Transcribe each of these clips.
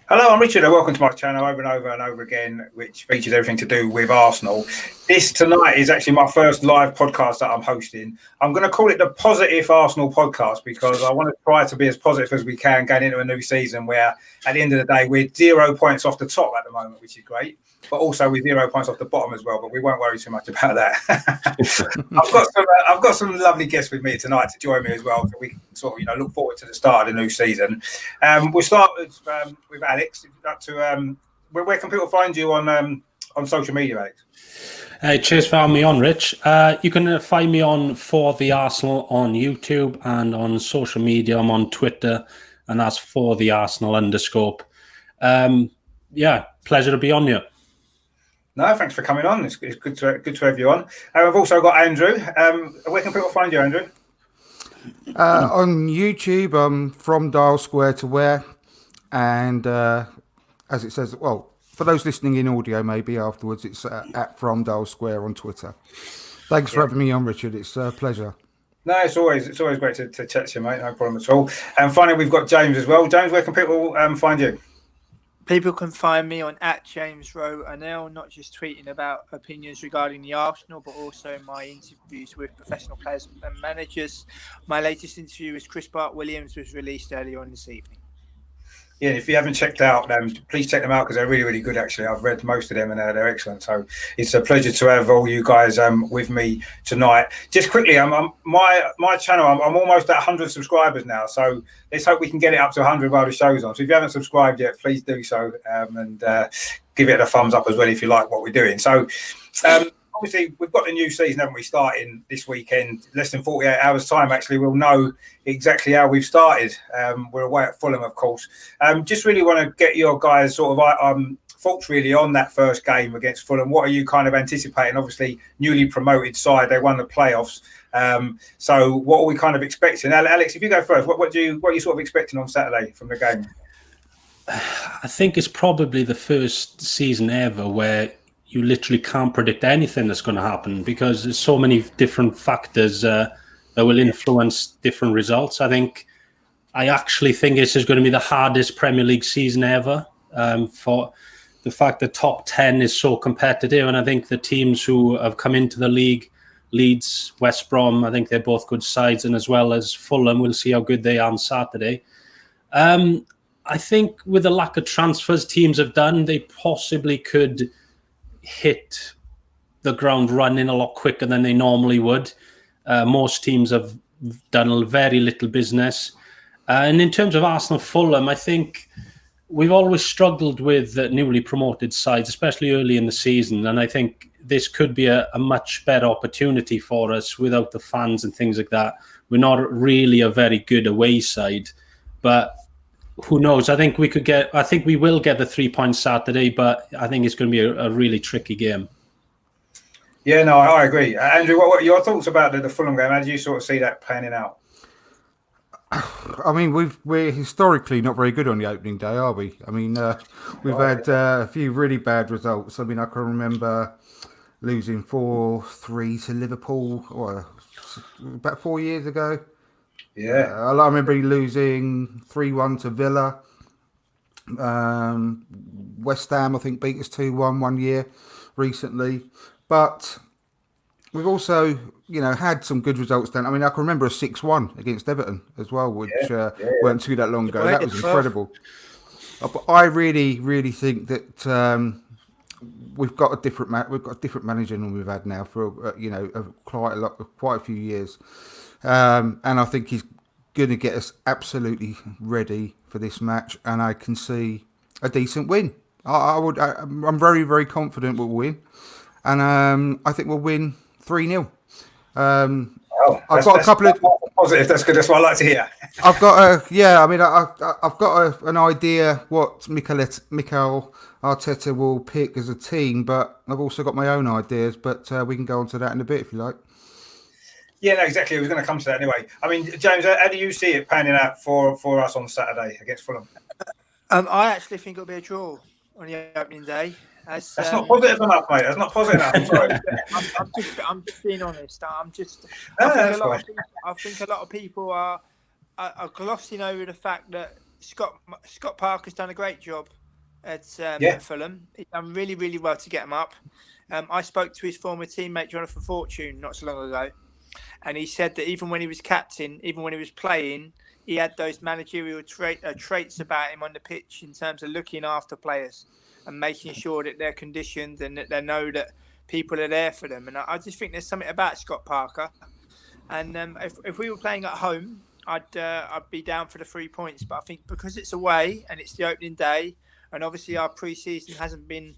Hello, I'm Richard, and welcome to my channel over and over and over again, which features everything to do with Arsenal. This tonight is actually my first live podcast that I'm hosting. I'm going to call it the Positive Arsenal Podcast because I want to try to be as positive as we can going into a new season where, at the end of the day, we're 0 points off the top at the moment, which is great, but also with 0 points off the bottom as well. But we won't worry too much about that. I've got some lovely guests with me tonight to join me as well, so we can sort of look forward to the start of the new season. We'll start with Alex. Where can people find you on social media, Alex? Cheers for having me on, Rich. You can find me on For the Arsenal on YouTube and on social media. I'm on Twitter, and that's For the Arsenal _. Pleasure to be on here. No, thanks for coming on. It's good to have you on. I've also got Andrew. Where can people find you, Andrew? On YouTube, From Dial Square to Where, and as it says, well, for those listening in audio, maybe afterwards, it's at From Dial Square on Twitter. Thanks for having me on, Richard. It's a pleasure. No, it's always great to chat to you, mate. No problem at all. And finally, we've got James as well. James, where can people find you? People can find me on @JamesRoweNL, not just tweeting about opinions regarding the Arsenal, but also my interviews with professional players and managers. My latest interview with Chris Bart-Williams was released earlier on this evening. Yeah, if you haven't checked out them, please check them out because they're really, really good, actually. I've read most of them and they're excellent. So it's a pleasure to have all you guys with me tonight. Just quickly, my channel, I'm almost at 100 subscribers now. So let's hope we can get it up to 100 while the show's on. So if you haven't subscribed yet, please do so and give it a thumbs up as well if you like what we're doing. So obviously, we've got the new season, haven't we, starting this weekend. Less than 48 hours' time, actually, we'll know exactly how we've started. We're away at Fulham, of course. Just really want to get your guys' sort of thoughts really on that first game against Fulham. What are you kind of anticipating? Obviously, newly promoted side, they won the playoffs. So what are we kind of expecting? Alex, if you go first, what are you sort of expecting on Saturday from the game? I think it's probably the first season ever where you literally can't predict anything that's going to happen because there's so many different factors that will influence different results. I actually think this is going to be the hardest Premier League season ever for the fact that top 10 is so competitive. And I think the teams who have come into the league, Leeds, West Brom, I think they're both good sides. And as well as Fulham, we'll see how good they are on Saturday. I think with the lack of transfers teams have done, they possibly could hit the ground running a lot quicker than they normally would. Most teams have done very little business. And in terms of Arsenal Fulham, I think we've always struggled with newly promoted sides, especially early in the season. And I think this could be a much better opportunity for us without the fans and things like that. We're not really a very good away side, but who knows? I think we will get the 3 points Saturday, but I think it's going to be a really tricky game. Yeah, no, I agree. Andrew, what are your thoughts about the Fulham game? How do you sort of see that panning out? I mean, we're historically not very good on the opening day, are we? I mean, we've had a few really bad results. I mean, I can remember losing 4-3 to Liverpool about 4 years ago. Yeah, I remember losing 3-1 to Villa. West Ham, I think, beat us 2-1 one year recently. But we've also, had some good results then. I mean, I can remember a 6-1 against Everton as well, which weren't too that long ago. That was incredible. But I really, really think that we've got a different manager than we've had now for quite a few years. And I think he's going to get us absolutely ready for this match, and I can see a decent win. I'm very, very confident we'll win, and I think we'll win 3-0. I've got a couple of positive. That's good. That's what I like to hear. I've got I've got an idea what Mikel Arteta will pick as a team, but I've also got my own ideas. But we can go on to that in a bit if you like. Yeah, no, exactly. I was going to come to that anyway. I mean, James, how do you see it panning out for us on Saturday against Fulham? I actually think it'll be a draw on the opening day. That's not positive enough, mate. That's not positive enough. I'm sorry. I'm just being honest. I think a lot of people are glossing over the fact that Scott Parker's done a great job at Fulham. He's done really, really well to get him up. I spoke to his former teammate Jonathan Fortune not so long ago, and he said that even when he was captain, even when he was playing, he had those managerial traits about him on the pitch in terms of looking after players and making sure that they're conditioned and that they know that people are there for them. And I just think there's something about Scott Parker. And if we were playing at home, I'd be down for the 3 points. But I think because it's away and it's the opening day, and obviously our pre-season hasn't been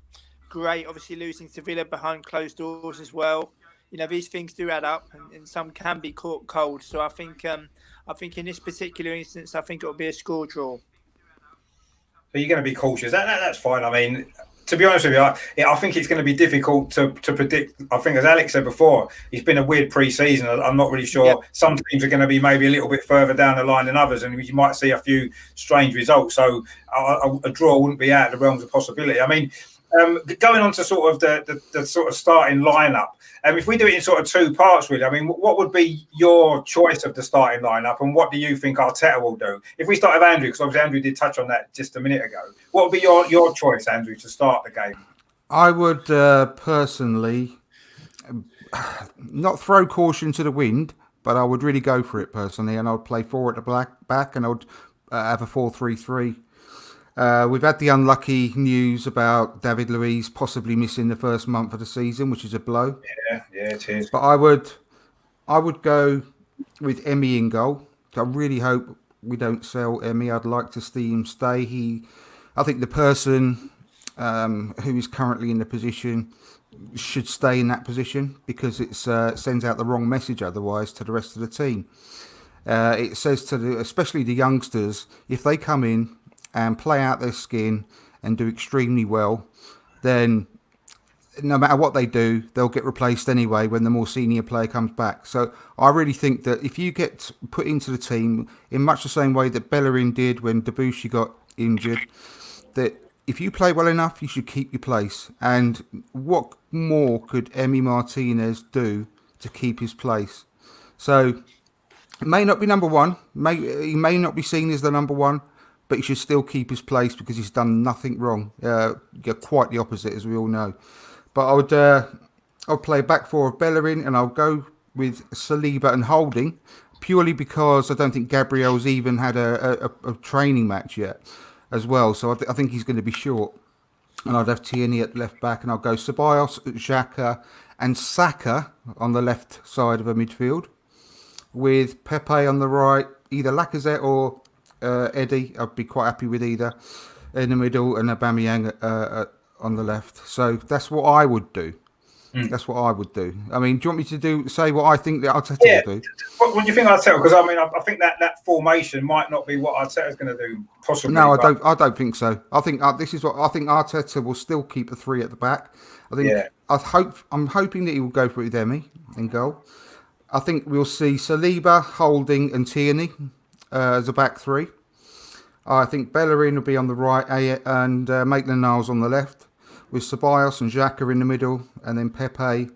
great, obviously losing to Villa behind closed doors as well, you know, these things do add up, and some can be caught cold. So I think in this particular instance, I think it'll be a score draw. But you're going to be cautious. That's fine. I mean, to be honest with you, I think it's going to be difficult to predict. I think, as Alex said before, it's been a weird pre-season. I'm not really sure. Yeah. Some teams are going to be maybe a little bit further down the line than others, and you might see a few strange results. So a draw wouldn't be out of the realms of possibility. I mean, going on to sort of the sort of starting lineup, if we do it in sort of two parts, really, I mean, what would be your choice of the starting lineup, and what do you think Arteta will do? If we start with Andrew, because obviously Andrew did touch on that just a minute ago, what would be your choice, Andrew, to start the game? I would personally not throw caution to the wind, but I would really go for it personally, and I would play 4 at the back, and I would have a 4-3-3. We've had the unlucky news about David Luiz possibly missing the first month of the season, which is a blow. Yeah, it is. But I would go with Emmy in goal. I really hope we don't sell Emmy. I'd like to see him stay. I think the person who is currently in the position should stay in that position, because it sends out the wrong message otherwise to the rest of the team. It says to especially the youngsters, if they come in and play out their skin and do extremely well, then no matter what they do, they'll get replaced anyway when the more senior player comes back. So I really think that if you get put into the team in much the same way that Bellerin did when Debussy got injured, that if you play well enough, you should keep your place. And what more could Emi Martinez do to keep his place? So it may not be number one. He may not be seen as the number one, but he should still keep his place because he's done nothing wrong. Quite the opposite, as we all know. But I'll play back 4 of Bellerin, and I'll go with Saliba and Holding, purely because I don't think Gabriel's even had a training match yet as well. So I think he's going to be short. And I'd have Tierney at left back, and I'll go Ceballos, Xhaka and Saka on the left side of a midfield, with Pepe on the right, either Lacazette or Eddie. I'd be quite happy with either in the middle, and Aubameyang on the left. So that's what I would do. That's what I would do. I mean, do you want me to say what I think that Arteta will do? What do you think Arteta? Because I mean, I think that formation might not be what Arteta's going to do. Possibly. No, I don't think so. I think this is what I think. Arteta will still keep the 3 at the back. I think. Yeah. I'm hoping that he will go for it with Emi in goal. I think we'll see Saliba, Holding, and Tierney as a back 3. I think Bellerin will be on the right and Maitland-Niles on the left, with Ceballos and Xhaka in the middle, and then Pepe,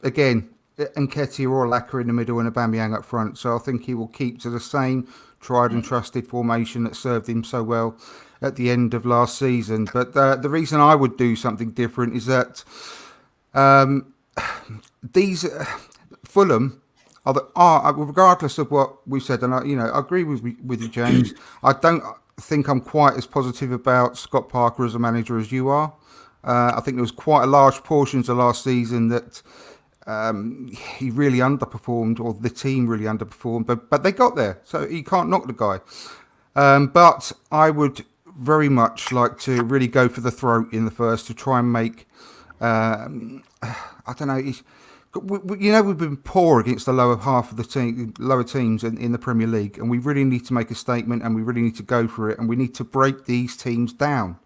again, Nketiah or Laka in the middle, and Aubameyang up front. So I think he will keep to the same tried and trusted formation that served him so well at the end of last season. But the reason I would do something different is that these Fulham are regardless of what we've said, and I agree with you, James. I don't think I'm quite as positive about Scott Parker as a manager as you are. I think there was quite a large portions of last season that he really underperformed, or the team really underperformed, but they got there, so you can't knock the guy. But I would very much like to really go for the throat in the first to try and make, I don't know, we've been poor against the lower half of the lower teams in the Premier League, and we really need to make a statement, and we really need to go for it, and we need to break these teams down.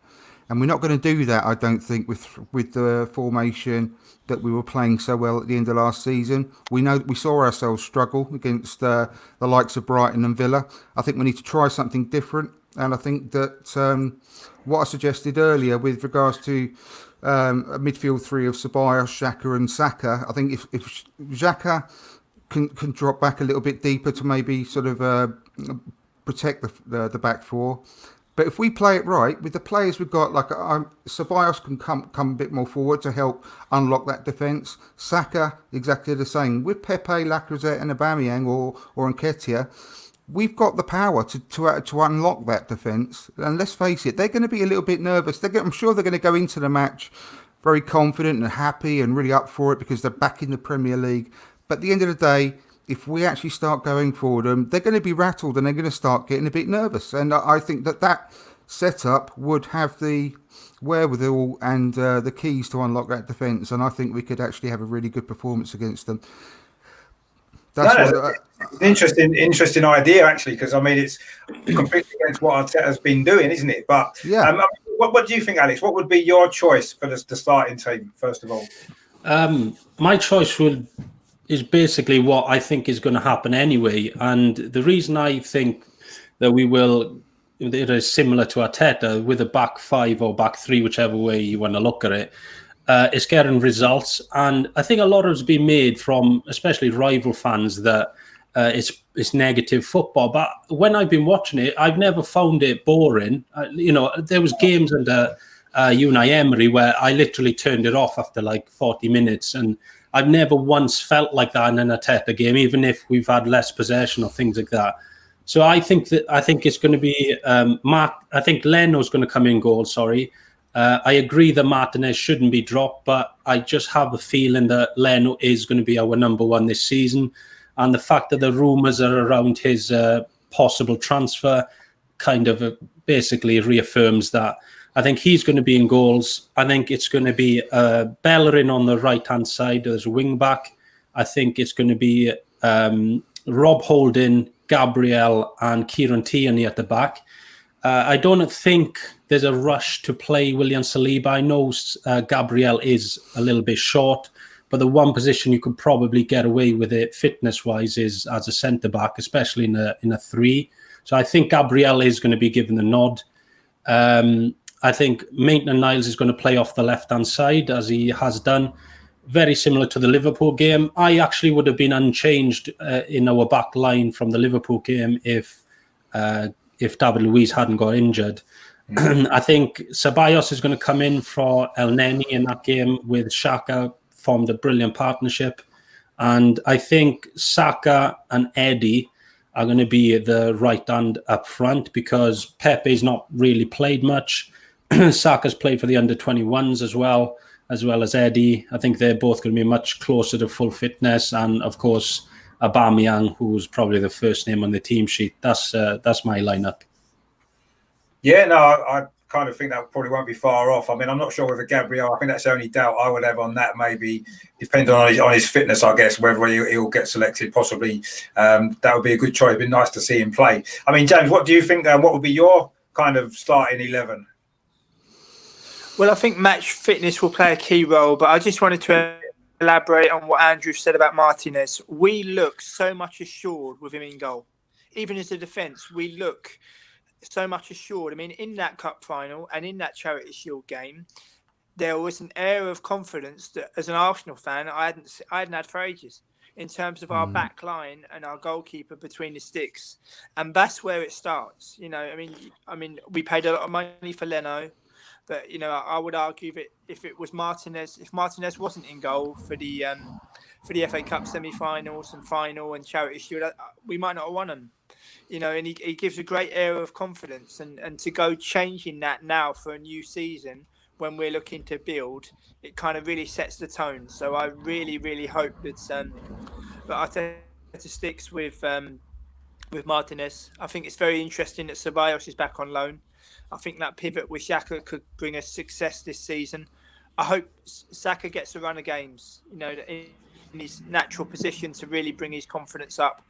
And we're not going to do that, I don't think, with the formation that we were playing so well at the end of last season. We saw ourselves struggle against the likes of Brighton and Villa. I think we need to try something different, and I think that what I suggested earlier with regards to a midfield 3 of Ceballos, Xhaka and Saka, I think if Xhaka can drop back a little bit deeper to maybe sort of protect the back four. But if we play it right with the players we've got, like Ceballos can come a bit more forward to help unlock that defence. Saka exactly the same with Pepe, Lacazette, and Aubameyang or Nketiah. We've got the power to unlock that defence. And let's face it, they're going to be a little bit nervous. I'm sure they're going to go into the match very confident and happy and really up for it because they're back in the Premier League. But at the end of the day, if we actually start going for them, they're going to be rattled and they're going to start getting a bit nervous. And I think that setup would have the wherewithal and the keys to unlock that defence. And I think we could actually have a really good performance against them. It's an interesting idea, actually, because I mean, it's completely against what Arteta's been doing, isn't it? But yeah. What do you think, Alex? What would be your choice for the starting team, first of all? My choice is basically what I think is going to happen anyway. And the reason I think that it is similar to Arteta with a back five or back three, whichever way you want to look at it, is getting results. And I think a lot of it's been made from, especially rival fans, that it's negative football. But when I've been watching it, I've never found it boring. There was games under Unai Emery where I literally turned it off after like 40 minutes. And I've never once felt like that in an Arteta game, even if we've had less possession or things like that. So I think it's going to be I think Leno's going to come in goal. Sorry, I agree that Martinez shouldn't be dropped, but I just have a feeling that Leno is going to be our number one this season, and the fact that the rumours are around his possible transfer kind of basically reaffirms that. I think he's going to be in goals. I think it's going to be Bellerin on the right-hand side as a wing-back. I think it's going to be Rob Holding, Gabriel and Kieran Tierney at the back. I don't think there's a rush to play William Saliba. I know Gabriel is a little bit short, but the one position you could probably get away with it fitness-wise is as a centre-back, especially in a three. So I think Gabriel is going to be given the nod. I think Maitland-Niles is going to play off the left-hand side, as he has done. Very similar to the Liverpool game. I actually would have been unchanged in our back line from the Liverpool game if David Luiz hadn't got injured. I think Ceballos is going to come in for El Neni in that game with Xhaka, formed a brilliant partnership. And I think Saka and Eddie are going to be the right hand up front because Pepe's not really played much. Saka's played for the under-21s as well as Eddie. I think they're both going to be much closer to full fitness. And, of course, Aubameyang, who's probably the first name on the team sheet. That's my lineup. Yeah, no, I kind of think that probably won't be far off. I mean, I'm not sure whether Gabriel, I think that's the only doubt I would have on that, maybe depending on his fitness, I guess, whether he'll get selected possibly. That would be a good choice. It'd be nice to see him play. I mean, James, what do you think? What would be your kind of starting 11? Well, I think match fitness will play a key role, but I just wanted to elaborate on what Andrew said about Martinez. We look so much assured with him in goal. Even as a defence, we look so much assured. I mean, in that cup final and in that Charity Shield game, there was an air of confidence that, as an Arsenal fan, I hadn't had for ages in terms of our back line and our goalkeeper between the sticks, and that's where it starts. I mean, we paid a lot of money for Leno. But, I would argue that if it was Martinez, if Martinez wasn't in goal for the FA Cup semi-finals and final and Charity Shield, we might not have won them. And he gives a great air of confidence. And to go changing that now for a new season when we're looking to build, it kind of really sets the tone. So I really, really hope that Arteta sticks with Martinez. I think it's very interesting that Ceballos is back on loan. I think that pivot with Xhaka could bring us success this season. I hope Saka gets a run of games, in his natural position to really bring his confidence up.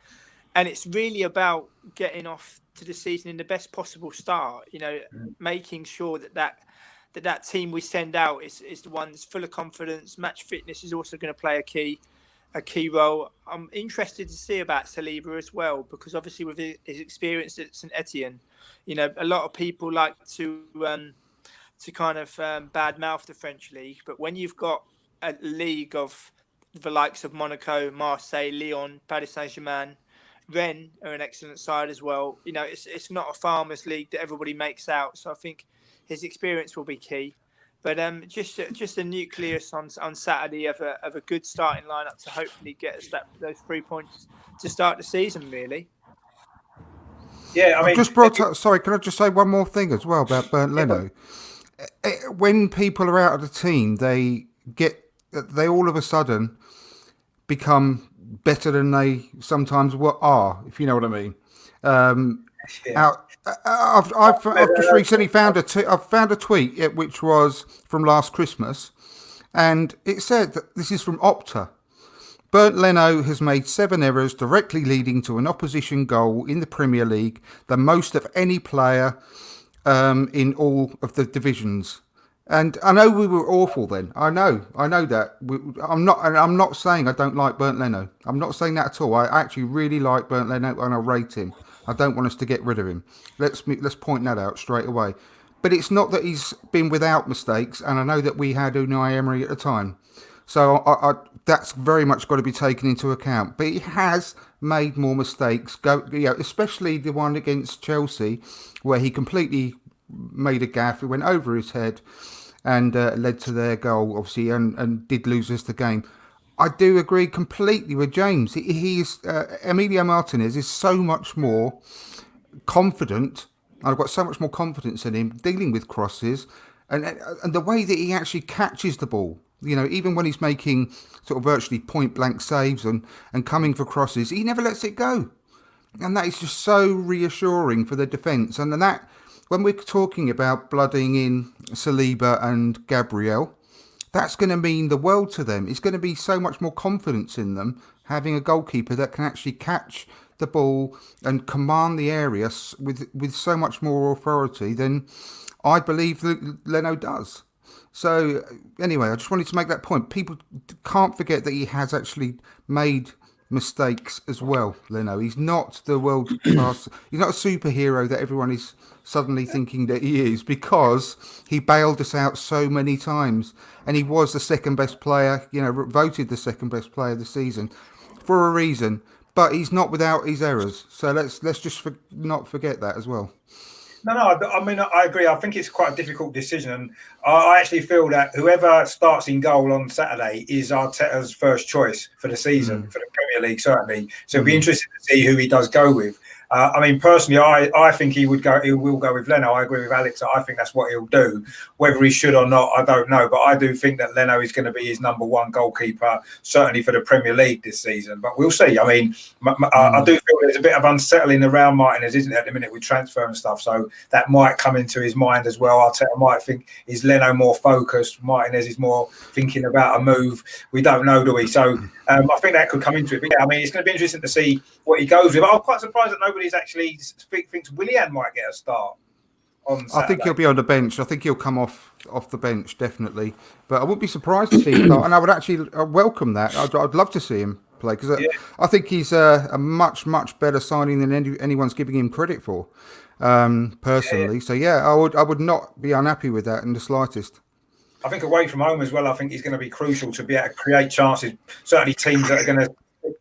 And it's really about getting off to the season in the best possible start, making sure that team we send out is the one that's full of confidence. Match fitness is also going to play a key role. I'm interested to see about Saliba as well, because obviously with his experience at St Etienne, a lot of people like to kind of badmouth the French league, but when you've got a league of the likes of Monaco, Marseille, Lyon, Paris Saint-Germain, Rennes are an excellent side as well. You know, it's not a farmers' league that everybody makes out. So I think his experience will be key. But just a nucleus on Saturday of a good starting lineup to hopefully get us those 3 points to start the season. Really. Yeah, I mean, just brought up. Sorry, can I just say one more thing as well about Bernd Leno? When people are out of the team, they all of a sudden become better than they sometimes are, if you know what I mean. I've just recently found a tweet which was from last Christmas, and it said that this is from Opta. Bernd Leno has made 7 errors directly leading to an opposition goal in the Premier League, the most of any player in all of the divisions. And I know we were awful then. I know that. I'm not saying I don't like Bernd Leno. I'm not saying that at all. I actually really like Bernd Leno and I rate him. I don't want us to get rid of him. Let's point that out straight away. But it's not that he's been without mistakes, and I know that we had Unai Emery at the time. So that's very much got to be taken into account. But he has made more mistakes, especially the one against Chelsea, where he completely made a gaffe. It went over his head and led to their goal, obviously, and did lose us the game. I do agree completely with James. Emilio Martinez is so much more confident. I've got so much more confidence in him dealing with crosses and the way that he actually catches the ball. You know, even when he's making sort of virtually point blank saves and coming for crosses, he never lets it go. And that is just so reassuring for the defence. And that, when we're talking about blooding in Saliba and Gabriel, that's going to mean the world to them. It's going to be so much more confidence in them having a goalkeeper that can actually catch the ball and command the area with so much more authority than I believe that Leno does. So anyway, I just wanted to make that point. People can't forget that he has actually made mistakes as well, Leno. He's not the world class. He's not a superhero that everyone is suddenly thinking that he is, because he bailed us out so many times, and he was the second best player, voted the second best player of the season for a reason. But he's not without his errors. So let's just not forget that as well. No, I mean, I agree. I think it's quite a difficult decision. And I actually feel that whoever starts in goal on Saturday is Arteta's first choice for the season, for the Premier League, certainly. So it'll be interesting to see who he does go with. I mean, personally, I think he will go with Leno. I agree with Alex. I think that's what he'll do. Whether he should or not, I don't know. But I do think that Leno is going to be his number one goalkeeper, certainly for the Premier League this season. But we'll see. I mean, I do feel there's a bit of unsettling around Martinez, isn't it, at the minute with transfer and stuff. So that might come into his mind as well. Arteta might think, is Leno more focused? Martinez is more thinking about a move. We don't know, do we? So I think that could come into it. But yeah, I mean, it's going to be interesting to see what he goes with. I'm quite surprised that nobody's actually thinks Willian might get a start on Saturday. I think he'll be on the bench. I think he'll come off the bench, definitely. But I wouldn't be surprised to see him start. And I would actually welcome that. I'd love to see him play, because I think he's a much, much better signing than anyone's giving him credit for, personally. Yeah. So, yeah, I would not be unhappy with that in the slightest. I think away from home as well, I think he's going to be crucial to be able to create chances. Certainly teams that are going to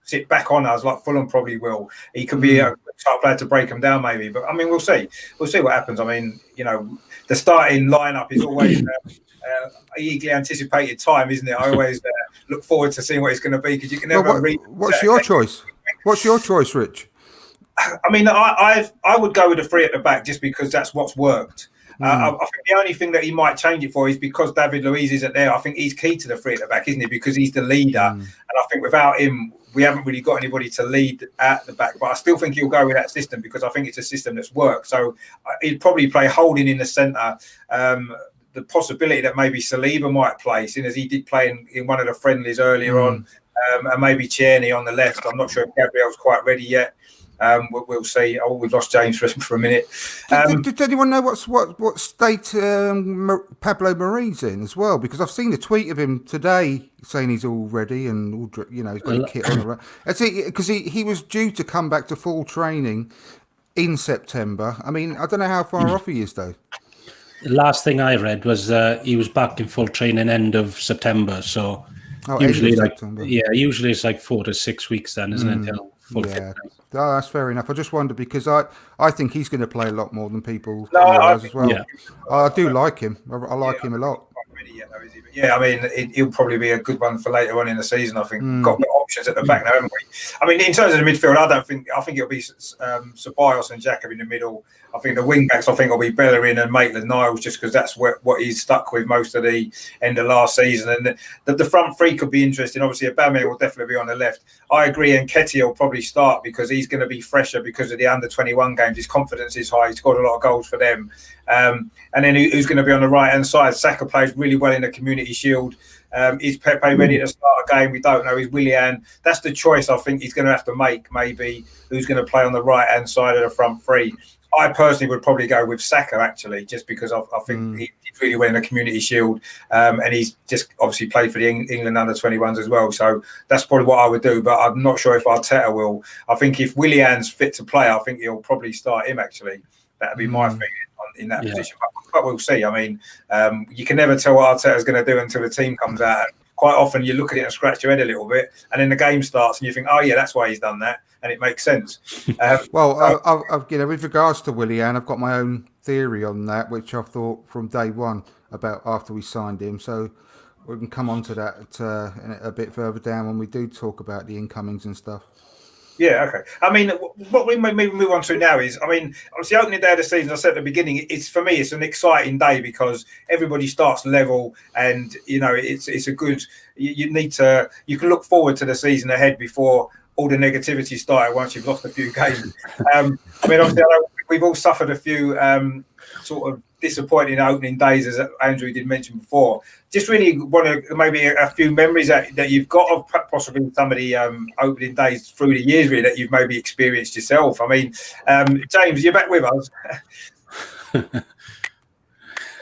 sit back on us, like Fulham probably will. He could be a top player to break them down, maybe. But I mean, we'll see. We'll see what happens. I mean, the starting lineup is always eagerly anticipated time, isn't it? I always look forward to seeing what it's going to be, because you can never read. What's your choice? What's your choice, Rich? I mean, I would go with the 3 at the back just because that's what's worked. I think the only thing that he might change it for is because David Luiz isn't there. I think he's key to the 3 at the back, isn't he? Because he's the leader. And I think without him, we haven't really got anybody to lead at the back. But I still think he'll go with that system because I think it's a system that's worked. So he'd probably play Holding in the centre. The possibility that maybe Saliba might play, seeing as he did play in one of the friendlies earlier on, and maybe Tierney on the left. I'm not sure if Gabriel's quite ready yet. We'll see. Oh, we've lost James for a minute. Did anyone know what state Pablo Mari's in as well? Because I've seen a tweet of him today saying he's all ready and all, he's got a kit on. Because he was due to come back to full training in September. I mean, I don't know how far off he is though. The last thing I read was he was back in full training end of September. So usually it's like 4 to 6 weeks then, isn't it? full Yeah, fitness. oh, that's fair enough. I just wonder because I think he's going to play a lot more than people No, realise as well. Yeah. I do like him. I like him a lot. Ready yet, though, is he? But yeah, I mean, he'll probably be a good one for later on in the season. I think got better options at the back now, haven't we? I mean, in terms of the midfield, I think it'll be Ceballos and Jacob in the middle. I think the wing backs, I think, will be Bellerin and Maitland-Niles, just because that's what he's stuck with most of the end of last season. And the front three could be interesting. Obviously, Aubameyang will definitely be on the left. I agree, and Nketiah will probably start because he's going to be fresher because of the under-21 games. His confidence is high. He's scored a lot of goals for them. And then who's going to be on the right-hand side? Saka plays really well in the Community Shield. Is Pepe ready to start a game? We don't know. Is Willian? That's the choice I think he's going to have to make, maybe, who's going to play on the right-hand side of the front three. I personally would probably go with Saka, actually, just because I think he's really well in the Community Shield. And he's just obviously played for the England under-21s as well. So that's probably what I would do. But I'm not sure if Arteta will. I think if Willian's fit to play, I think he'll probably start him, actually. That would be my feeling in that position. But we'll see. I mean, you can never tell what Arteta's going to do until the team comes out. Quite often you look at it and scratch your head a little bit, and then the game starts and you think, oh, yeah, that's why he's done that. And it makes sense. With regards to Willian, I've got my own theory on that, which I've thought from day one about after we signed him. So we can come on to that a bit further down when we do talk about the incomings and stuff. Yeah, okay. I mean, what we maybe move on to now is, I mean, obviously opening day of the season, I said at the beginning, it's for me, it's an exciting day because everybody starts level and, you know, it's a good, you can look forward to the season ahead before all the negativity started once you've lost a few games. I mean, obviously, we've all suffered a few sort of disappointing opening days, as Andrew did mention before. Just really want to maybe a few memories that you've got of possibly some of the opening days through the years, really, that you've maybe experienced yourself. I mean, James, you're back with us.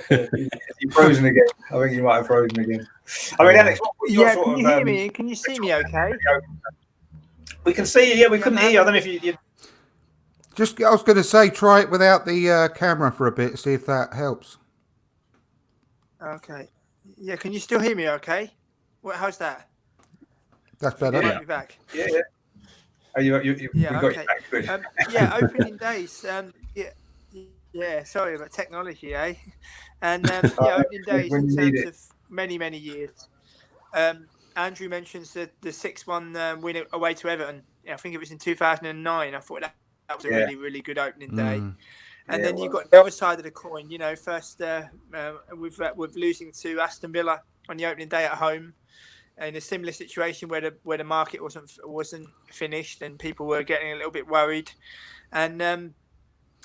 You're frozen again. I think you might have frozen again. I mean, Alex, what was your sort can you hear me? Can you see me okay? We can see you. Yeah, we couldn't hear you. I don't know if you... I was going to say, try it without the camera for a bit, see if that helps. Okay. Yeah, can you still hear me okay? How's that? That's better. You might be back. Yeah. Oh, we got you back. Good. Opening days. Sorry about technology, eh? And opening days in terms of many years. Andrew mentions the 6-1 win away to Everton. I think it was in 2009. I thought that was a really good opening day. And then you've got the other side of the coin. You know, first with losing to Aston Villa on the opening day at home, in a similar situation where the market wasn't finished and people were getting a little bit worried. And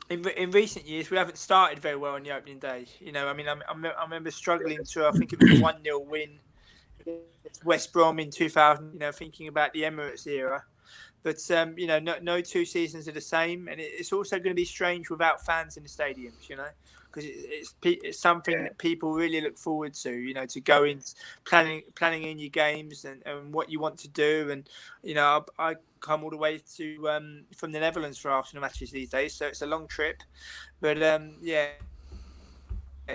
in recent years, we haven't started very well on the opening day. You know, I mean, I remember struggling to, I think it was a 1-0 win against West Brom in 2000. You know, thinking about the Emirates era. But, no two seasons are the same. And it's also going to be strange without fans in the stadiums, you know, because it's something that people really look forward to, you know, to go in, planning in your games and what you want to do. And, you know, I come all the way to from the Netherlands for Arsenal matches these days. So it's a long trip. But,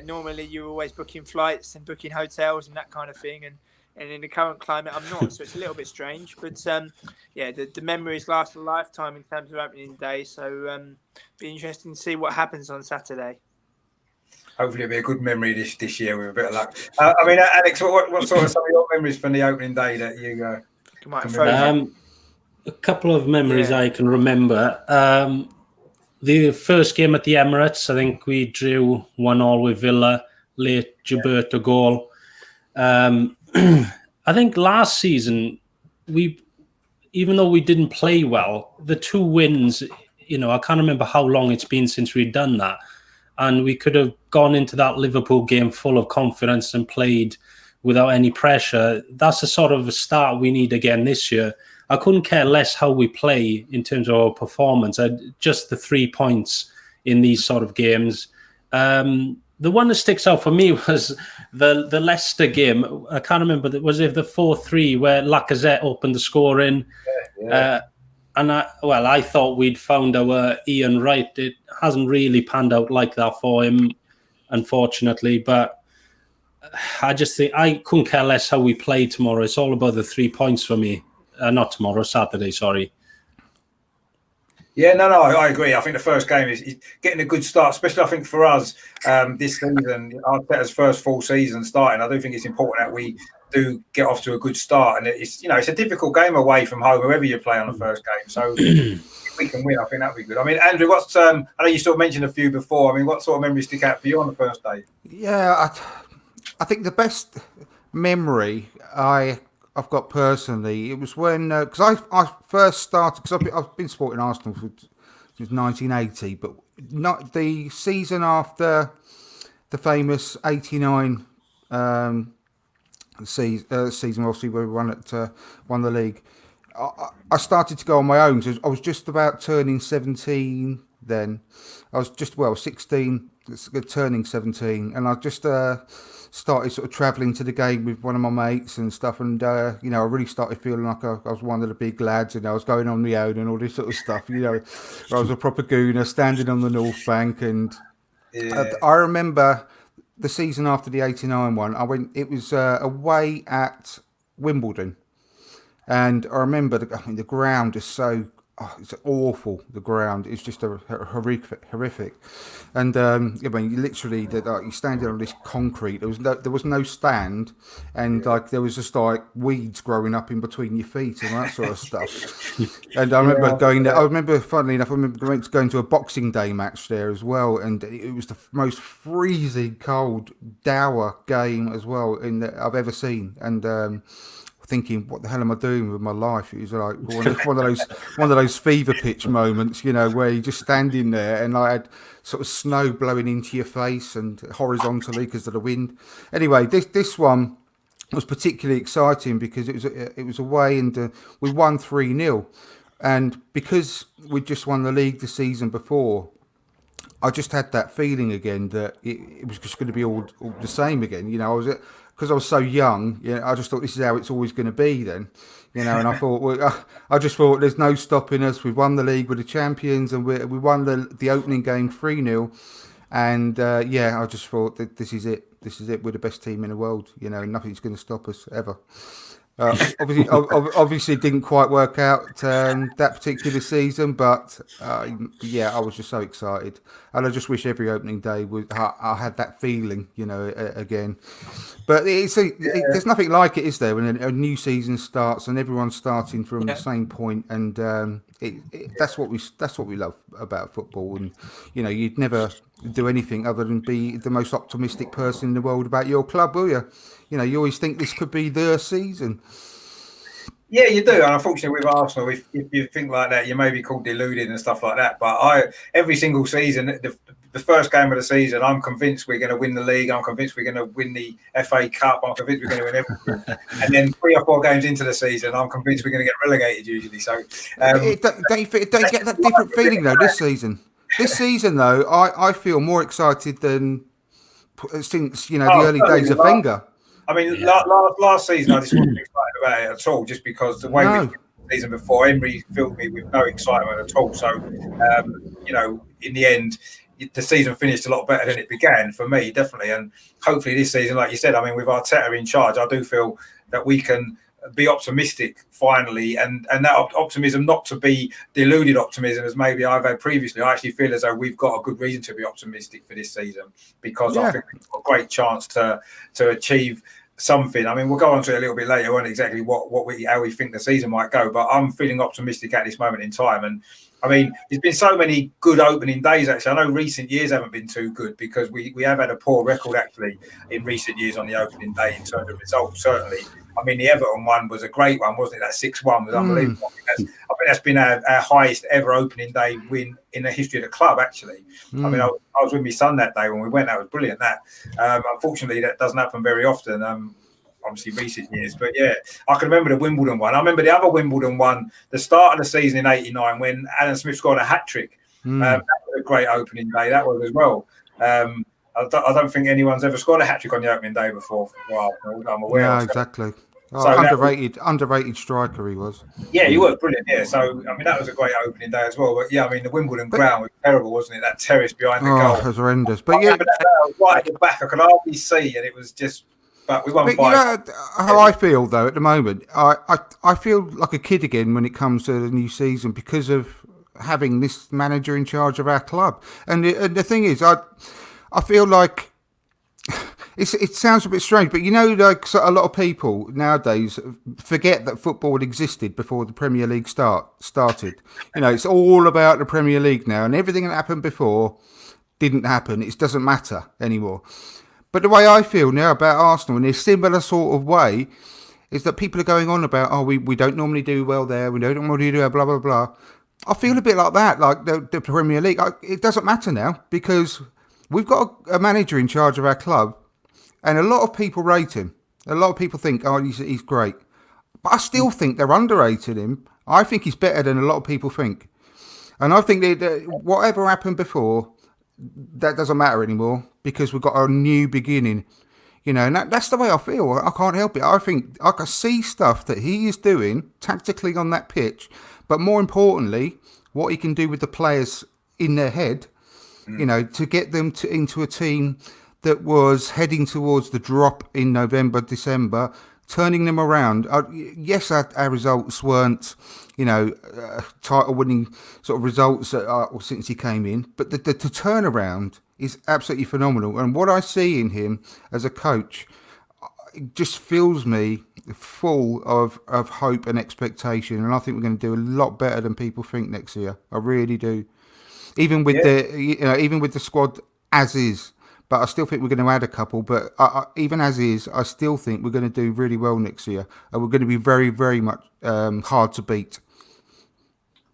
normally you're always booking flights and booking hotels and that kind of thing. And in the current climate, I'm not, so it's a little bit strange. But the memories last a lifetime in terms of opening day. So be interesting to see what happens on Saturday. Hopefully, it'll be a good memory this year with a bit of luck. I mean, Alex, what sort of some of your memories from the opening day that you a couple of memories I can remember. The first game at the Emirates, I think we drew 1-1 with Villa, late Gilberto goal. I think last season, even though we didn't play well, the 2 wins, you know, I can't remember how long it's been since we'd done that. And we could have gone into that Liverpool game full of confidence and played without any pressure. That's the sort of a start we need again this year. I couldn't care less how we play in terms of our performance. Just the 3 points in these sort of games. The one that sticks out for me was the Leicester game. I can't remember. Was it the 4-3 where Lacazette opened the scoring? And I thought we'd found our Ian Wright. It hasn't really panned out like that for him, unfortunately. But I just think I couldn't care less how we play tomorrow. It's all about the 3 points for me. Not tomorrow, Saturday, sorry. Yeah, no, I agree. I think the first game is getting a good start, especially I think for us this season, Arteta's first full season starting. I do think it's important that we do get off to a good start, and it's a difficult game away from home, whoever you play on the first game. So if we can win, I think that'd be good. I mean, Andrew, I know you sort of mentioned a few before. I mean, what sort of memories stick out for you on the first day? Yeah, I think the best memory I've got personally, it was when because I first started, because I've been supporting Arsenal since 1980, but not the season after the famous '89 season, obviously where we won the league. I started to go on my own. So I was just about turning 17 then. I was 16, turning 17, and I just started sort of travelling to the game with one of my mates and stuff. And I really started feeling like I was one of the big lads, and I was going on my own and all this sort of stuff. I was a proper gooner standing on the North Bank, and I remember the season after the '89 one. It was away at Wimbledon. And I remember, the ground is it's awful. The ground is just horrific. And literally, you're standing on this concrete. There was no stand, and there was just weeds growing up in between your feet and that sort of stuff. And I remember going there. I remember, funnily enough, going to a Boxing Day match there as well, and it was the most freezing cold, dour game as well I've ever seen. And thinking, what the hell am I doing with my life? It was like one of those fever pitch moments, where you're just standing there, and I had sort of snow blowing into your face and horizontally because of the wind. Anyway, this one was particularly exciting because it was away, and we won 3-0, and because we'd just won the league the season before, I just had that feeling again that it was just going to be all the same again. Because I was so young, I just thought this is how it's always going to be then, and I thought, I just thought there's no stopping us. We won the league with the champions, and we won the opening game 3-0, and I just thought that this is it. We're the best team in the world, nothing's going to stop us ever. Obviously, it didn't quite work out that particular season, but I was just so excited, and I just wish every opening day I had that feeling, again. But there's nothing like it, is there, when a new season starts and everyone's starting from the same point, and that's what we love about football. And you'd never do anything other than be the most optimistic person in the world about your club, will you? You always think this could be their season. Yeah, you do. And unfortunately, with Arsenal, if you think like that, you may be called deluded and stuff like that. But every single season, the first game of the season, I'm convinced we're going to win the league. I'm convinced we're going to win the FA Cup. I'm convinced we're going to win everything. And then 3 or 4 games into the season, I'm convinced we're going to get relegated usually. So don't you get that different feeling though this season? This season though, I feel more excited than since the early days of Wenger. I mean, last season I just wasn't excited about it at all, just because the way we finished the season before, Emery filled me with no excitement at all. So, in the end, the season finished a lot better than it began for me, definitely. And hopefully this season, like you said, I mean, with Arteta in charge, I do feel that we can be optimistic finally, and that optimism, not to be deluded optimism as maybe I've had previously. I actually feel as though we've got a good reason to be optimistic for this season, because I think we've got a great chance to achieve something. I mean, we'll go on to it a little bit later on exactly how we think the season might go, but I'm feeling optimistic at this moment in time. And I mean, there's been so many good opening days, actually. I know recent years haven't been too good, because we have had a poor record, actually, in recent years on the opening day in terms of results, certainly. I mean, the Everton one was a great one, wasn't it? That 6-1 was unbelievable. I think that's been our highest ever opening day win in the history of the club, actually. I mean, I was with my son that day when we went. That was brilliant, that. Unfortunately, that doesn't happen very often. Obviously recent years, but yeah, I can remember the Wimbledon one. I remember the other Wimbledon one, the start of the season in '89 when Alan Smith scored a hat-trick. That was a great opening day, that was as well. I don't think anyone's ever scored a hat-trick on the opening day before. Well, I'm aware of. Exactly. Underrated striker he was. Yeah, he was brilliant. Yeah, so I mean that was a great opening day as well. But yeah, I mean the Wimbledon ground was terrible, wasn't it? That terrace behind the goal, it was horrendous. But that was right at the back, I could hardly see, and it was just. But we won 5. You know how I feel though at the moment. I feel like a kid again when it comes to the new season because of having this manager in charge of our club. And the thing is, I feel like it sounds a bit strange, but like a lot of people nowadays forget that football existed before the Premier League started. It's all about the Premier League now, and everything that happened before didn't happen. It doesn't matter anymore. But the way I feel now about Arsenal in a similar sort of way is that people are going on about, we don't normally do well there, we don't normally do blah, blah, blah. I feel a bit like that, like the Premier League. It doesn't matter now because we've got a manager in charge of our club and a lot of people rate him. A lot of people think, he's great. But I still think they're underrated him. I think he's better than a lot of people think. And I think that whatever happened before, that doesn't matter anymore because we've got a new beginning. And that's the way I feel. I can't help it. I think I can see stuff that he is doing tactically on that pitch, but more importantly, what he can do with the players in their head, to get them into a team that was heading towards the drop in November, December, turning them around. Yes, our results weren't, title-winning sort of results since he came in, but the turnaround is absolutely phenomenal. And what I see in him as a coach just fills me full of hope and expectation. And I think we're going to do a lot better than people think next year. I really do. Even with the squad as is. But I still think we're going to add a couple. But even as is, I still think we're going to do really well next year. And we're going to be very, very much hard to beat.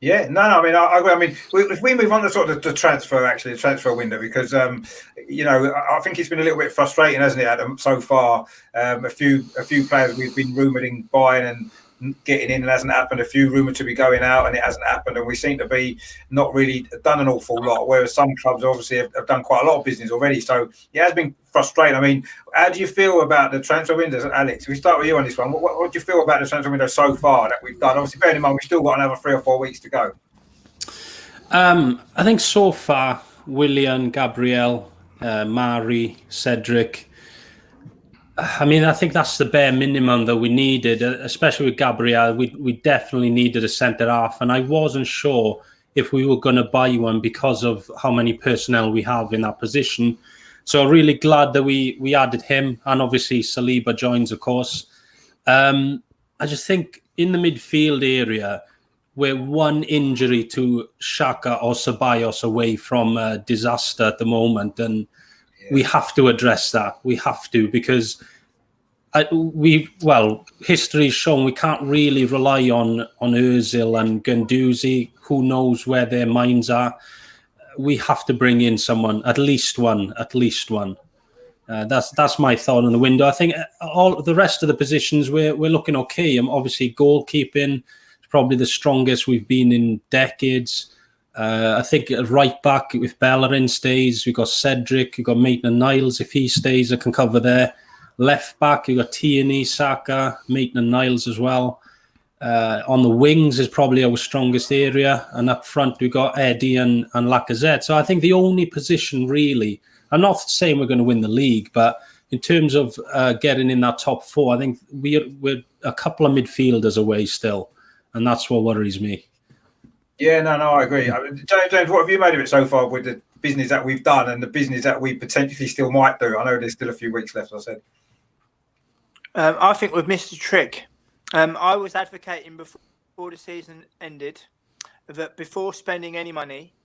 Yeah, no, I mean, I agree. I mean, if we move on to sort of the transfer window, because I think it's been a little bit frustrating, hasn't it, Adam? So far, a few players we've been rumoured in buying and getting in, and hasn't happened. A few rumoured to be going out, and it hasn't happened. And we seem to be not really done an awful lot. Whereas some clubs obviously have done quite a lot of business already. So it has been frustrating. I mean, how do you feel about the transfer windows, Alex? If we start with you on this one, what do you feel about the transfer window so far that we've done? Obviously, bearing in mind we've still got another 3 or 4 weeks to go. I think so far, Willian, Gabriel, Mari, Cedric. I mean, I think that's the bare minimum that we needed, especially with Gabriel. We definitely needed a centre half, and I wasn't sure if we were going to buy one because of how many personnel we have in that position. So really glad that we added him, and obviously Saliba joins, of course. I just think in the midfield area, we're one injury to Xhaka or Ceballos away from disaster at the moment, and we have to address that. We have to, because history's shown we can't really rely on Ozil and Guendouzi. Who knows where their minds are? We have to bring in someone, at least one. That's my thought on the window. I think all the rest of the positions we're looking okay. Obviously, goalkeeping is probably the strongest we've been in decades. I think at right back, if Bellerin stays, we've got Cedric, we've got Maitland-Niles. If he stays, I can cover there. Left back, you've got Tierney, Saka, Maitland-Niles as well. On the wings is probably our strongest area. And up front, we've got Eddie and Lacazette. So I think the only position really, I'm not saying we're going to win the league, but in terms of getting in that top 4, I think we're a couple of midfielders away still. And that's what worries me. Yeah, no, I agree. I mean, James, what have you made of it so far with the business that we've done and the business that we potentially still might do? I know there's still a few weeks left, as I said. I think we've missed a trick. I was advocating before the season ended that before spending any money,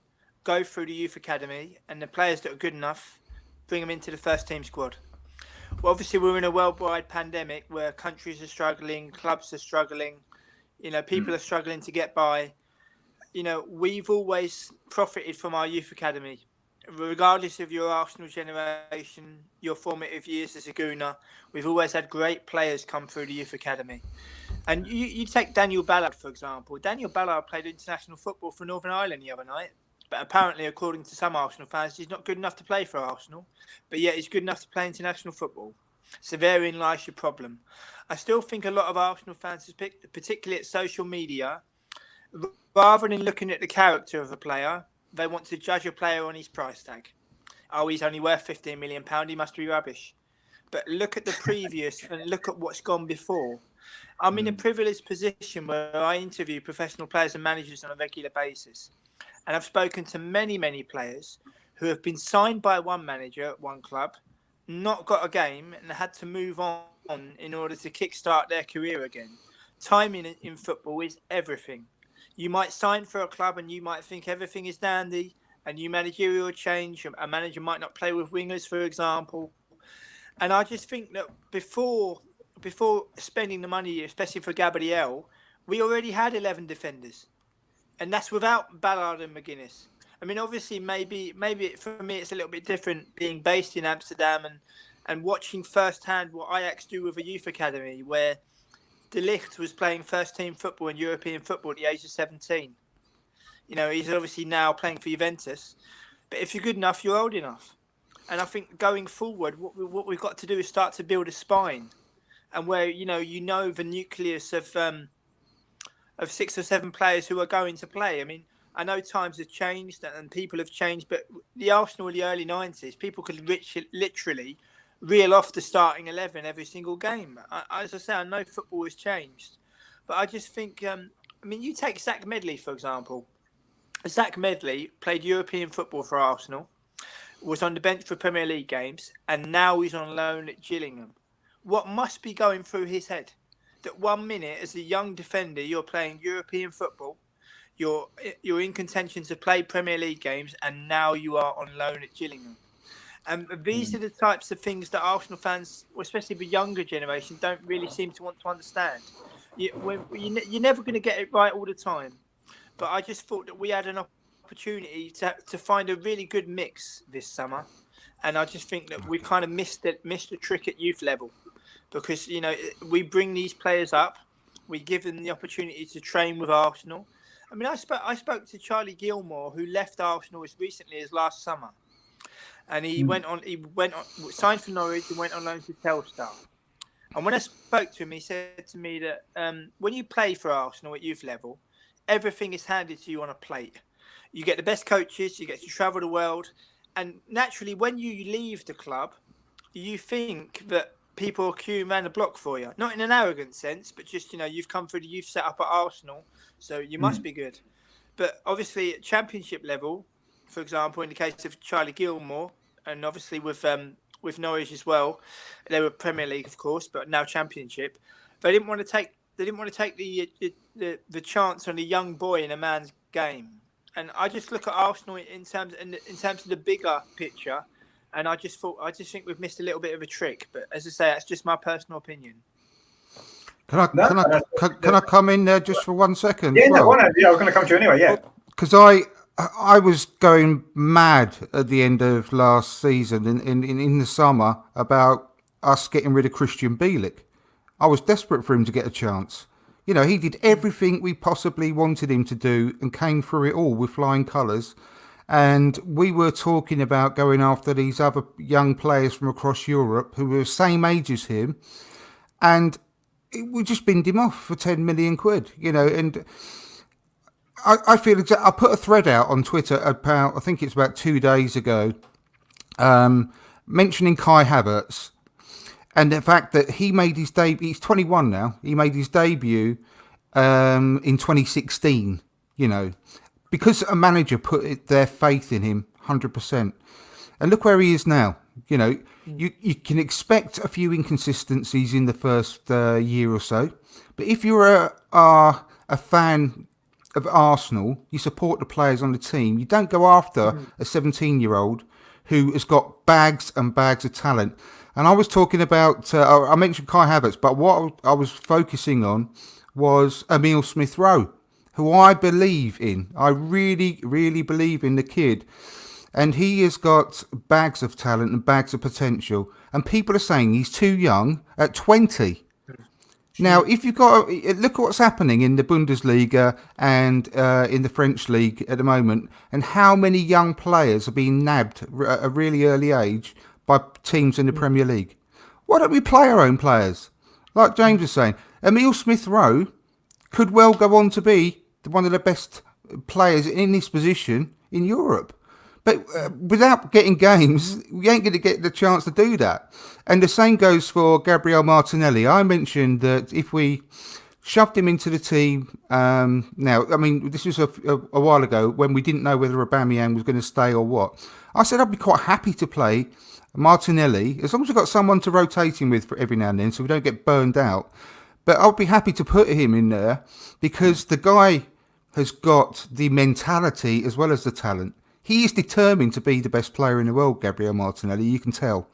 go through the youth academy and the players that are good enough, bring them into the first team squad. Well, obviously, we're in a worldwide pandemic where countries are struggling, clubs are struggling, people are struggling to get by. We've always profited from our youth academy. Regardless of your Arsenal generation, your formative years as a Gooner, we've always had great players come through the youth academy. And you take Daniel Ballard, for example. Daniel Ballard played international football for Northern Ireland the other night. But apparently, according to some Arsenal fans, he's not good enough to play for Arsenal. But yet he's good enough to play international football. So therein lies your problem. I still think a lot of Arsenal fans, particularly at social media, rather than looking at the character of a player, they want to judge a player on his price tag. Oh, he's only worth £15 million. He must be rubbish. But look at the previous and look at what's gone before. I'm in a privileged position where I interview professional players and managers on a regular basis. and I've spoken to many, many players who have been signed by one manager at one club, not got a game, and had to move on in order to kickstart their career again. Timing in football is everything. You might sign for a club and you might think everything is dandy, and you managerial change. A manager might not play with wingers, for example. And I just think that before spending the money, especially for Gabriel, we already had 11 defenders. And that's without Ballard and McGuinness. I mean, obviously, maybe for me it's a little bit different being based in Amsterdam and watching firsthand what Ajax do with a youth academy, where De Ligt was playing first-team football in European football at the age of 17. You know, he's obviously now playing for Juventus. But if you're good enough, you're old enough. And I think going forward, what we've got to do is start to build a spine, and where you know the nucleus of 6 or 7 players who are going to play. I mean, I know times have changed and people have changed, but the Arsenal in the early 90s, people could literally reel off the starting 11 every single game. As I say, I know football has changed, but I just think, you take Zach Medley, for example. Zach Medley played European football for Arsenal, was on the bench for Premier League games, and now he's on loan at Gillingham. What must be going through his head? That 1 minute, as a young defender, you're playing European football, you're in contention to play Premier League games, and now you are on loan at Gillingham. And these are the types of things that Arsenal fans, especially the younger generation, don't really seem to want to understand. You're never going to get it right all the time. But I just thought that we had an opportunity to find a really good mix this summer. And I just think that we kind of missed the trick at youth level. Because, we bring these players up, we give them the opportunity to train with Arsenal. I mean, I spoke to Charlie Gilmore, who left Arsenal as recently as last summer, and he went on, signed for Norwich and went on loan to Telstar. And when I spoke to him, he said to me that when you play for Arsenal at youth level, everything is handed to you on a plate. You get the best coaches, you get to travel the world, and naturally, when you leave the club, you think that people are queuing around the block for you. Not in an arrogant sense, but just, you've come through the youth setup at Arsenal, so you must be good. But obviously at championship level, for example, in the case of Charlie Gilmore, and obviously with Norwich as well, they were Premier League, of course, but now championship. They didn't want to take the chance on a young boy in a man's game. And I just look at Arsenal in terms of the bigger picture. And I just think we've missed a little bit of a trick. But as I say, that's just my personal opinion. Can I come in there just for 1 second? Yeah, I was going to come to you anyway. Yeah, because I was going mad at the end of last season in the summer about us getting rid of Christian Bielik. I was desperate for him to get a chance. He did everything we possibly wanted him to do and came through it all with flying colours. And we were talking about going after these other young players from across Europe who were the same age as him. And we just binned him off for 10 million quid, and I feel I put a thread out on Twitter about, I think it's about 2 days ago, mentioning Kai Havertz and the fact that he made his debut. He's 21 now. He made his debut in 2016, because a manager put their faith in him 100%. And look where he is now. You can expect a few inconsistencies in the first year or so. But if you're a fan of Arsenal, you support the players on the team. You don't go after a 17-year-old who has got bags and bags of talent. And I was talking about, I mentioned Kai Havertz, but what I was focusing on was Emile Smith-Rowe, who I believe in. I really, really believe in the kid. And he has got bags of talent and bags of potential. And people are saying he's too young at 20. Now, if you've got look at what's happening in the Bundesliga and in the French league at the moment, and how many young players are being nabbed at a really early age by teams in the Premier League. Why don't we play our own players? Like James was saying, Emile Smith-Rowe could well go on to be one of the best players in this position in Europe. But without getting games, we ain't going to get the chance to do that. And the same goes for Gabriel Martinelli. I mentioned that if we shoved him into the team. Now, I mean, this was a while ago when we didn't know whether Aubameyang was going to stay or what. I said I'd be quite happy to play Martinelli as long as we've got someone to rotate him with for every now and then, so we don't get burned out. But I'll be happy to put him in there because the guy has got the mentality as well as the talent. He is determined to be the best player in the world, Gabriel Martinelli, you can tell.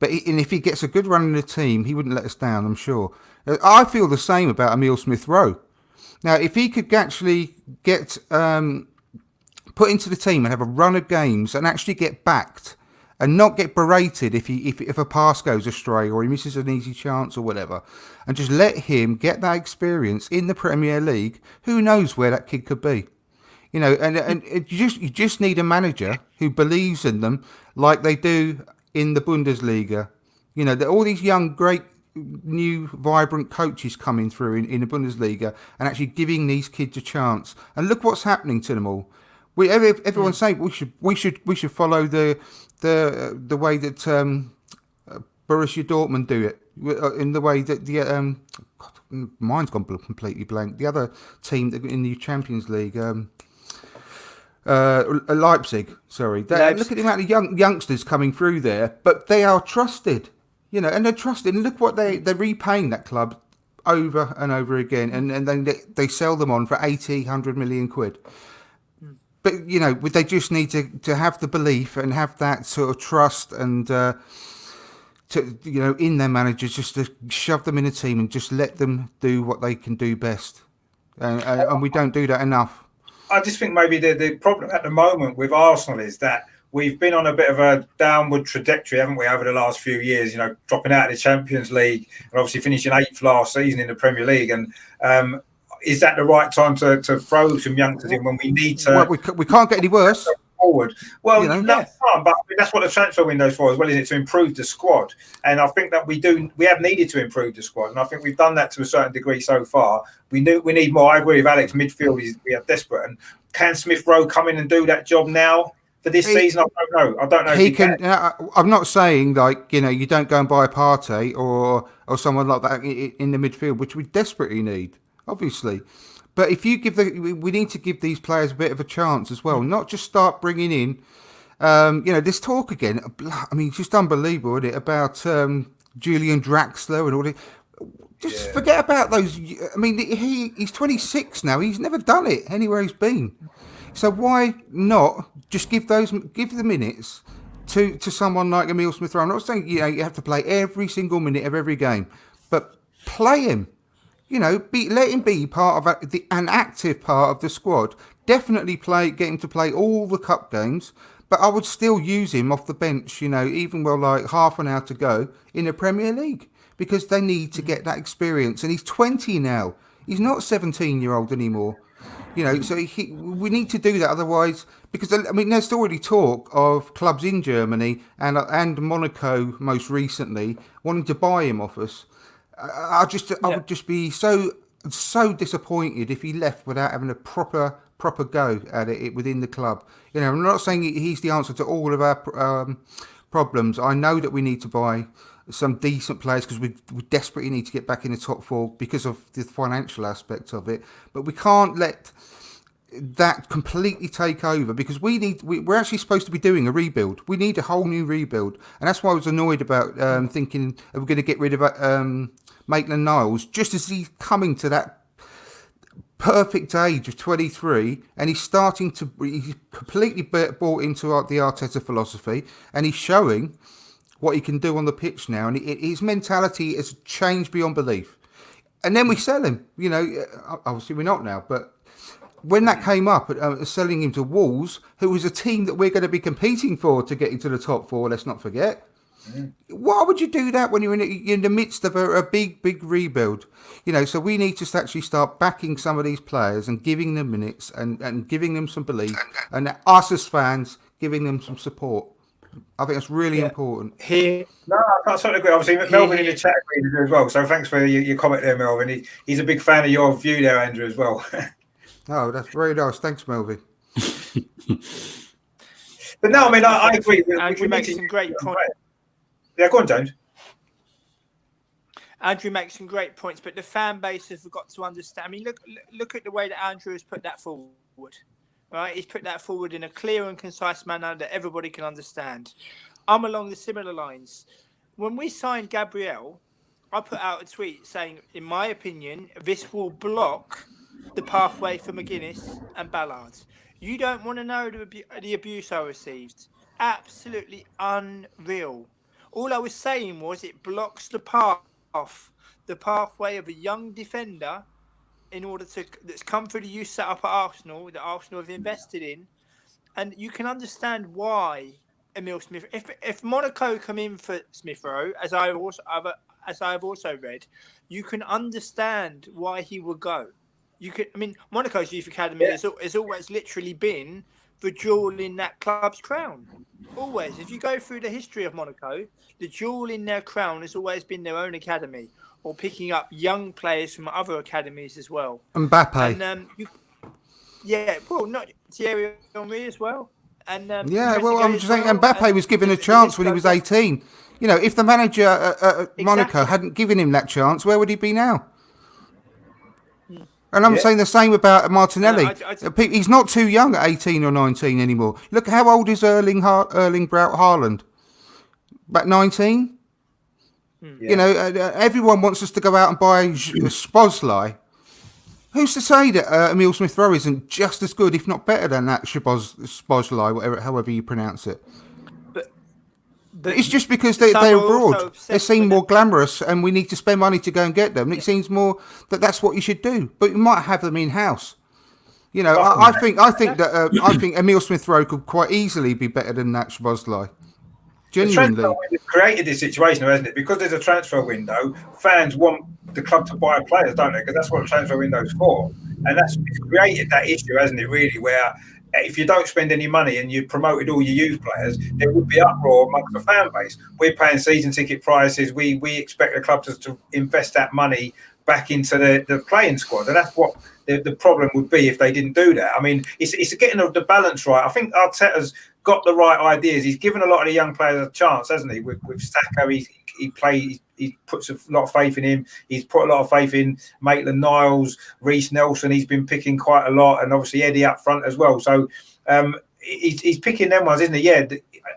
But if he gets a good run in the team, he wouldn't let us down, I'm sure. I feel the same about Emile Smith-Rowe. Now, if he could actually get put into the team and have a run of games and actually get backed and not get berated if a pass goes astray or he misses an easy chance or whatever, and just let him get that experience in the Premier League, who knows where that kid could be? You know, and you just need a manager who believes in them like they do in the Bundesliga. You know, all these young, great, new, vibrant coaches coming through in the Bundesliga and actually giving these kids a chance. And look what's happening to them all. Everyone's saying we should follow the way that Borussia Dortmund do it, in the way that the mine's gone completely blank. The other team in the Champions League. Leipzig, sorry. Look at the amount of youngsters coming through there, but they are trusted, you know, and they're trusted. And look what they're repaying that club over and over again, and then they sell them on for 80, 100 million quid. But you know, they just need to have the belief and have that sort of trust and to in their managers, just to shove them in a team and just let them do what they can do best, and we don't do that enough. I just think maybe the problem at the moment with Arsenal is that we've been on a bit of a downward trajectory, haven't we, over the last few years, you know, dropping out of the Champions League and obviously finishing 8th last season in the Premier League. And is that the right time to throw some youngsters in when we need to? Well, we can't get any worse. Forward. Well, you know, no, but that's what the transfer window is for as well, isn't it? To improve the squad. And I think that we have needed to improve the squad. And I think we've done that to a certain degree so far. We need more. I agree with Alex. Midfield we are desperate. And can Smith-Rowe come in and do that job now for this season? I don't know. He can. I'm not saying like, you know, you don't go and buy a Partey or someone like that in the midfield, which we desperately need, obviously. But if you we need to give these players a bit of a chance as well, not just start bringing in, this talk again. I mean, it's just unbelievable, isn't it? About Julian Draxler and all that. Just forget about those. I mean, he's 26 now. He's never done it anywhere he's been. So why not just give the minutes to someone like Emile Smith-Rowe? I'm not saying you have to play every single minute of every game, but play him. You know, let him be part of an active part of the squad. Definitely get him to play all the cup games, but I would still use him off the bench, you know, even like half an hour to go in the Premier League, because they need to get that experience. And he's 20 now. He's not 17-year-old anymore. You know, so we need to do that. Otherwise, because, I mean, there's already talk of clubs in Germany and Monaco most recently wanting to buy him off us. I would just be so disappointed if he left without having a proper go at it within the club. You know, I'm not saying he's the answer to all of our problems. I know that we need to buy some decent players because we desperately need to get back in the top four because of the financial aspect of it. But we can't let that completely take over, because we're actually supposed to be doing a rebuild. We need a whole new rebuild, and that's why I was annoyed about thinking we're going to get rid of Maitland-Niles just as he's coming to that perfect age of 23, and he's completely bought into the Arteta philosophy, and he's showing what he can do on the pitch now, and his mentality has changed beyond belief. And then we sell him. You know, obviously we're not now, but when that came up, selling him to Wolves, who was a team that we're going to be competing for to get into the top four, let's not forget. Why would you do that when you're in the midst of a big rebuild? You know, so we need to actually start backing some of these players and giving them minutes and giving them some belief, and us as fans giving them some support. I think that's really important. No, I totally agree. Obviously, Melvin in the chat agrees as well. So thanks for your comment there, Melvin. He's a big fan of your view there, Andrew, as well. Oh, that's very nice. Thanks, Melvin. But no, I mean, I agree. Andrew makes some great points. Yeah, go on, James. Andrew makes some great points, but the fan base has got to understand. I mean, look at the way that Andrew has put that forward. Right, he's put that forward in a clear and concise manner that everybody can understand. I'm along the similar lines. When we signed Gabriel, I put out a tweet saying, in my opinion, this will block the pathway for McGuinness and Ballard. You don't want to know the abuse I received. Absolutely unreal. All I was saying was it blocks the pathway of a young defender that's come through the youth setup at Arsenal, that Arsenal have invested in. And you can understand why Emil Smith, if Monaco come in for Smith Rowe, as I have also read, you can understand why he would go. Monaco's youth academy has always literally been the jewel in that club's crown. Always. If you go through the history of Monaco, the jewel in their crown has always been their own academy, or picking up young players from other academies as well. Mbappe. And not Thierry Henry as well. And I'm just saying, Mbappe was given a chance when he was 18. You know, if the manager at Monaco hadn't given him that chance, where would he be now? And I'm saying the same about Martinelli. He's not too young at 18 or 19 anymore. Look, how old is Erling Braut Haaland? About 19? You know, everyone wants us to go out and buy Szoboszlai. Who's to say that Emil Smith-Rowe isn't just as good, if not better than that Szoboszlai, however you pronounce it? But it's just because they're abroad. They seem more glamorous, and we need to spend money to go and get them. And it seems more that's what you should do. But you might have them in house. You know, I think Emil Smith-Rowe could quite easily be better than that Szoboszlai. Genuinely, it's created this situation, hasn't it? Because there's a transfer window, fans want the club to buy players, don't they? Because that's what a transfer window is for, and it's created that issue, hasn't it? Really, where if you don't spend any money and you promoted all your youth players, there would be uproar amongst the fan base. We're paying season ticket prices. We expect the club to invest that money back into the playing squad, and that's what the problem would be if they didn't do that. I mean, it's getting the balance right. I think Arteta's got the right ideas. He's given a lot of the young players a chance, hasn't he? With Saka, he puts a lot of faith in him. He's put a lot of faith in Maitland-Niles, Reece Nelson. He's been picking quite a lot, and obviously Eddie up front as well. So he's picking them ones, isn't he? Yeah,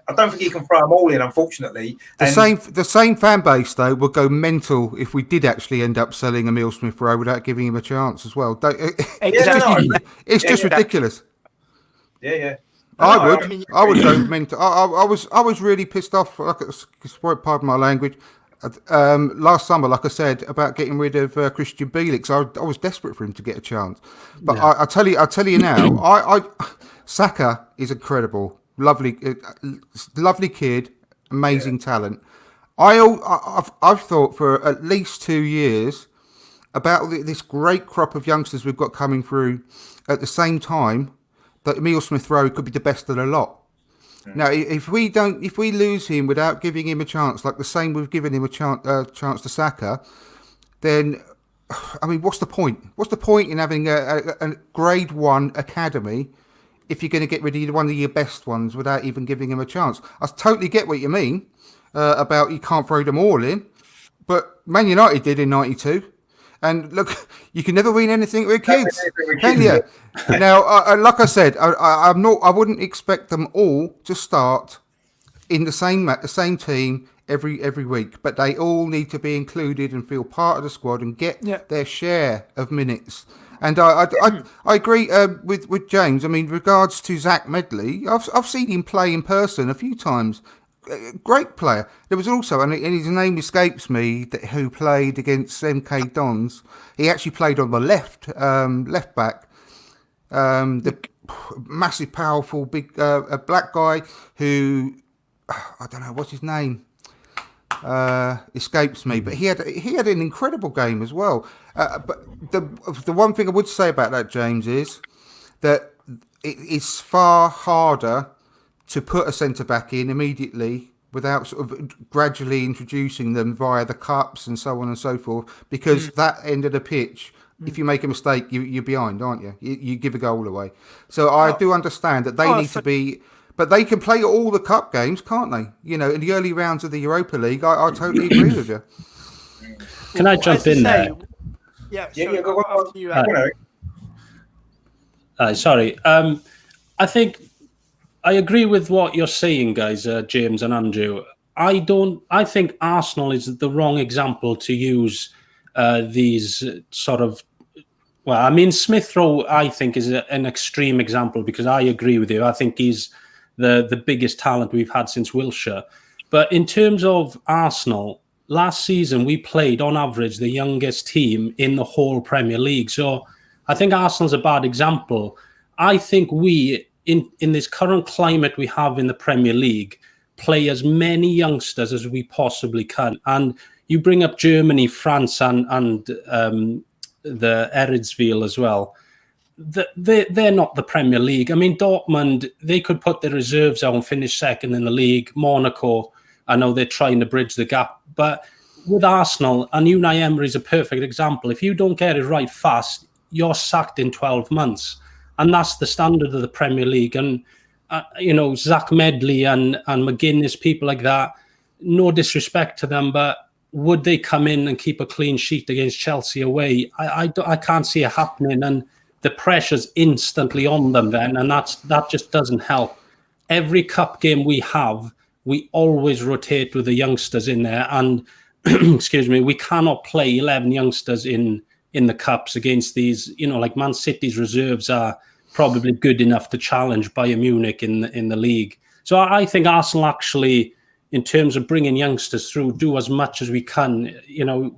I don't think he can throw them all in, unfortunately. The same fan base, though, would go mental if we did actually end up selling Emil Smith-Rowe without giving him a chance as well. It's just ridiculous. Yeah. I would go mental. I was really pissed off. Pardon my language. Last summer, like I said, about getting rid of Christian Bielik. So I was desperate for him to get a chance. But I tell you now, Saka is incredible, lovely kid, amazing talent. I've thought for at least 2 years about this great crop of youngsters we've got coming through at the same time, that Emil Smith-Rowe could be the best of the lot. Now, if we lose him without giving him a chance, like the same we've given him a chance to Saka, then, I mean, what's the point? What's the point in having a grade 1 academy if you're going to get rid of one of your best ones without even giving him a chance? I totally get what you mean about you can't throw them all in, but Man United did in '92. And look, you can never win anything with kids, can you? Now, like I said, I wouldn't expect them all to start in the same team every week, but they all need to be included and feel part of the squad and get their share of minutes. And I agree with James. I mean, regards to Zach Medley, I've seen him play in person a few times. Great player. There was also, and his name escapes me, who played against MK Dons. He actually played on the left back. The massive, powerful, big black guy who, I don't know what's his name, escapes me. But he had an incredible game as well. But the one thing I would say about that, James, is that it's far harder to put a centre-back in immediately without sort of gradually introducing them via the cups and so on and so forth, because that end of the pitch, if you make a mistake, you're behind, aren't you? You give a goal away. So I do understand that they need to be... But they can play all the cup games, can't they? You know, in the early rounds of the Europa League, I totally agree with you. Can I jump in there? Yeah, Yeah, go on. after you, Go on, Eric. Sorry. I think I agree with what you're saying, guys, James and Andrew. I think Arsenal is the wrong example to use these sort of. Well, I mean, Smith Rowe, I think, is an extreme example because I agree with you. I think he's the biggest talent we've had since Wilshere. But in terms of Arsenal, last season we played, on average, the youngest team in the whole Premier League. So I think Arsenal's a bad example. I think we, in this current climate we have in the Premier League, play as many youngsters as we possibly can. And you bring up Germany, France, and the Eredivisie as well. They're not the Premier League. I mean, Dortmund, they could put their reserves out and finish second in the league. Monaco, I know they're trying to bridge the gap. But with Arsenal, and Unai Emery is a perfect example. If you don't get it right fast, you're sacked in 12 months. And that's the standard of the Premier League. And, Zach Medley and McGuinness, people like that, no disrespect to them, but would they come in and keep a clean sheet against Chelsea away? I can't see it happening, and the pressure's instantly on them then, and that just doesn't help. Every cup game we have, we always rotate with the youngsters in there, and excuse me, we cannot play 11 youngsters in the cups against these. Like Man City's reserves are probably good enough to challenge Bayern Munich in the league. So I think Arsenal actually, in terms of bringing youngsters through, do as much as we can.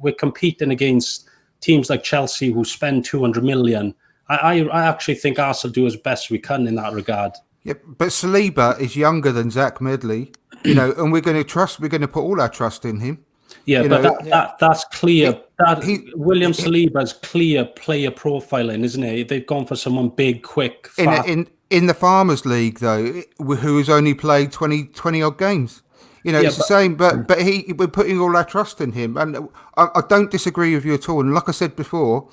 We're competing against teams like Chelsea who spend 200 million. I actually think Arsenal do as best we can in that regard. Yeah, but Saliba is younger than Zach Medley, and we're going to put all our trust in him. Yeah, that's clear. William Saliba's clear player profiling, isn't it? They've gone for someone big, quick, fast. In the Farmers League, though, who has only played 20 odd games. It's the same, but we're putting all our trust in him. And I don't disagree with you at all. And like I said before,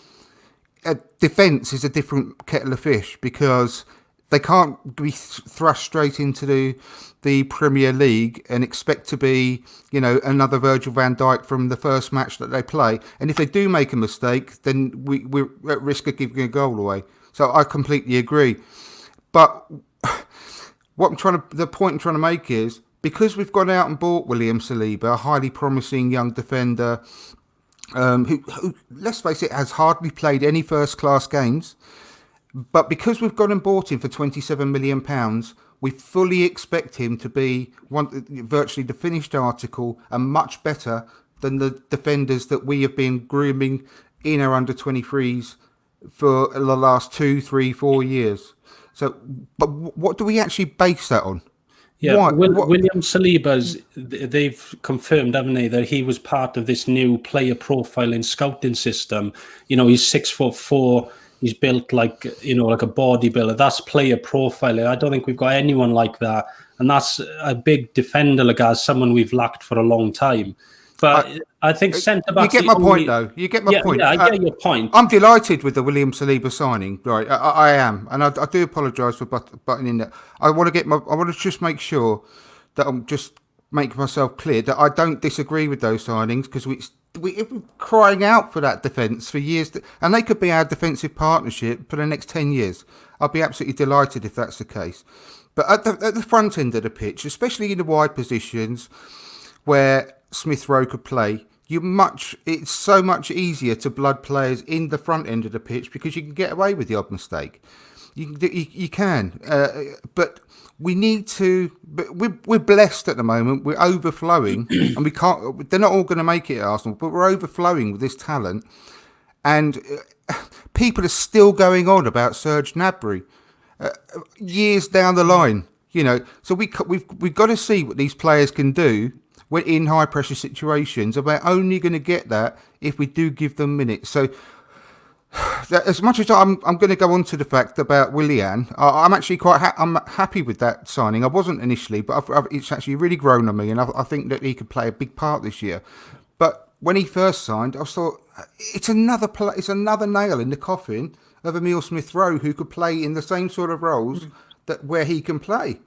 defence is a different kettle of fish because they can't be thrust straight into the Premier League and expect to be, another Virgil van Dijk from the first match that they play. And if they do make a mistake, then we're at risk of giving a goal away. So I completely agree. But the point I'm trying to make is, because we've gone out and bought William Saliba, a highly promising young defender, who, let's face it, has hardly played any first-class games. But because we've gone and bought him for £27 million, we fully expect him to be virtually the finished article and much better than the defenders that we have been grooming in our under-23s for the last 2, 3, 4 years. So, but what do we actually base that on? Yeah, William Saliba's, they've confirmed, haven't they, that he was part of this new player profiling scouting system. He's 6'4", he's built like a bodybuilder. That's player profiling. I don't think we've got anyone like that. And that's a big defender, someone we've lacked for a long time. But I think centre-backs... You get my point, though. You get my point. Yeah, I get your point. I'm delighted with the William Saliba signing. Right, I am. And I do apologise for butting in there. I want to just make sure that I'm just making myself clear that I don't disagree with those signings because we've been crying out for that defence for years. And they could be our defensive partnership for the next 10 years. I'd be absolutely delighted if that's the case. But at the front end of the pitch, especially in the wide positions where Smith Rowe could play, it's so much easier to blood players in the front end of the pitch because you can get away with the odd mistake. You can, but we need to. But we're blessed at the moment. We're overflowing, and we can't. They're not all going to make it at Arsenal, but we're overflowing with this talent, and people are still going on about Serge Gnabry years down the line. So we've got to see what these players can do. We're in high pressure situations, and we're only going to get that if we do give them minutes. So, as much as I'm going to go on to the fact about Willian, I'm actually I'm happy with that signing. I wasn't initially, but it's actually really grown on me, and I think that he could play a big part this year. But when he first signed, I thought it's another nail in the coffin of Emile Smith Rowe, who could play in the same sort of roles where he can play.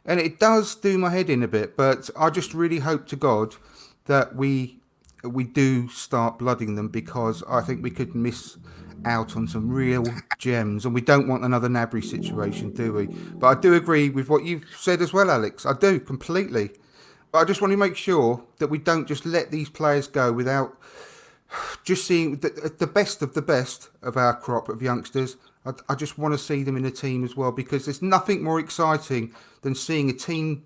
And it does do my head in a bit, but I just really hope to God that we we do start blooding them, because I think we could miss out on some real gems, and we don't want another Nabry situation, do we? But I do agree with what you've said as well, Alex. I do completely. But I just want to make sure that we don't just let these players go without just seeing the best of our crop of youngsters. I just want to see them in a team as well, because there's nothing more exciting than seeing a team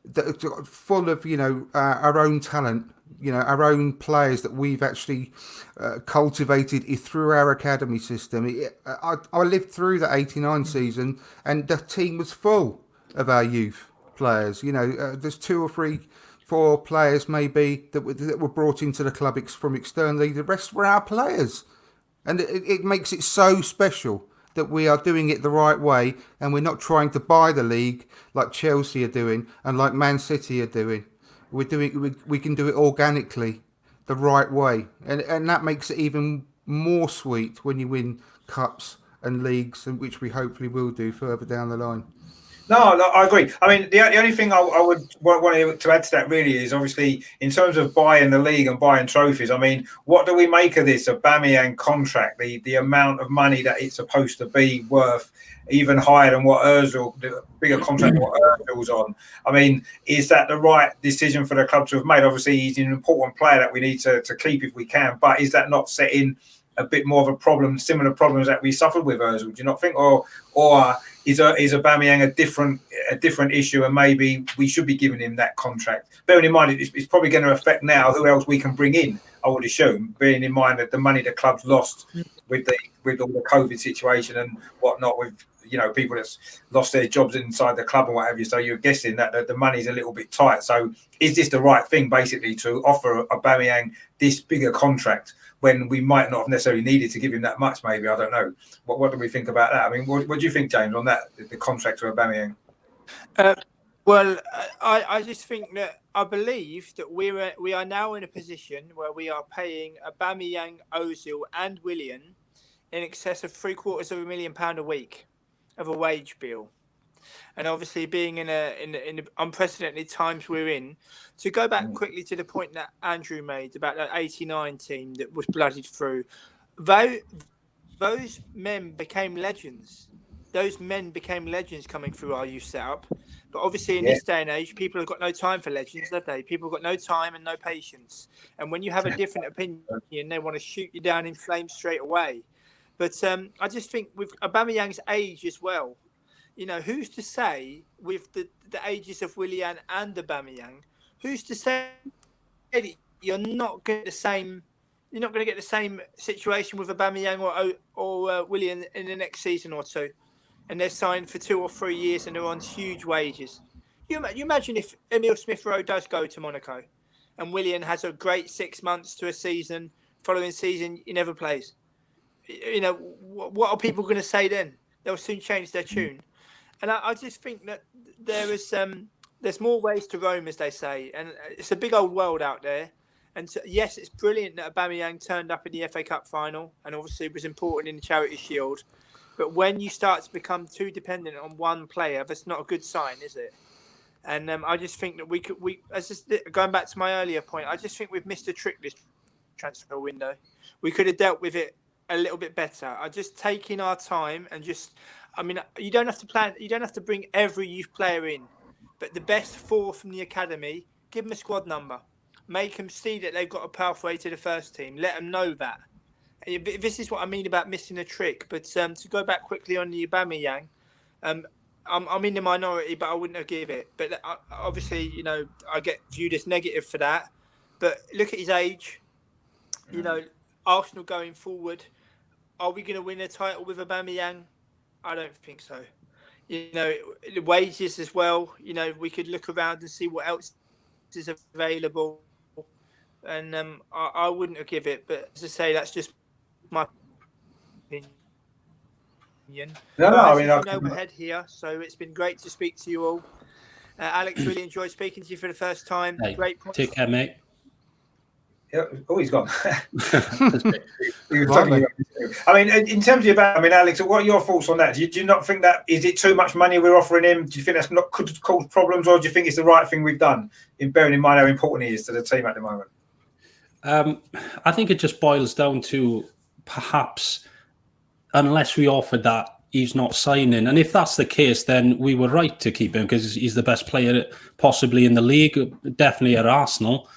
that full of our own talent, our own players that we've actually cultivated through our academy system. I lived through the '89 season, and the team was full of our youth players. There's 2 or 3, 4 players maybe that were brought into the club from externally. The rest were our players, and it makes it so special that we are doing it the right way, and we're not trying to buy the league like Chelsea are doing and like Man City are doing. We can do it organically, the right way, and that makes it even more sweet when you win cups and leagues, and which we hopefully will do further down the line. No, I agree. I mean, the only thing I would want to add to that really is, obviously, in terms of buying the league and buying trophies. I mean, what do we make of this Aubameyang contract? The amount of money that it's supposed to be worth, even higher than what Ozil, the bigger contract what Ozil's on. I mean, is that the right decision for the club to have made? Obviously, he's an important player that we need to keep if we can. But is that not setting a bit more of a problem, similar problems that we suffered with Ozil? Do you not think, or is Aubameyang a different issue, and maybe we should be giving him that contract? Bearing in mind it's probably going to affect now who else we can bring in, I would assume, bearing in mind that the money the club's lost with all the COVID situation and whatnot, with people that's lost their jobs inside the club and what have you. So you're guessing that the money's a little bit tight. So is this the right thing, basically, to offer Aubameyang this bigger contract when we might not have necessarily needed to give him that much? Maybe, I don't know. What do we think about that? I mean, what do you think, James, on that, the contract to Aubameyang? Well, I just think that I believe that we are now in a position where we are paying Aubameyang, Ozil, and Willian in excess of £750,000 a week of a wage bill. And obviously, being in the unprecedented times we're in, to go back quickly to the point that Andrew made about that '89 team that was blooded through, those men became legends. Those men became legends coming through our youth setup. But obviously, in this day and age, people have got no time for legends, have they? People have got no time and no patience. And when you have a different opinion, they want to shoot you down in flames straight away. But I just think with Aubameyang's age as well, who's to say with the ages of Willian and Aubameyang, who's to say that you're not going to get the same situation with Aubameyang or Willian in the next season or two, and they're signed for 2 or 3 years and they're on huge wages. You imagine if Emile Smith-Rowe does go to Monaco, and Willian has a great 6 months to a season. Following season, he never plays. What are people going to say then? They'll soon change their tune. And I just think that there's more ways to Rome, as they say, and it's a big old world out there. And yes, it's brilliant that Aubameyang turned up in the FA Cup final, and obviously was important in the Charity Shield. But when you start to become too dependent on one player, that's not a good sign, is it? And I just think that going back to my earlier point, I just think we've missed a trick this transfer window. We could have dealt with it a little bit better. I just taking our time and you don't have to plan. You don't have to bring every youth player in, but the best 4 from the academy, give them a squad number, make them see that they've got a pathway to the first team. Let them know that. This is what I mean about missing a trick. But to go back quickly on the Aubameyang, I'm in the minority, but I wouldn't have give it. But obviously, I get viewed as negative for that. But look at his age. Arsenal going forward, are we going to win a title with Aubameyang? I don't think so. The wages as well. We could look around and see what else is available. And I wouldn't have give it. But as I say, that's just my opinion. No, I mean, we're ahead here, so it's been great to speak to you all. Alex, really enjoyed speaking to you for the first time. Hey, great points. Take care, mate. Yeah, he's gone. I mean, in terms of Alex, what are your thoughts on that? Do you not think that is it too much money we're offering him? Do you think that's not could cause problems, or do you think it's the right thing we've done? In bearing in mind how important he is to the team at the moment. I think it just boils down to perhaps unless we offered that, he's not signing. And if that's the case, then we were right to keep him because he's the best player possibly in the league, definitely at Arsenal.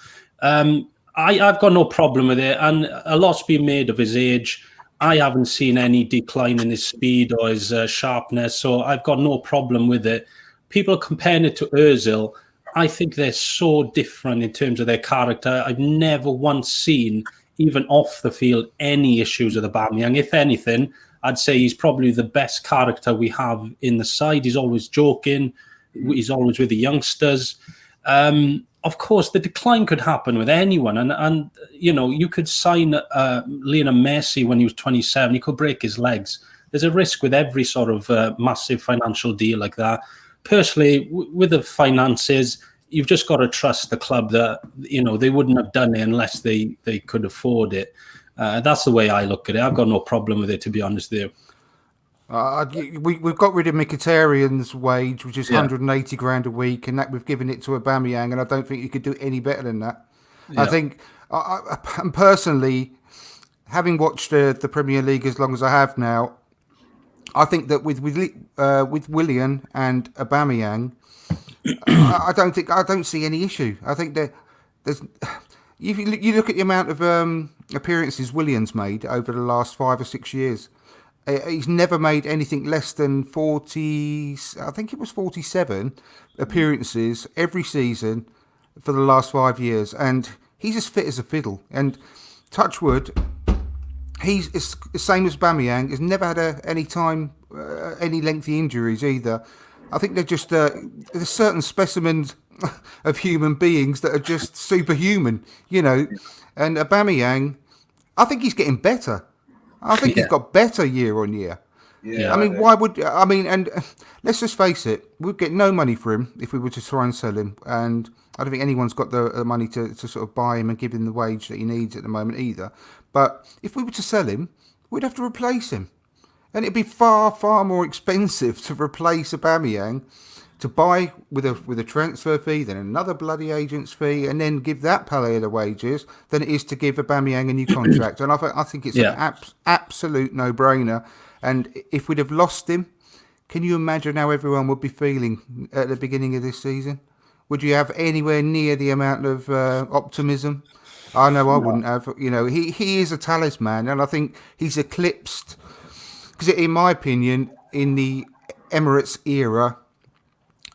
I've got no problem with it. And a lot's been made of his age. I haven't seen any decline in his speed or his sharpness, so I've got no problem with it. People comparing it to Ozil, I think they're so different in terms of their character. I've never once seen, even off the field, any issues with Aubameyang. If anything, I'd say he's probably the best character we have in the side. He's always joking. He's always with the youngsters. Of course, the decline could happen with anyone. And you know, you could sign Lionel Messi when he was 27. He could break his legs. There's a risk with every sort of massive financial deal like that. Personally, with the finances, you've just got to trust the club that, you know, they wouldn't have done it unless they could afford it. That's the way I look at it. I've got no problem with it, to be honest with you. We've got rid of Mkhitaryan's wage, which is 180 grand a week, and that we've given it to Aubameyang, and I don't think you could do any better than that. Yeah. I think, and personally, having watched the Premier League as long as I have now, I think that with Willian and Aubameyang, I don't see any issue. I think there's. You look at the amount of appearances Willian's made over the last 5 or 6 years. He's never made anything less than 40. I think it was 47 appearances every season for the last 5 years, and he's as fit as a fiddle. And touch wood, he's the same as Aubameyang. He's never had any lengthy injuries either. I think they're just there's certain specimens of human beings that are just superhuman, you know. And Aubameyang, I think he's getting better. I think he's got better year on year. Yeah. I mean, and let's just face it, we'd get no money for him if we were to try and sell him. And I don't think anyone's got the money to sort of buy him and give him the wage that he needs at the moment either. But if we were to sell him, we'd have to replace him. And it'd be far, far more expensive to replace Aubameyang, to buy with a transfer fee, then another bloody agent's fee, and then give that player the wages, than it is to give Aubameyang a new contract. And I think it's an absolute no-brainer. And if we'd have lost him, can you imagine how everyone would be feeling at the beginning of this season? Would you have anywhere near the amount of optimism? I know I wouldn't have. You know, he is a talisman, and I think he's eclipsed. Because in my opinion, in the Emirates era,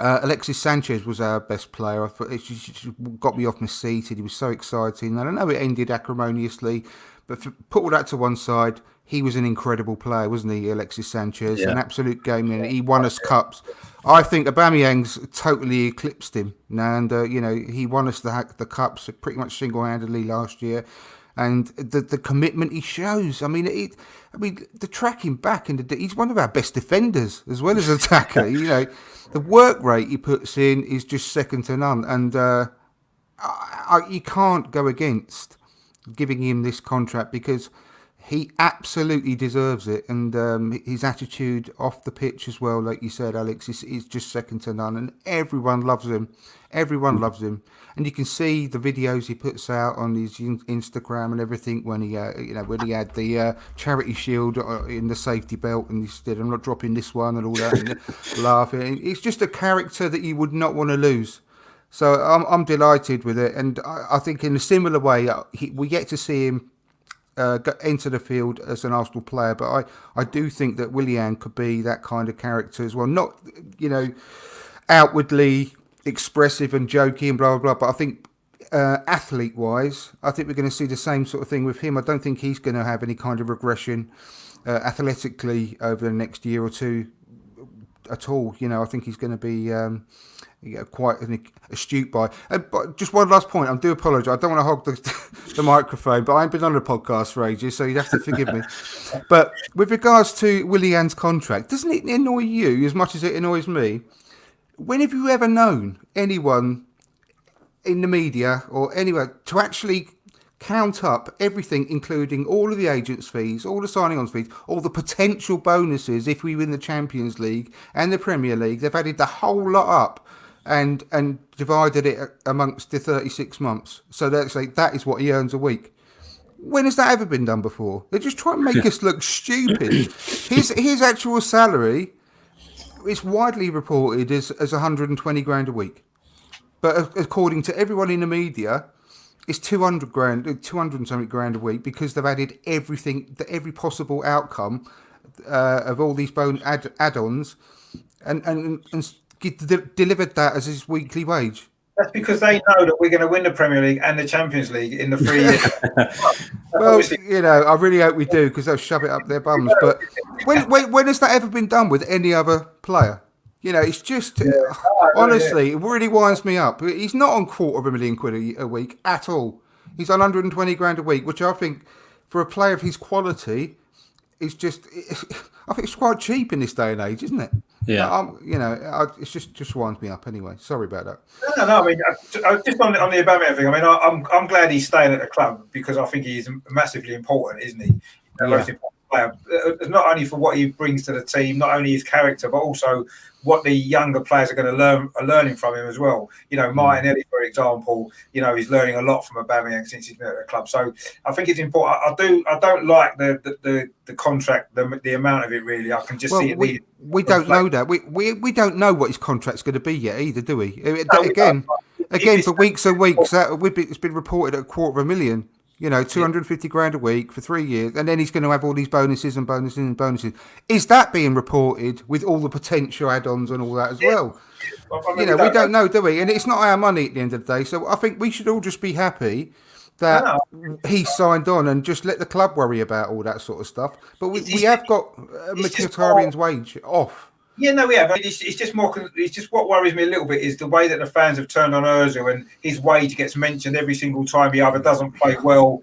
Alexis Sanchez was our best player. I thought it got me off my seat. He was so exciting. And I know it ended acrimoniously, but put all that to one side, he was an incredible player, wasn't he, Alexis Sanchez? Yeah. An absolute game winner. He won us cups. I think Aubameyang's totally eclipsed him. And, you know, he won us the cups pretty much single-handedly last year. And the commitment he shows. I mean, the tracking back, and he's one of our best defenders as well as attacker. You know, the work rate he puts in is just second to none. And you can't go against giving him this contract because he absolutely deserves it. And his attitude off the pitch as well, like you said, Alex, is just second to none. And everyone loves him. Everyone loves him. And you can see the videos he puts out on his Instagram and everything when he, when he had the charity shield in the safety belt and he said, "I'm not dropping this one," and all that, and laughing. It's just a character that you would not want to lose. So I'm delighted with it, and I think in a similar way we get to see him enter the field as an Arsenal player. But I do think that Willian could be that kind of character as well. Not outwardly expressive and jokey and blah blah blah, but I think athlete wise, I think we're going to see the same sort of thing with him. I don't think he's going to have any kind of regression athletically over the next year or two at all. You know, I think he's going to be quite an astute buy. But just one last point, I do apologise, I don't want to hog the microphone, but I ain't been on a podcast for ages, so you'd have to forgive me. But with regards to Willian's contract, doesn't it annoy you as much as it annoys me? When have you ever known anyone in the media or anywhere to actually count up everything, including all of the agents' fees, all the signing-on fees, all the potential bonuses if we win the Champions League and the Premier League? They've added the whole lot up. and divided it amongst the 36 months. So let's say that is what he earns a week. When has that ever been done before? They just try and make us look stupid. His actual salary is widely reported as 120 grand a week, but according to everyone in the media, it's 200 grand, 200 and something grand a week, because they've added every possible outcome of all these add-ons, and delivered that as his weekly wage. That's because they know that we're going to win the Premier League and the Champions League in the 3 years. Well, I really hope we do, because they'll shove it up their bums. But when has that ever been done with any other player? It's just, honestly, it really winds me up. He's not on £250,000 a week at all. He's on 120 grand a week, which I think, for a player of his quality, is just, I think it's quite cheap in this day and age, isn't it? Yeah. It's just winds me up anyway. Sorry about that. No. I mean, just on the Aubameyang thing. I mean, I'm glad he's staying at the club, because I think he's massively important, isn't he? The most important player, not only for what he brings to the team, not only his character, but also what the younger players are learning from him as well. Martinelli, for example, he's learning a lot from Aubameyang since he's been at the club. So I think it's important. I don't like the contract, the amount of it, really. I can just see it. We don't know that. We don't know what his contract's going to be yet either, do we? Again, for weeks and weeks, it's been reported at $250,000. 250 grand a week for 3 years, and then he's going to have all these bonuses and bonuses and bonuses. Is that being reported with all the potential add-ons and all that as well? We don't know, do we? And it's not our money at the end of the day. So I think we should all just be happy that he signed on, and just let the club worry about all that sort of stuff. But we have got Mkhitaryan's wage off. Yeah, no, we have. It's just more. It's just what worries me a little bit is the way that the fans have turned on Ozil, and his wage gets mentioned every single time he either doesn't play well.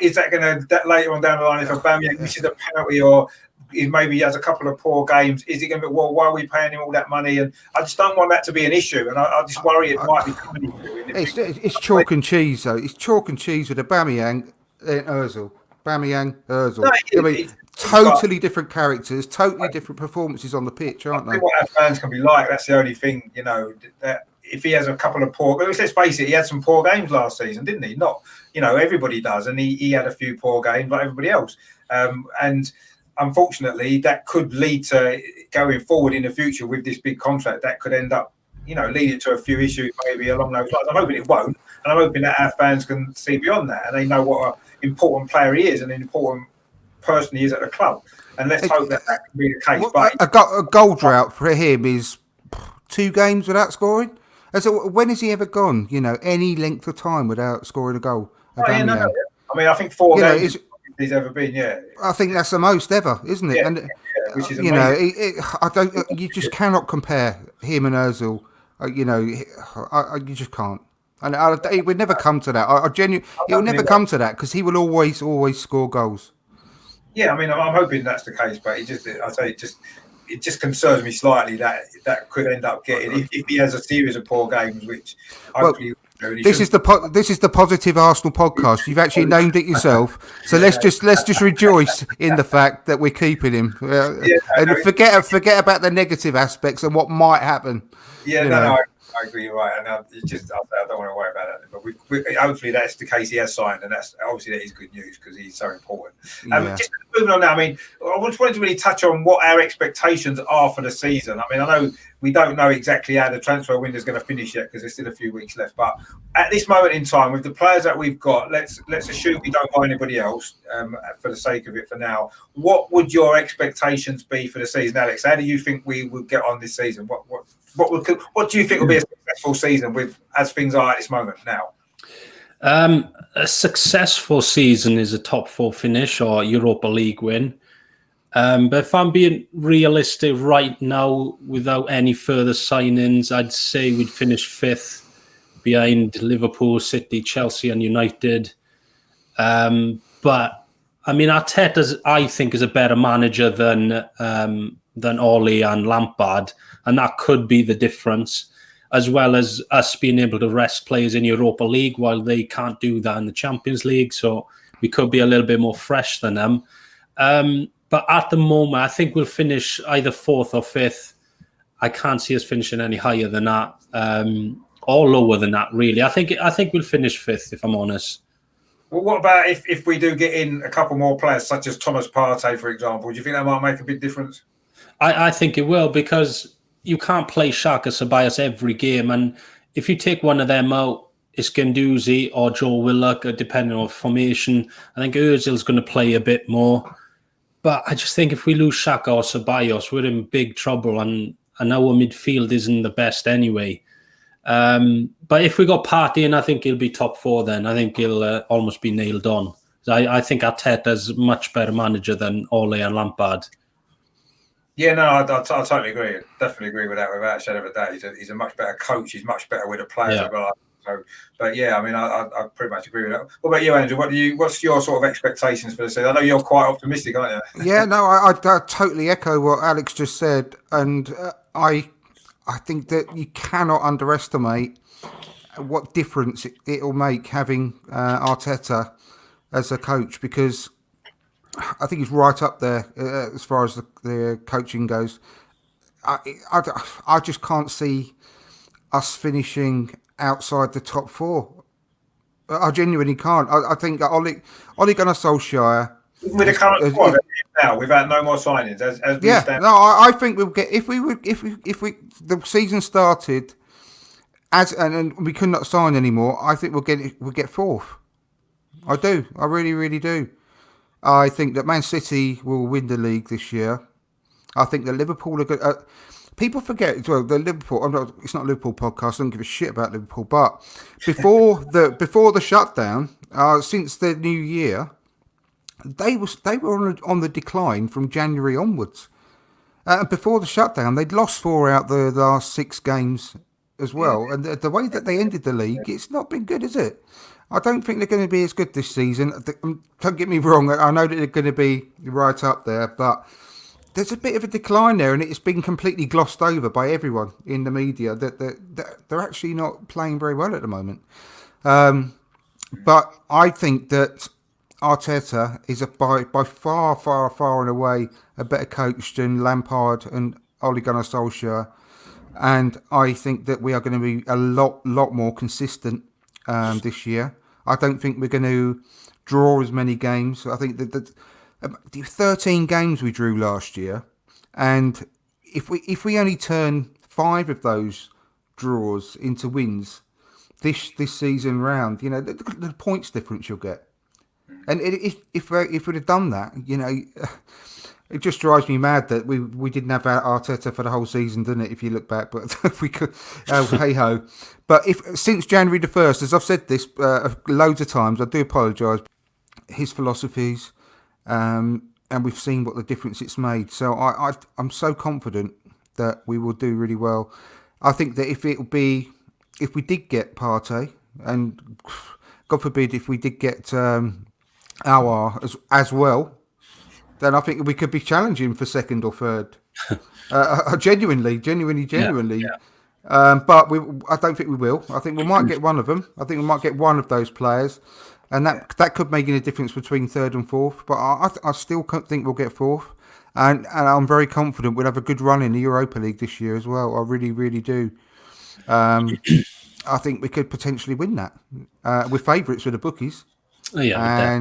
Is that going to later on down the line, if Aubameyang misses a penalty, or maybe he has a couple of poor games, is it going to be, well, why are we paying him all that money? And I just don't want that to be an issue, and I just worry it might be coming into it. It's chalk and cheese, though. It's chalk and cheese with Aubameyang and Ozil. Aubameyang, Ozil. Totally different characters, totally different performances on the pitch, aren't they? What our fans can be like, that's the only thing, that if he has a couple of poor, let's face it, he had some poor games last season, didn't he? Not, everybody does, and he had a few poor games like everybody else. And unfortunately, that could lead to, going forward in the future with this big contract, that could end up, leading to a few issues maybe along those lines. I'm hoping it won't, and I'm hoping that our fans can see beyond that, and they know what an important player he is, and an important person he is at the club, and let's hope that can be the case. But a goal drought for him is 2 games without scoring. So when has he ever gone, any length of time without scoring a goal? I mean, I think 4 games he's ever been. Yeah, I think that's the most ever, isn't it? Yeah, and which is amazing. You just cannot compare him and Ozil. You just can't. And it would never come to that. It will never come to that, because he will always score goals. Yeah, I mean, I'm hoping that's the case, but it just concerns me slightly that could end up getting, if he has a series of poor games, which hopefully. This is the Positive Arsenal podcast. You've actually named it yourself, so let's just rejoice in the fact that we're keeping him, and forget about the negative aspects and what might happen. Yeah, I agree, you're right, and I don't want to worry about that. But hopefully that's the case. He has signed, and that is good news, because he's so important. Just moving on now. I mean, I just wanted to really touch on what our expectations are for the season. I mean, I know we don't know exactly how the transfer window is going to finish yet, because there's still a few weeks left. But at this moment in time, with the players that we've got, let's assume we don't buy anybody else for the sake of it for now. What would your expectations be for the season, Alex? How do you think we will get on this season? What do you think will be a successful season as things are at this moment now? A successful season is a top 4 finish or Europa League win. But if I'm being realistic right now, without any further signings, I'd say we'd finish 5th behind Liverpool, City, Chelsea and United. But I mean, Arteta, I think, is a better manager than Ole and Lampard, and that could be the difference, as well as us being able to rest players in Europa League while they can't do that in the Champions League. So we could be a little bit more fresh than them. But at the moment, I think we'll finish either 4th or 5th. I can't see us finishing any higher than that, or lower than that. Really, I think we'll finish 5th, if I'm honest. Well, what about if we do get in a couple more players, such as Thomas Partey, for example? Do you think that might make a big difference? I think it will, because you can't play Xhaka Ceballos every game, and if you take one of them out, it's Guendouzi or Joe Willock, depending on formation. I think Ozil's going to play a bit more. But I just think if we lose Xhaka or Ceballos, we're in big trouble, and our midfield isn't the best anyway. But if we got Partey in, I think he'll be top 4 then. I think he'll almost be nailed on. I think Arteta's a much better manager than Ole and Lampard. Yeah, no, I totally agree. Definitely agree with that without a shadow of a doubt. He's a much better coach. He's much better with the players as well. So, but yeah, I mean, I pretty much agree with that. What about you, Andrew? What's your sort of expectations for the season? I know you're quite optimistic, aren't you? Yeah, no, I totally echo what Alex just said, and I think that you cannot underestimate what difference it'll make having Arteta as a coach, because I think he's right up there as far as the coaching goes. I just can't see us finishing outside the top 4. I genuinely can't. I think Ole Gunnar Solskjaer, with the current squad now, we've had no more signings. As we stand. No, I think we'll get if we the season started and we could not sign anymore. I think we'll get 4th. I do. I really do. I think that Man City will win the league this year. I think that Liverpool are good. People forget as well. The Liverpool. It's not a Liverpool podcast. I don't give a shit about Liverpool. But before the shutdown, since the new year, they were on the decline from January onwards. Before the shutdown, they'd lost 4 out the last 6 games as well. And the way that they ended the league, it's not been good, is it? I don't think they're going to be as good this season. Don't get me wrong. I know that they're going to be right up there, but there's a bit of a decline there, and it's been completely glossed over by everyone in the media that they're actually not playing very well at the moment. But I think that Arteta is by far and away a better coach than Lampard and Ole Gunnar Solskjaer, and I think that we are going to be a lot more consistent this year. I don't think we're going to draw as many games. I think that the 13 games we drew last year, and if we only turn 5 of those draws into wins this season round, you know, the points difference you'll get. And if we'd have done that, you know, it just drives me mad that we didn't have Arteta for the whole season, doesn't it? If you look back, but if we could, hey ho. But since January the 1st, as I've said this loads of times, I do apologise. His philosophies, and we've seen what the difference it's made. So I'm so confident that we will do really well. I think that if we did get Partey, and God forbid if we did get our as well, then I think we could be challenging for 2nd or 3rd. Genuinely. Yeah. But I don't think we will. I think we might get one of them. I think we might get one of those players, and that could make a difference between 3rd and 4th. But I still think we'll get 4th, and I'm very confident we'll have a good run in the Europa League this year as well. I really do. I think we could potentially win that. We're favourites with the bookies. Oh, yeah,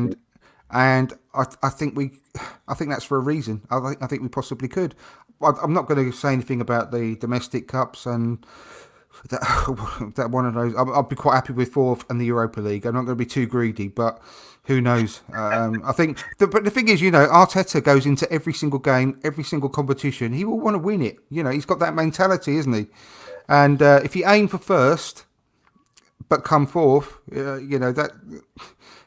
and I think that's for a reason. I think we possibly could. I'm not going to say anything about the domestic cups and that one of those. I'll be quite happy with 4th and the Europa League. I'm not going to be too greedy, but who knows? I think. But the thing is, you know, Arteta goes into every single game, every single competition. He will want to win it. You know, he's got that mentality, isn't he? And if you aim for 1st, but come 4th, you know that.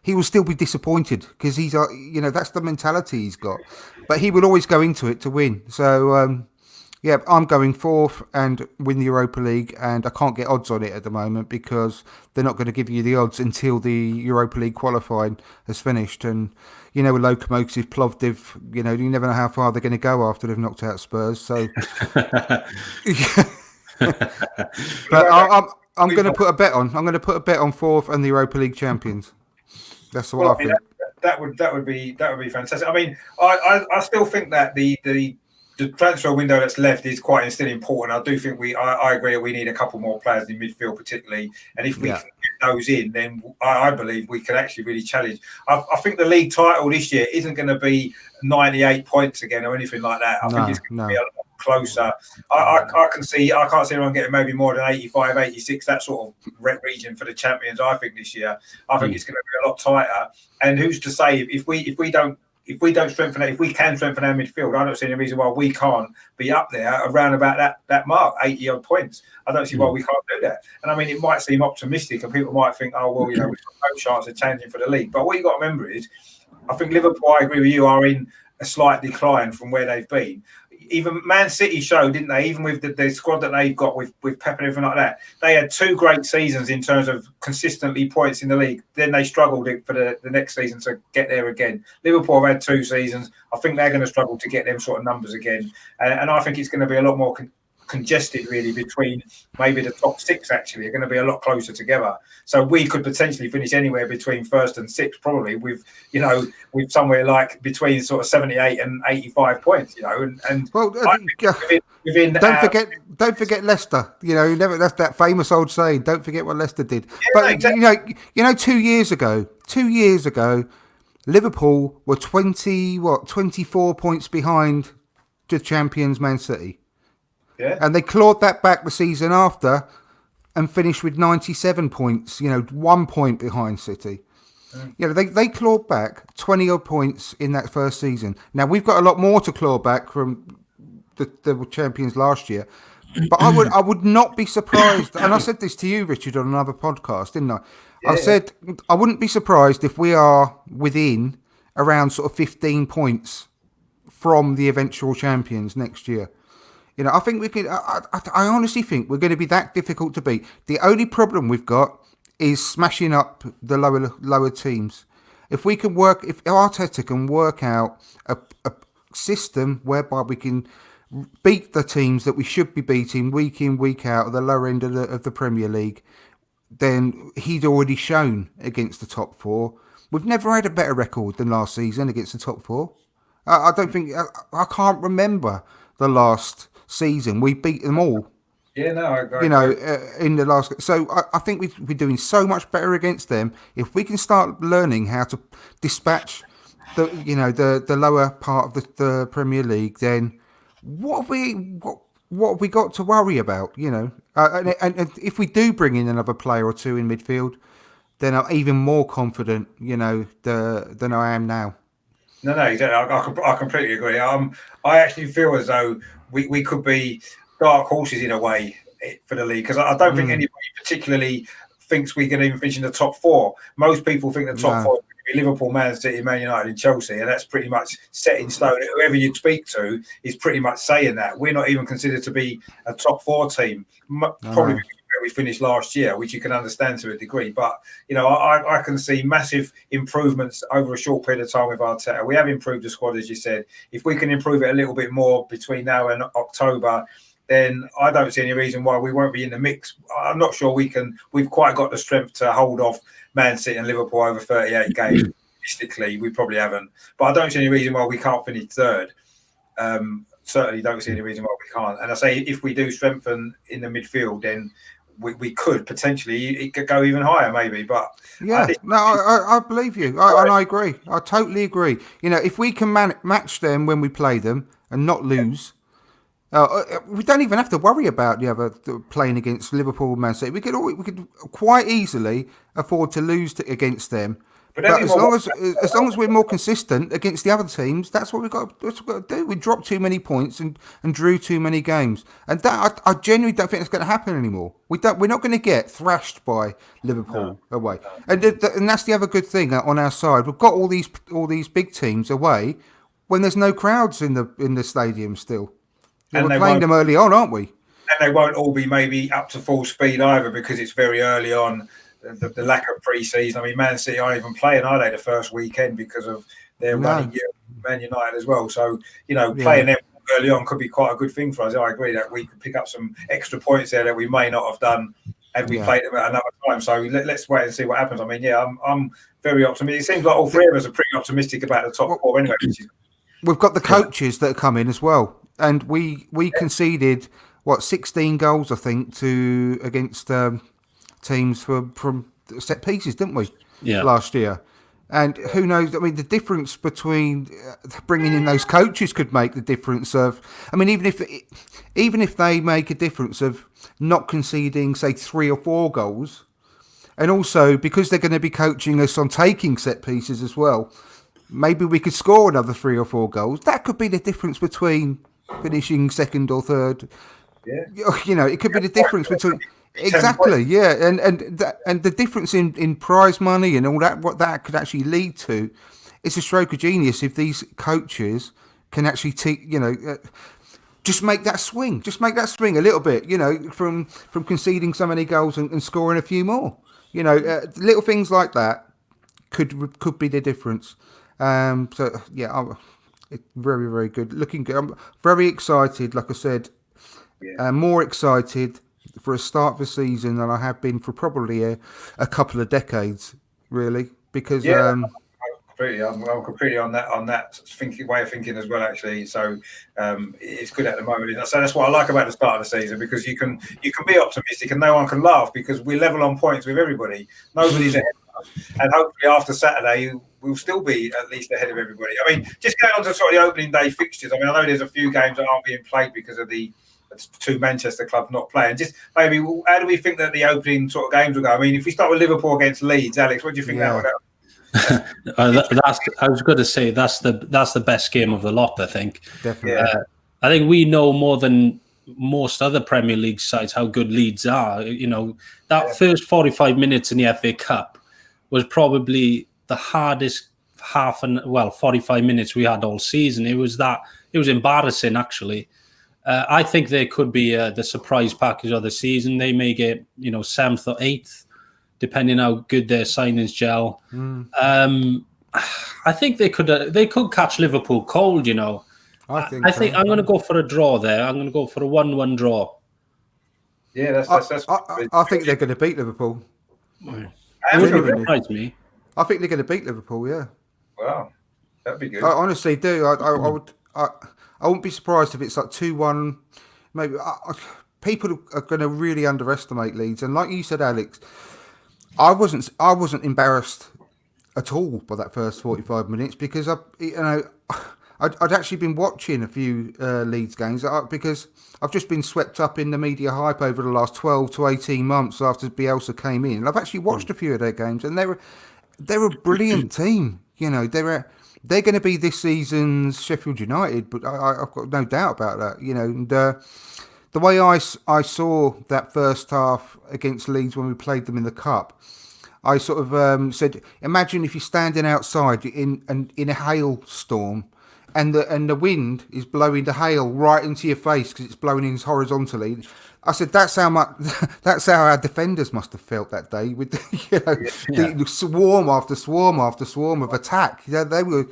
He will still be disappointed because he's, you know, that's the mentality he's got. But he will always go into it to win. So, yeah, I'm going 4th and win the Europa League, and I can't get odds on it at the moment because they're not going to give you the odds until the Europa League qualifying has finished. And, you know, with Lokomotiv, Plovdiv, you know, you never know how far they're going to go after they've knocked out Spurs. So, but I'm going to put a bet on. I'm going to put a bet on 4th and the Europa League champions. That's what I think. That would be fantastic. I mean, I still think that the the transfer window that's left is quite still important. I do think I agree that we need a couple more players in midfield, particularly. And if we can get those in, then I believe we can actually really challenge. I think the league title this year isn't going to be 98 points again or anything like that. I think it's going to be a lot closer. I can't see anyone getting maybe more than 85, 86, that sort of region for the champions. I think this year, I think it's going to be a lot tighter. And who's to say if we don't strengthen it, if we can strengthen our midfield, I don't see any reason why we can't be up there around about that mark, 80 odd points. I don't see why we can't do that. And I mean, it might seem optimistic, and people might think, oh well, we've got no chance of changing for the league. But what you got to remember is, I think Liverpool, I agree with you, are in a slight decline from where they've been. Even Man City showed, didn't they? Even with the squad that they've got with Pep and everything like that, they had 2 great seasons in terms of consistently points in the league. Then they struggled for the next season to get there again. Liverpool have had 2 seasons. I think they're going to struggle to get them sort of numbers again. And I think it's going to be a lot more congested, really, between maybe the top 6 actually are going to be a lot closer together. So we could potentially finish anywhere between 1st and 6th, probably with somewhere like between sort of 78 and 85 points, and well, within don't forget Leicester. That's that famous old saying. Don't forget what Leicester did. Yeah, but exactly. 2 years ago, Liverpool were 24 points behind the champions Man City. Yeah. And they clawed that back the season after and finished with 97 points, 1 point behind City. They clawed back 20 odd points in that first season. Now, we've got a lot more to claw back from the champions last year. But I would not be surprised, and I said this to you, Richard, on another podcast, didn't I? Yeah. I said I wouldn't be surprised if we are within around sort of 15 points from the eventual champions next year. I think we can. I honestly think we're going to be that difficult to beat. The only problem we've got is smashing up the lower teams. If Arteta can work out a system whereby we can beat the teams that we should be beating week in, week out at the lower end of the Premier League, then he'd already shown against the top 4. We've never had a better record than last season against the top 4. I don't think I can't remember the last season we beat them all. Yeah, no, I agree. In the last. So I think we're doing so much better against them. If we can start learning how to dispatch the lower part of the Premier League, then what have we got to worry about? And if we do bring in another player or 2 in midfield, then I'm even more confident, than I am now. No, exactly. I completely agree. I actually feel as though we could be dark horses in a way for the league, because I don't think anybody particularly thinks we can even finish in the top 4. Most people think the top 4 will be Liverpool, Man City, Man United, and Chelsea, and that's pretty much set in stone. Whoever you speak to is pretty much saying that. We're not even considered to be a top 4 team. Probably where we finished last year, which you can understand to a degree. But I can see massive improvements over a short period of time with Arteta. We have improved the squad, as you said. If we can improve it a little bit more between now and October, then I don't see any reason why we won't be in the mix. I'm not sure we can. We've quite got the strength to hold off Man City and Liverpool over 38 games. Realistically, we probably haven't. But I don't see any reason why we can't finish 3rd. Certainly don't see any reason why we can't. And I say if we do strengthen in the midfield, then we could potentially, it could go even higher maybe. But I believe you. And I agree. I totally agree. If we can match them when we play them and not lose, we don't even have to worry about playing against Liverpool, Man City. We could quite easily afford to lose against them. But as long as we're more consistent against the other teams, that's what we've got to do. We dropped too many points and drew too many games, and that I genuinely don't think that's going to happen anymore. We're not going to get thrashed by Liverpool away, and that's the other good thing on our side. We've got all these big teams away when there's no crowds in the stadium still. And we're playing them early on, aren't we? And they won't all be maybe up to full speed either, because it's very early on. The lack of pre-season. I mean, Man City aren't even playing, are they, the first weekend because of their running year, Man United as well. So, playing them early on could be quite a good thing for us. I agree that we could pick up some extra points there that we may not have done had we played them at another time. So let's wait and see what happens. I mean, I'm very optimistic. It seems like all 3 of us are pretty optimistic about the top 4 anyway. We've got the coaches that come in as well. and we conceded 16 goals, I think, against teams from set pieces, didn't we? Yeah. Last year. And who knows? I mean, the difference between bringing in those coaches could make the difference of. I mean, even if they make a difference of not conceding, say, 3 or 4 goals, and also because they're going to be coaching us on taking set pieces as well, maybe we could score another 3 or 4 goals. That could be the difference between finishing second or third. Yeah. You know, it could be the difference between. Exactly, yeah, and the difference in prize money and all that, what that could actually lead to, it's a stroke of genius if these coaches can actually just make that swing a little bit, you know, from conceding so many goals and scoring a few more, you know, little things like that could be the difference. So yeah, it's very, very good, looking good. I'm very excited, like I said, more excited for a start of the season than I have been for probably a couple of decades, really, because I'm completely on that way of thinking as well, actually. So it's good at the moment. So that's what I like about the start of the season, because you can be optimistic and no one can laugh because we're level on points with everybody. Nobody's ahead of us, and hopefully after Saturday we'll still be at least ahead of everybody. I mean, just going on to sort of the opening day fixtures. I mean, I know there's a few games that aren't being played because of the 2 Manchester clubs not playing. Just maybe, how do we think that the opening sort of games will go? I mean, if we start with Liverpool against Leeds, Alex, what do you think that will go? I was going to say that's the best game of the lot. I think definitely. I think we know more than most other Premier League sides how good Leeds are. You know, that first 45 minutes in the FA Cup was probably the hardest 45 minutes we had all season. It was embarrassing, actually. I think they could be the surprise package of the season. They may get 7th or 8th, depending how good their signings gel. I think they could catch Liverpool cold. You know, I think I'm going to go for a draw there. I'm going to go for a 1-1 draw. Yeah, that's. I think they're going to beat Liverpool. It wouldn't surprise me. I think they're going to beat Liverpool. Yeah. Wow, that'd be good. I honestly do. I wouldn't be surprised if it's like 2-1. Maybe people are going to really underestimate Leeds, and like you said, Alex, I wasn't embarrassed at all by that first 45 minutes because I'd actually been watching a few Leeds games because I've just been swept up in the media hype over the last 12 to 18 months after Bielsa came in, and I've actually watched a few of their games, and they're a brilliant team. You know, they're going to be this season's Sheffield United, but I've got no doubt about that. You know, and the way I saw that first half against Leeds when we played them in the Cup, I sort of said, imagine if you're standing outside in a hailstorm, and the wind is blowing the hail right into your face because it's blowing in horizontally. I said that's how our defenders must have felt that day with the swarm after swarm after swarm of attack. You know,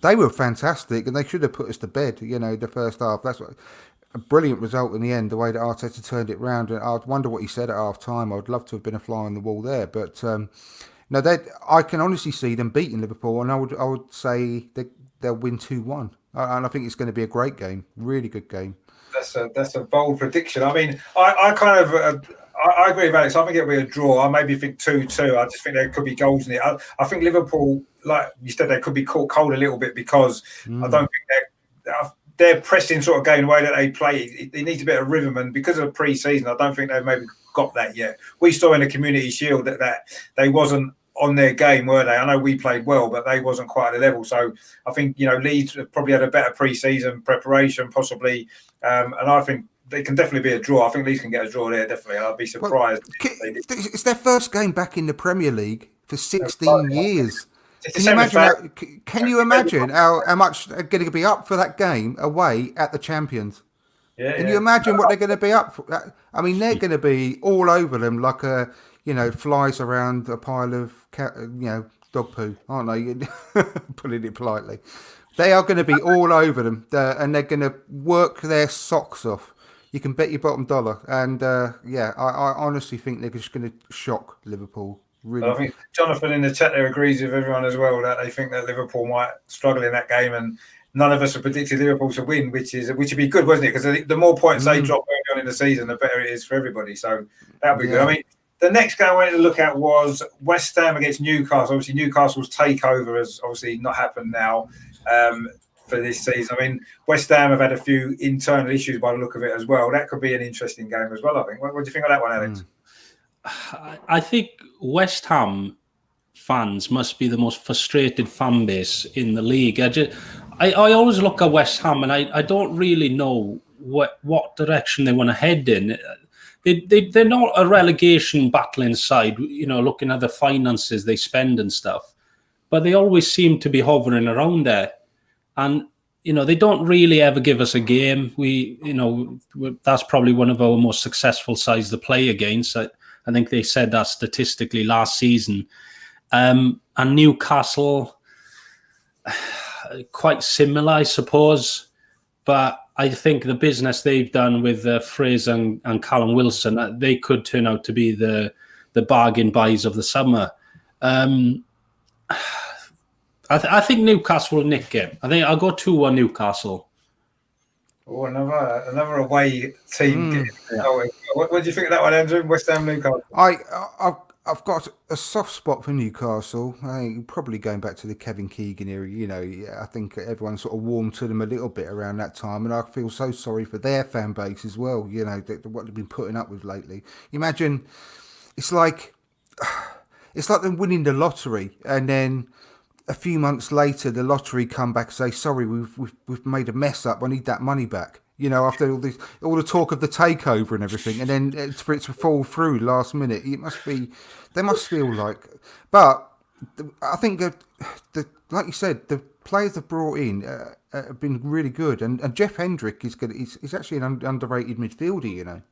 they were fantastic, and they should have put us to bed. You know, the first half. That's a brilliant result in the end. The way that Arteta turned it round, and I wonder what he said at half time. I would love to have been a fly on the wall there, but no, I can honestly see them beating Liverpool, and I would say they'll win 2-1, and I think it's going to be a great game, really good game. That's a bold prediction. I mean, I kind of I agree with Alex. I think it'll be a draw. I maybe think 2-2. I just think there could be goals in it. I think Liverpool, like you said, they could be caught cold a little bit because I don't think they're pressing sort of game the way that they play. It needs a bit of rhythm, and because of pre-season, I don't think they've maybe got that yet. We saw in the Community Shield that they wasn't on their game, were they? I know we played well, but they wasn't quite at the level. So I think Leeds probably had a better pre-season preparation, possibly, and I think they can definitely be a draw. I think Leeds can get a draw there, definitely. I'd be surprised. It's their first game back in the Premier League for 16 years. Can you imagine how much they're going to be up for that game away at the Champions? Can you imagine what they're going to be up for? I mean, they're going to be all over them like flies around a pile of dog poo, aren't they? Putting it politely. They are going to be all over them, and they're going to work their socks off. You can bet your bottom dollar. And I honestly think they're just going to shock Liverpool. Really. I think Jonathan in the chat there agrees with everyone as well that they think that Liverpool might struggle in that game, and none of us have predicted Liverpool to win, which would be good, wasn't it? Because the more points they drop early on in the season, the better it is for everybody. So that'd be good. I mean, the next game I wanted to look at was West Ham against Newcastle. Obviously, Newcastle's takeover has obviously not happened now for this season. I mean, West Ham have had a few internal issues by the look of it as well. That could be an interesting game as well, I think. What do you think of that one, Alex? I think West Ham fans must be the most frustrated fan base in the league. I always look at West Ham and I don't really know what direction they want to head in. They're not a relegation battling side, looking at the finances they spend and stuff, but they always seem to be hovering around there. And, they don't really ever give us a game. That's probably one of our most successful sides to play against. I think they said that statistically last season. And Newcastle, quite similar, I suppose. But I think the business they've done with Fraser and Callum Wilson, they could turn out to be the bargain buys of the summer. I think Newcastle will nick it. I think I'll go 2-1 Newcastle. Oh, another away team. What do you think of that one, Andrew? West Ham, Newcastle. I've got a soft spot for Newcastle. Probably going back to the Kevin Keegan era. I think everyone sort of warmed to them a little bit around that time, and I feel so sorry for their fan base as well. What they've been putting up with lately. Imagine it's like them winning the lottery, and then a few months later, the lottery come back and say, "Sorry, we've made a mess up. I need that money back." After all the talk of the takeover and everything, and then for it to fall through last minute, they must feel like. But I think like you said, the players they've brought in have been really good, and Jeff Hendrick is good. He's actually an underrated midfielder,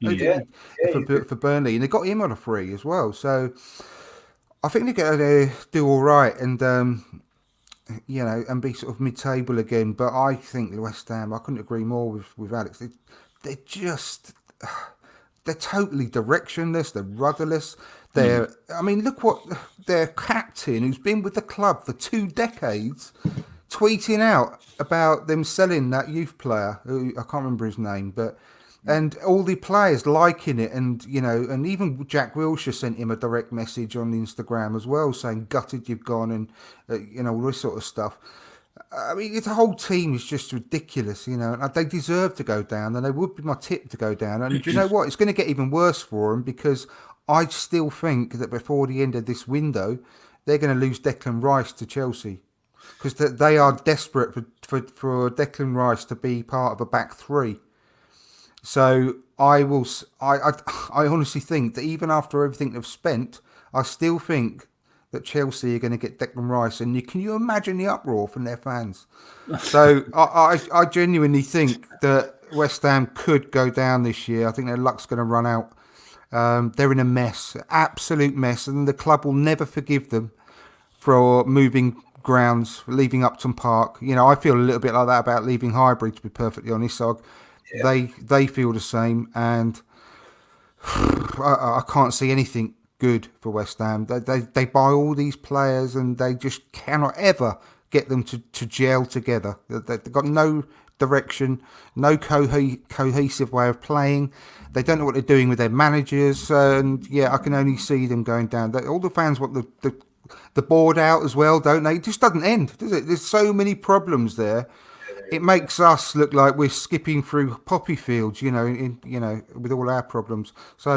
for Burnley, and they got him on a free as well. So I think they're going to do all right, and and be sort of mid-table again. But I think West Ham, I couldn't agree more with Alex. They're totally directionless. They're rudderless. Look what their captain, who's been with the club for 2 decades, tweeting out about them selling that youth player, who I can't remember his name, and all the players liking it, and and even Jack Wilshere sent him a direct message on Instagram as well, saying gutted you've gone, and all this sort of stuff. I mean, the whole team is just ridiculous, and they deserve to go down, and they would be my tip to go down. And you know what? It's going to get even worse for them, because I still think that before the end of this window, they're going to lose Declan Rice to Chelsea, because they are desperate for Declan Rice to be part of a back three. So I honestly think that even after everything they've spent, I still think that Chelsea are going to get Declan Rice, and can you imagine the uproar from their fans? So I genuinely think that West Ham could go down this year. I think their luck's going to run out. They're in a mess, absolute mess, and the club will never forgive them for moving grounds, for leaving Upton Park. I feel a little bit like that about leaving Highbury, to be perfectly honest. So they feel the same, and I can't see anything good for West Ham. They buy all these players, and they just cannot ever get them to gel together. They've got no direction, no cohesive way of playing. They don't know what they're doing with their managers, and I can only see them going down. All the fans want the board out as well, don't they? It just doesn't end, does it? There's so many problems there. It makes us look like we're skipping through poppy fields, with all our problems. So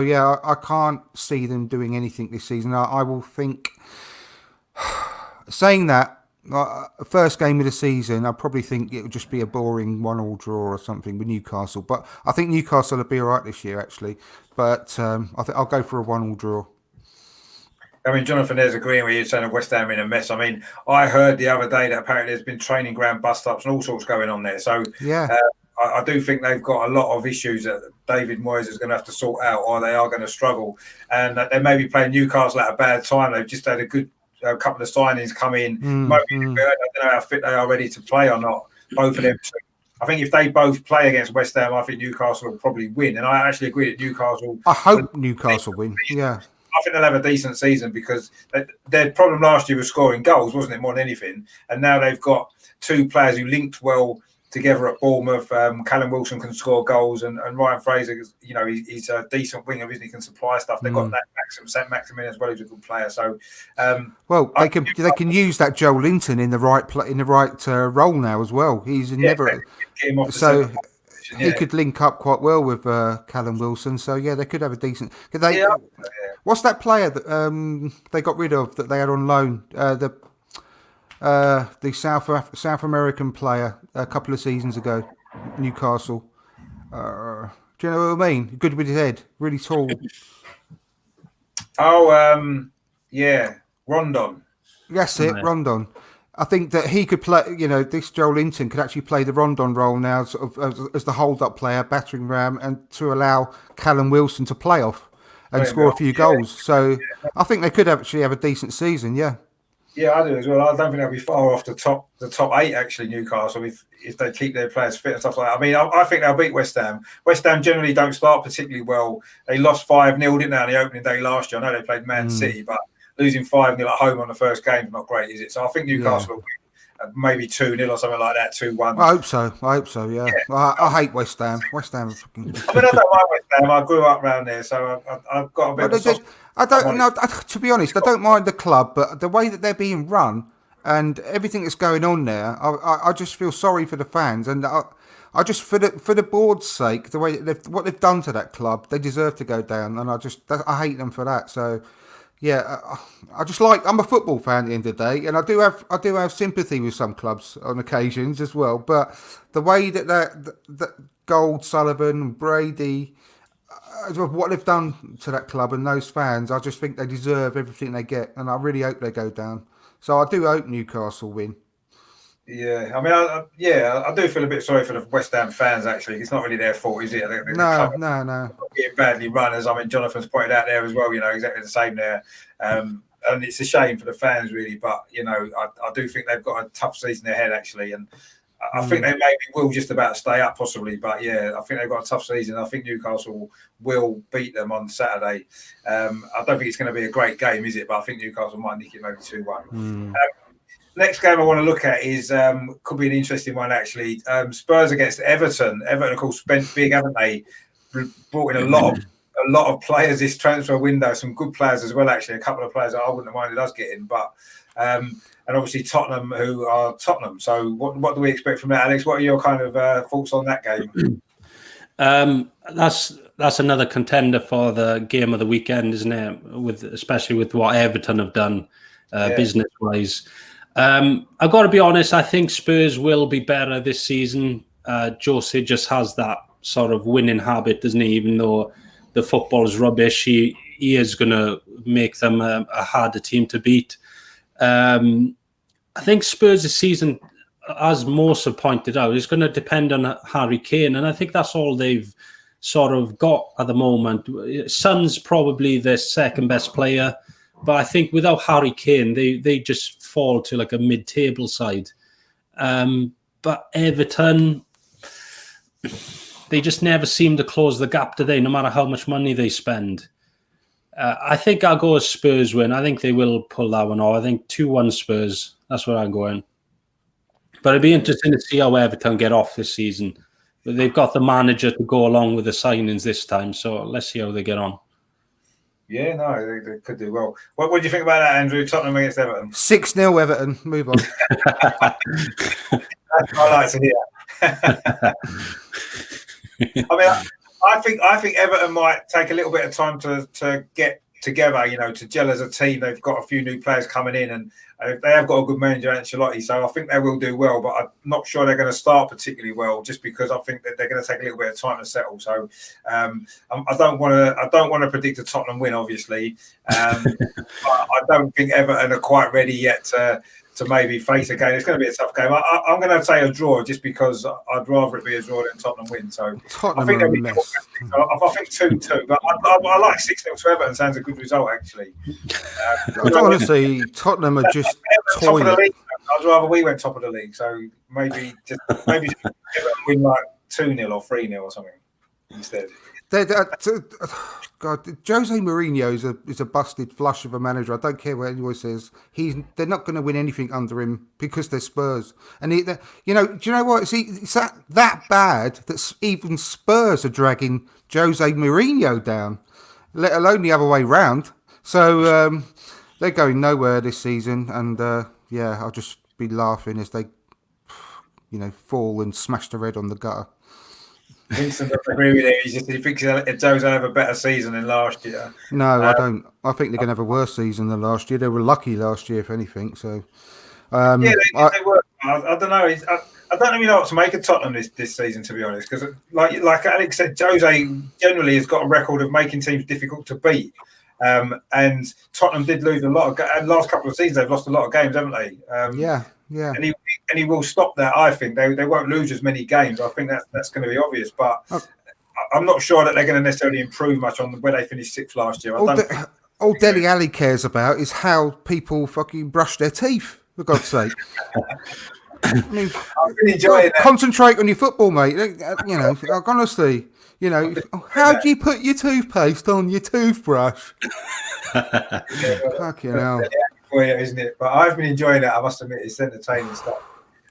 I can't see them doing anything this season. I will think, saying that, first game of the season, I probably think it would just be a boring 1-1 draw or something with Newcastle. But I think Newcastle will be all right this year, actually. But I think I'll go for a 1-1 draw. I mean, Jonathan, there's agreeing with you saying West Ham in a mess. I mean, I heard the other day that apparently there's been training ground bust-ups and all sorts going on there. So I do think they've got a lot of issues that David Moyes is going to have to sort out, or they are going to struggle. And they may be playing Newcastle at a bad time. They've just had a good couple of signings come in. I don't know how fit they are ready to play or not, both of them. I think if they both play against West Ham, I think Newcastle will probably win. And I actually agree that Newcastle... I hope Newcastle win, yeah. think they'll have a decent season because their problem last year was scoring goals, wasn't it, more than anything? And now they've got two players who linked well together at Bournemouth. Callum Wilson can score goals, and Ryan Fraser, he's a decent winger, isn't he? Can supply stuff. They've got that St. Maximin as well, who's a good player. So, they can use that Joe Linton in the right role now as well. He's never get him off so. He could link up quite well with Callum Wilson, so they could have a decent. What's that player that they got rid of that they had on loan? The South American player a couple of seasons ago, Newcastle. Do you know what I mean? Good with his head, really tall. Rondon. That's it, Rondon. I think that he could play, this Joel Linton could actually play the Rondon role now, sort of as the hold-up player, battering ram, and to allow Callum Wilson to play off and score a few goals. So I think they could actually have a decent season, Yeah, I do as well. I don't think they'll be far off the top 8, actually, Newcastle, if they keep their players fit and stuff like that. I mean, I think they'll beat West Ham. West Ham generally don't start particularly well. They lost 5-0, didn't they, on the opening day last year? I know they played Man City, but losing 5-0 at home on the first game is not great, is it? So I think Newcastle will win, maybe 2-0 or something like that, 2-1. I hope so, yeah. I hate West Ham. West Ham are fucking... I mean, I don't mind West Ham. I grew up around there, so I've got a bit of a to be honest, I don't mind the club, but the way that they're being run and everything that's going on there, I just feel sorry for the fans, and I just for the board's sake, the way what they've done to that club, they deserve to go down, and I hate them for that. So I'm a football fan at the end of the day, and I do have sympathy with some clubs on occasions as well. But the way that Gold, Sullivan, Brady, what they've done to that club and those fans, I just think they deserve everything they get, and I really hope they go down. So I do hope Newcastle win. Yeah, I mean, I do feel a bit sorry for the West Ham fans, actually. It's not really their fault, is it? No. Getting badly run, as Jonathan's pointed out there as well, exactly the same there. And it's a shame for the fans, really. But, I do think they've got a tough season ahead, actually. And I think they maybe will just about stay up, possibly. But, I think they've got a tough season. I think Newcastle will beat them on Saturday. I don't think it's going to be a great game, is it? But I think Newcastle might nick it maybe 2-1. Next game I want to look at is could be an interesting one, actually. Spurs against Everton. Everton, of course, spent big, haven't they? Brought in a lot of players this transfer window. Some good players as well, actually. A couple of players that I wouldn't have minded us getting, but and obviously Tottenham, who are Tottenham. So what do we expect from that, Alex? What are your kind of thoughts on that game? That's another contender for the game of the weekend, isn't it? Especially with what Everton have done business wise. I've got to be honest, I think Spurs will be better this season. Jose just has that sort of winning habit, doesn't he? Even though the football is rubbish, he is going to make them a harder team to beat. I think Spurs this season, as most have pointed out, is going to depend on Harry Kane, and I think that's all they've sort of got at the moment. Son's probably their second best player, but I think without Harry Kane, they just fall to like a mid-table side. But Everton, they just never seem to close the gap, do they? No matter how much money they spend. I think I'll go with Spurs win. I think they will pull that one off. I think 2-1 Spurs. That's where I'm going. But it'd be interesting to see how Everton get off this season. But they've got the manager to go along with the signings this time, so let's see how they get on. Yeah, no, they could do well. What do you think about that, Andrew? Tottenham against Everton? 6-0 Everton. Move on. That's what I like to hear. I mean, I think Everton might take a little bit of time to get together, to gel as a team. They've got a few new players coming in, and they have got a good manager, Ancelotti. So I think they will do well, but I'm not sure they're going to start particularly well, just because I think that they're going to take a little bit of time to settle. So I don't want to predict a Tottenham win, obviously. I don't think Everton are quite ready yet to maybe face a game. It's going to be a tough game. I'm going to say a draw, just because I'd rather it be a draw than Tottenham win. So Tottenham I think I think 2-2, but I like 6-0 to Everton. Sounds a good result, actually. Honestly, Tottenham are just toilet. I'd rather we went top of the league. So maybe Everton win like 2-0 or 3-0 or something instead. God, Jose Mourinho is a busted flush of a manager. I don't care what anyone says. They're not going to win anything under him because they're Spurs. And do you know what? It's that bad that even Spurs are dragging Jose Mourinho down, let alone the other way round. So they're going nowhere this season. And I'll just be laughing as they, fall and smash their head on the gutter. Vincent doesn't agree with him. He thinks Joe's will have a better season than last year. No, I don't. I think they're going to have a worse season than last year. They were lucky last year, if anything. So, they were. I don't know. I don't even know what to make of Tottenham this season, to be honest. Because, like Alex said, Jose generally has got a record of making teams difficult to beat. And Tottenham did lose a lot of last couple of seasons. They've lost a lot of games, haven't they? Yeah. And he will stop that. I think they won't lose as many games. I think that's going to be obvious. But I'm not sure that they're going to necessarily improve much on where they finished sixth last year. All Dele Alli cares about is how people fucking brush their teeth. For God's sake. I mean, I'm really enjoying that. Concentrate on your football, mate. Honestly, how do you put your toothpaste on your toothbrush? Fucking hell. For you, isn't it? But I've been enjoying it. I must admit, it's entertaining stuff.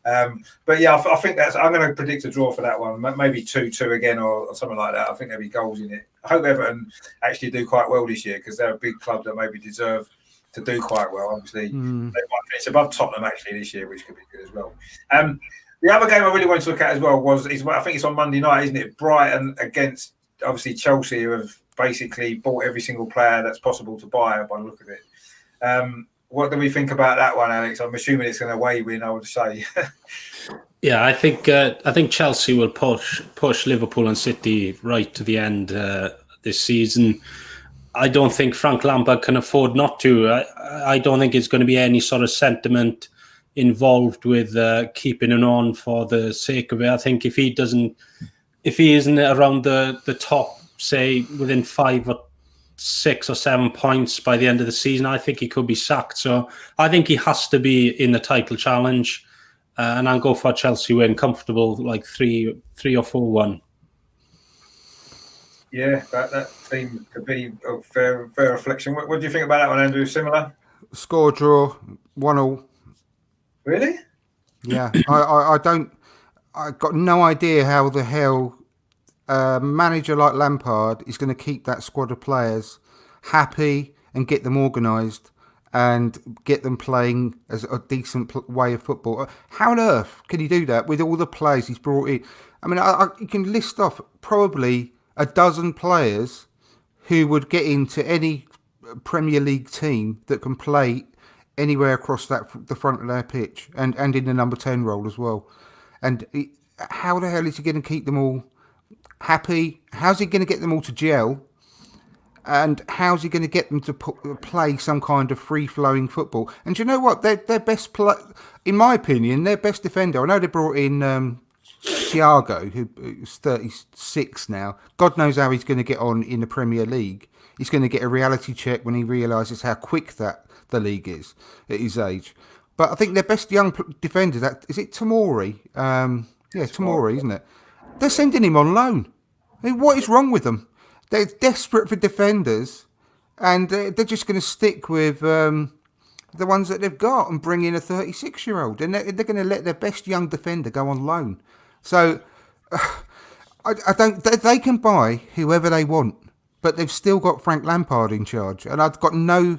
But yeah, I think I'm going to predict a draw for that one. Maybe 2-2 again or something like that. I think there'll be goals in it. I hope Everton actually do quite well this year because they're a big club that maybe deserve to do quite well. Obviously, they might finish above Tottenham actually this year, which could be good as well. The other game I really wanted to look at as well I think it's on Monday night, isn't it? Brighton against obviously Chelsea, who have basically bought every single player that's possible to buy by the look of it. What do we think about that one, Alex? I'm assuming it's an away win, I would say. Yeah, I think Chelsea will push Liverpool and City right to the end this season. I don't think Frank Lampard can afford not to. I don't think it's going to be any sort of sentiment involved with keeping it on for the sake of it. I think if he isn't around the top, say within 5 or 6 or 7 points by the end of the season, I think he could be sacked. So I think he has to be in the title challenge, and I'll go for Chelsea win comfortable, like 3 or 4-1. Yeah, that seems to be a fair reflection. What do you think about that one, Andrew? Similar? Score draw, 1-1. Really? Yeah, I've got no idea how the hell a manager like Lampard is going to keep that squad of players happy and get them organised and get them playing as a decent way of football. How on earth can he do that with all the players he's brought in? I mean, you can list off probably a dozen players who would get into any Premier League team that can play anywhere across the front of their pitch and in the number 10 role as well. And how the hell is he going to keep them all happy? How's he going to get them all to gel? And how's he going to get them to play some kind of free-flowing football? And do you know what? Their best in my opinion, their best defender. I know they brought in Thiago, who's 36 now. God knows how he's going to get on in the Premier League. He's going to get a reality check when he realises how quick the league is at his age. But I think their best young defender, is it Tomori? Tomori, isn't it? They're sending him on loan. I mean, what is wrong with them? They're desperate for defenders, and they're just going to stick with the ones that they've got and bring in a 36-year-old. And they're going to let their best young defender go on loan. So I don't. They can buy whoever they want, but they've still got Frank Lampard in charge, and I've got no.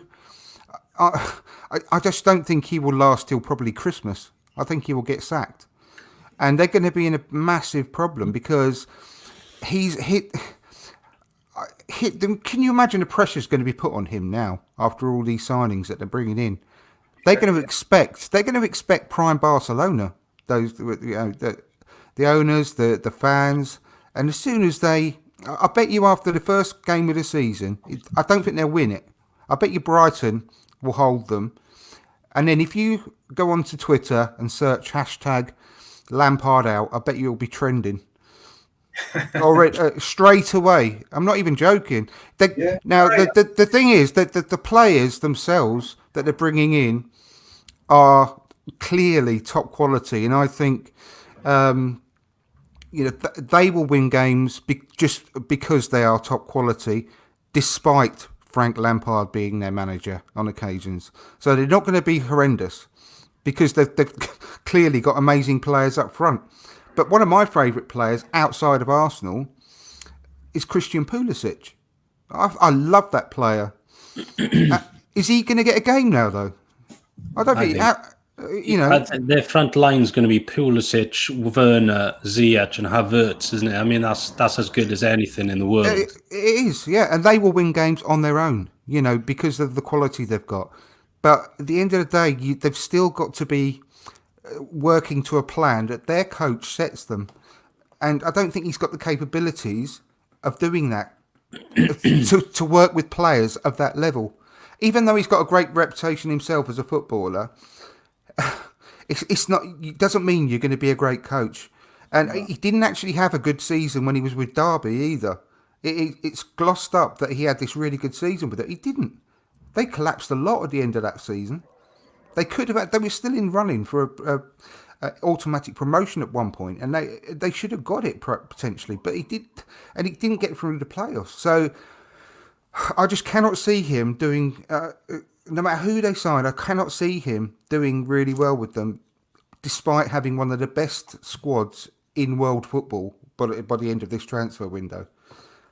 I just don't think he will last till probably Christmas. I think he will get sacked, and they're going to be in a massive problem because he's hit them. Can you imagine the pressure's going to be put on him now after all these signings that they're bringing in? They're going to expect prime Barcelona. Those the owners, the fans, and as soon as I bet you after the first game of the season, I don't think they'll win it. I bet you Brighton will hold them. And then if you go onto Twitter and search hashtag Lampard out, I bet you'll be trending. Already, straight away. I'm not even joking. The thing is that the players themselves that they're bringing in are clearly top quality. And I think they will win games just because they are top quality, despite Frank Lampard being their manager on occasions. So they're not going to be horrendous because they've clearly got amazing players up front. But one of my favourite players outside of Arsenal is Christian Pulisic. I love that player. Is he going to get a game now, though? I don't think. I think their front line's going to be Pulisic, Werner, Ziyech, and Havertz, isn't it? I mean, that's as good as anything in the world. It is, yeah, and they will win games on their own, because of the quality they've got. But at the end of the day, they've still got to be working to a plan that their coach sets them, and I don't think he's got the capabilities of doing that to work with players of that level. Even though he's got a great reputation himself as a footballer, it's not. It doesn't mean you're going to be a great coach. And he didn't actually have a good season when he was with Derby either. It's glossed up that he had this really good season with it. He didn't. They collapsed a lot at the end of that season. They could have. They were still in running for a automatic promotion at one point, and they should have got it potentially. But he did, and he didn't get through the playoffs. So I just cannot see him doing. No matter who they sign, I cannot see him doing really well with them, despite having one of the best squads in world football by the end of this transfer window.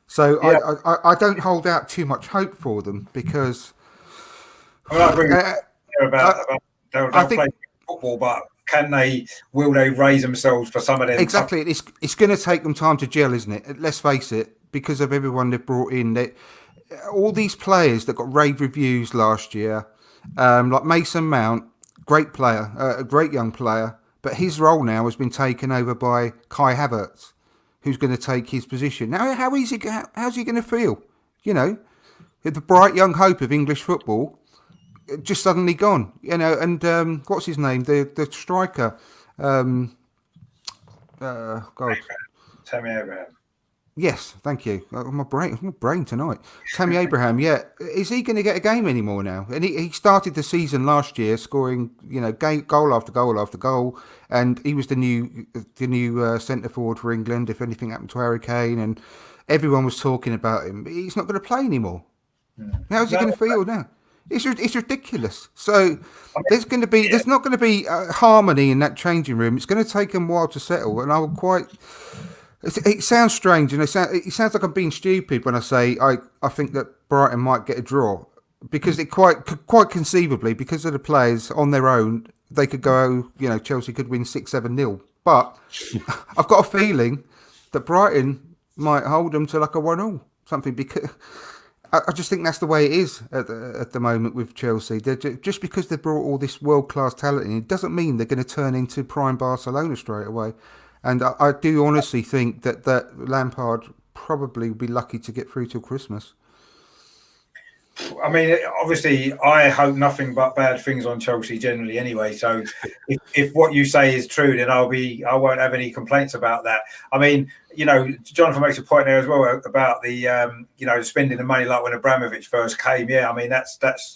So yeah. I don't hold out too much hope for them because. I agree about they'll play football, but will they raise themselves for some of them? Exactly. It's going to take them time to gel, isn't it? Let's face it, because of everyone they've brought in. All these players that got rave reviews last year, like Mason Mount, great player, a great young player, but his role now has been taken over by Kai Havertz, who's going to take his position. Now, how's he going to feel? The bright young hope of English football just suddenly gone. And what's his name? The striker. God. Tammy Abraham. Yes, thank you. My brain tonight. Tammy Abraham, yeah. Is he going to get a game anymore now? And he started the season last year scoring, goal after goal after goal, and he was the new centre forward for England. If anything happened to Harry Kane, and everyone was talking about him, he's not going to play anymore. How's he going to feel now? It's ridiculous. So there's not going to be harmony in that changing room. It's going to take them a while to settle, and I will quite. It sounds strange, and it sounds like I'm being stupid when I say I think that Brighton might get a draw, because it quite conceivably, because of the players on their own, they could go. Chelsea could win 6-7-0. But I've got a feeling that Brighton might hold them to like a 1-1 something, because I just think that's the way it is at the moment with Chelsea. Just because they've brought all this world class talent in, it doesn't mean they're going to turn into prime Barcelona straight away. And I do honestly think that Lampard probably will be lucky to get through till Christmas. I mean, obviously, I hope nothing but bad things on Chelsea generally anyway. So if what you say is true, then I won't have any complaints about that. I mean, Jonathan makes a point there as well about the, spending the money like when Abramovich first came. Yeah, I mean, that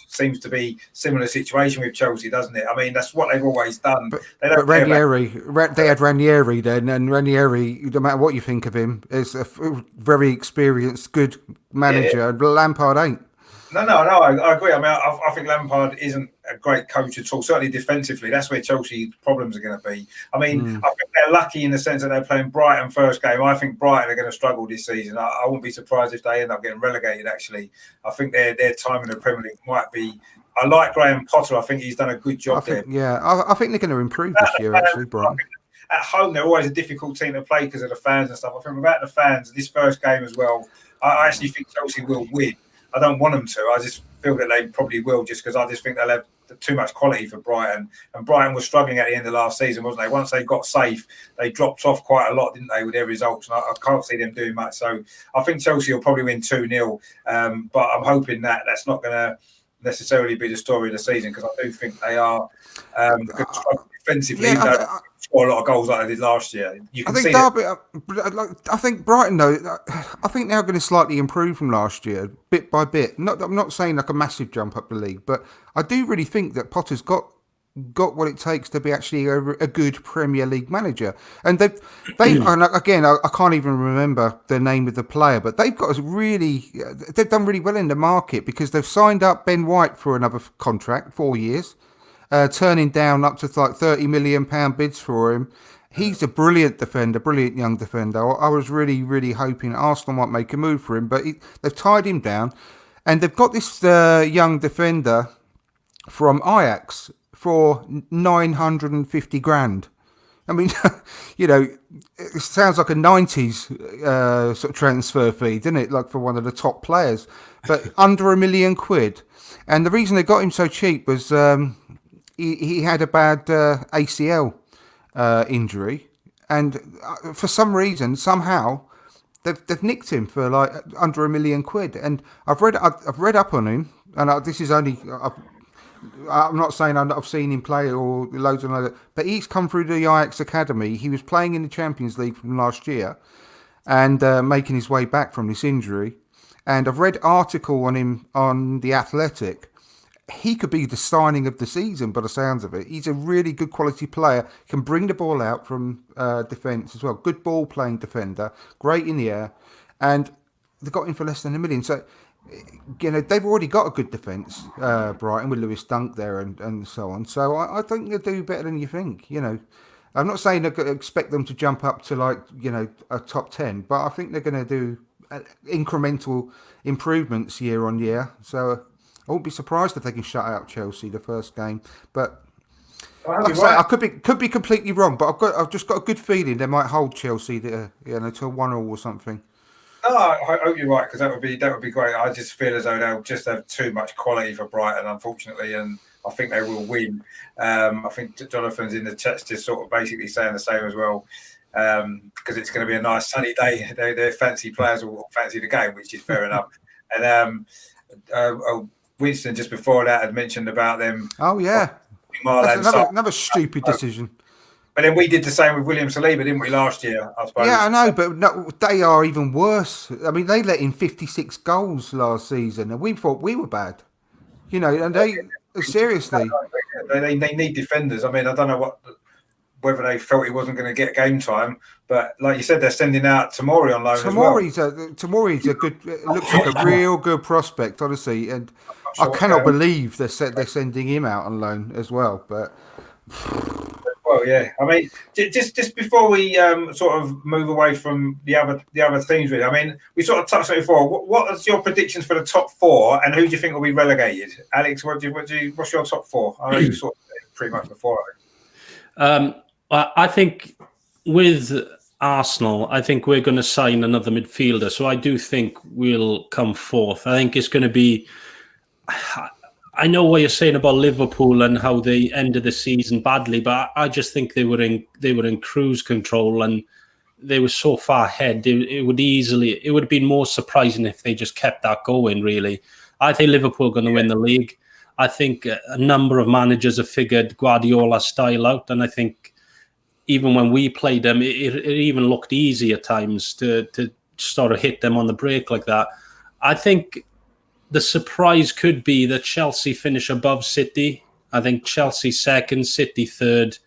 seems to be similar situation with Chelsea, doesn't it? I mean, that's what they've always done. But Ranieri, they had Ranieri then, and Ranieri, no matter what you think of him, is a very experienced, good manager. Yeah. Lampard ain't. No, I agree. I mean, I think Lampard isn't a great coach at all. Certainly defensively, that's where Chelsea's problems are going to be. I mean, I think they're lucky in the sense that they're playing Brighton first game. I think Brighton are going to struggle this season. I wouldn't be surprised if they end up getting relegated, actually. I think their time in the Premier League might be... I like Graham Potter. I think he's done a good job there. Yeah, I think they're going to improve this year, actually, Brighton. At home, they're always a difficult team to play because of the fans and stuff. I think without the fans, this first game as well, I actually think Chelsea will win. I don't want them to. I just feel that they probably will, just because I just think they'll have too much quality for Brighton. And Brighton was struggling at the end of last season, wasn't they? Once they got safe, they dropped off quite a lot, didn't they, with their results? And I can't see them doing much. So I think Chelsea will probably win 2-0. But I'm hoping that that's not going to necessarily be the story of the season, because I do think they are going to struggle defensively. Yeah, score a lot of goals like they did last year. I think Brighton, though, I think they're going to slightly improve from last year, bit by bit. I'm not saying like a massive jump up the league, but I do really think that Potter's got got what it takes to be actually a good Premier League manager. And they and again, I can't even remember the name of the player, but they've done really well in the market because they've signed up Ben White for another contract, 4 years, turning down up to like £30 million bids for him. He's a brilliant defender, brilliant young defender. I was really, really hoping Arsenal might make a move for him, but they've tied him down. And they've got this young defender from Ajax for 950 grand. I mean, it sounds like a 90s sort of transfer fee, doesn't it? Like for one of the top players, but under £1 million. And the reason they got him so cheap was he had a bad ACL injury, and for some reason, somehow, they've nicked him for like under £1 million. And I've read up on him, and this is only. I'm not saying I've seen him play or loads and loads, but he's come through the Ajax academy. He was playing in the Champions League from last year, and making his way back from this injury. And I've read article on him on The Athletic. He could be the signing of the season by the sounds of it. He's a really good quality player, can bring the ball out from defence as well. Good ball playing defender, great in the air, and they got him for less than £1 million. So, they've already got a good defence, Brighton, with Lewis Dunk there and so on. So I think they'll do better than you think. I'm not saying I expect them to jump up to like, a top 10, but I think they're going to do incremental improvements year on year. So I won't be surprised if they can shut out Chelsea the first game. But I could be completely wrong, but I've just got a good feeling they might hold Chelsea to 1-1 or something. No, I hope you're right, because that would be great. I just feel as though they'll just have too much quality for Brighton, unfortunately, and I think they will win. I think Jonathan's in the chat just sort of basically saying the same as well, because it's going to be a nice sunny day. Their fancy players will fancy the game, which is fair enough. And Winston just before that had mentioned about them. Oh yeah, that's another stupid decision. But then we did the same with William Saliba, didn't we, last year, I suppose? Yeah, I know, but no, they are even worse. I mean, they let in 56 goals last season, and we thought we were bad. And they, seriously. They need defenders. I mean, I don't know whether they felt he wasn't going to get game time, but like you said, they're sending out Tomori on loan Tomori's a good, looks like a real good prospect, honestly, and I cannot believe they're sending him out on loan as well, but... Well, yeah. I mean, just before we sort of move away from the other teams, really. I mean, we sort of touched on it before. What are your predictions for the top four, and who do you think will be relegated? Alex, what's your top four? I know you sort of pretty much before. I think with Arsenal, I think we're going to sign another midfielder. So I do think we'll come fourth. I think it's going to be. I know what you're saying about Liverpool and how they ended the season badly, but I just think they were in cruise control and they were so far ahead. It would have been more surprising if they just kept that going. Really, I think Liverpool are going to win the league. I think a number of managers have figured Guardiola's style out, and I think even when we played them, it even looked easy at times to sort of hit them on the break like that. I think. The surprise could be that Chelsea finish above City. I think Chelsea second, City third,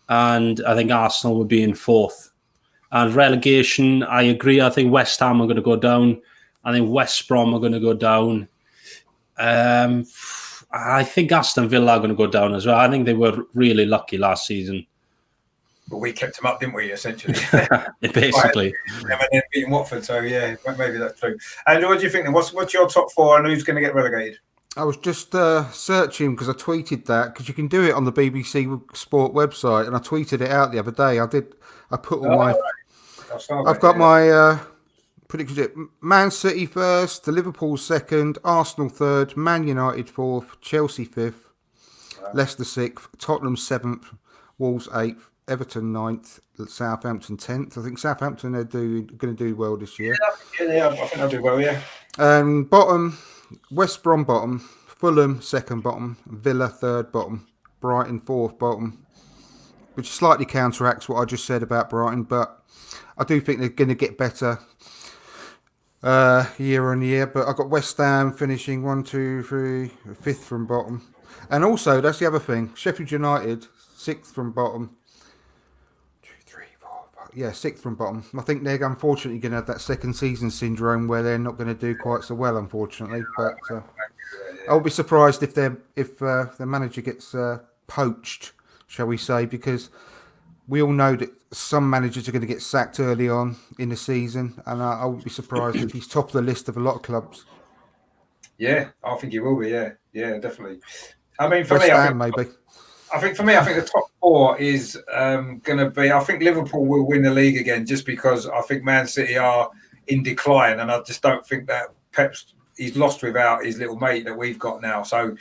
and I think Arsenal would be in fourth. And relegation, I agree. I think West Ham are going to go down. I think West Brom are going to go down. I think Aston Villa are going to go down as well. I think they were really lucky last season. But we kept them up, didn't we, essentially? Basically. And then beating Watford, so yeah, maybe that's true. And what do you think? What's your top four and who's going to get relegated? I was just searching because I tweeted that, because you can do it on the BBC Sport website, and I tweeted it out the other day. I've got my predictions. Man City first, Liverpool second, Arsenal third, Man United fourth, Chelsea fifth, Leicester sixth, Tottenham seventh, Wolves eighth, Everton 9th, Southampton 10th. I think Southampton are going to do well this year. Yeah, I think they'll do well, yeah. Bottom, West Brom bottom, Fulham second bottom, Villa third bottom, Brighton fourth bottom, which slightly counteracts what I just said about Brighton, but I do think they're going to get better year on year. But I've got West Ham finishing 1, 2, 3, fifth from bottom. And also, that's the other thing. Sheffield United, 6th from bottom. 2, 3, 4, 5. Yeah, 6th from bottom. I think they're unfortunately going to have that second season syndrome where they're not going to do quite so well, unfortunately. But I'll be surprised if the manager gets poached, shall we say, because we all know that some managers are going to get sacked early on in the season, and I wouldn't be surprised if he's top of the list of a lot of clubs. Yeah, I think he will be. Yeah, definitely. I mean, for West me, Ham, maybe. I think the top four is going to be. I think Liverpool will win the league again, just because I think Man City are in decline, and I just don't think that he's lost without his little mate that we've got now. So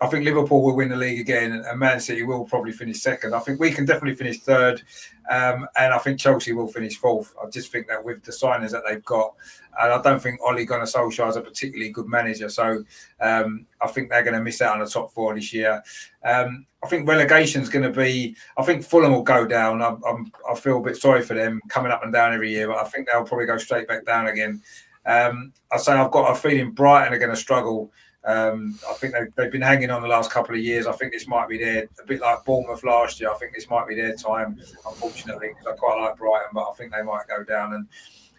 I think Liverpool will win the league again, and Man City will probably finish second. I think we can definitely finish third, and I think Chelsea will finish fourth. I just think that with the signings that they've got, and I don't think Ole Gunnar Solskjaer is a particularly good manager, so I think they're going to miss out on the top four this year. I think relegation is going to be. I think Fulham will go down. I feel a bit sorry for them coming up and down every year, but I think they'll probably go straight back down again. I say I've got a feeling Brighton are going to struggle. I think they've been hanging on the last couple of years. I think this might be their, a bit like Bournemouth last year. I think this might be their time, unfortunately, because I quite like Brighton, but I think they might go down. And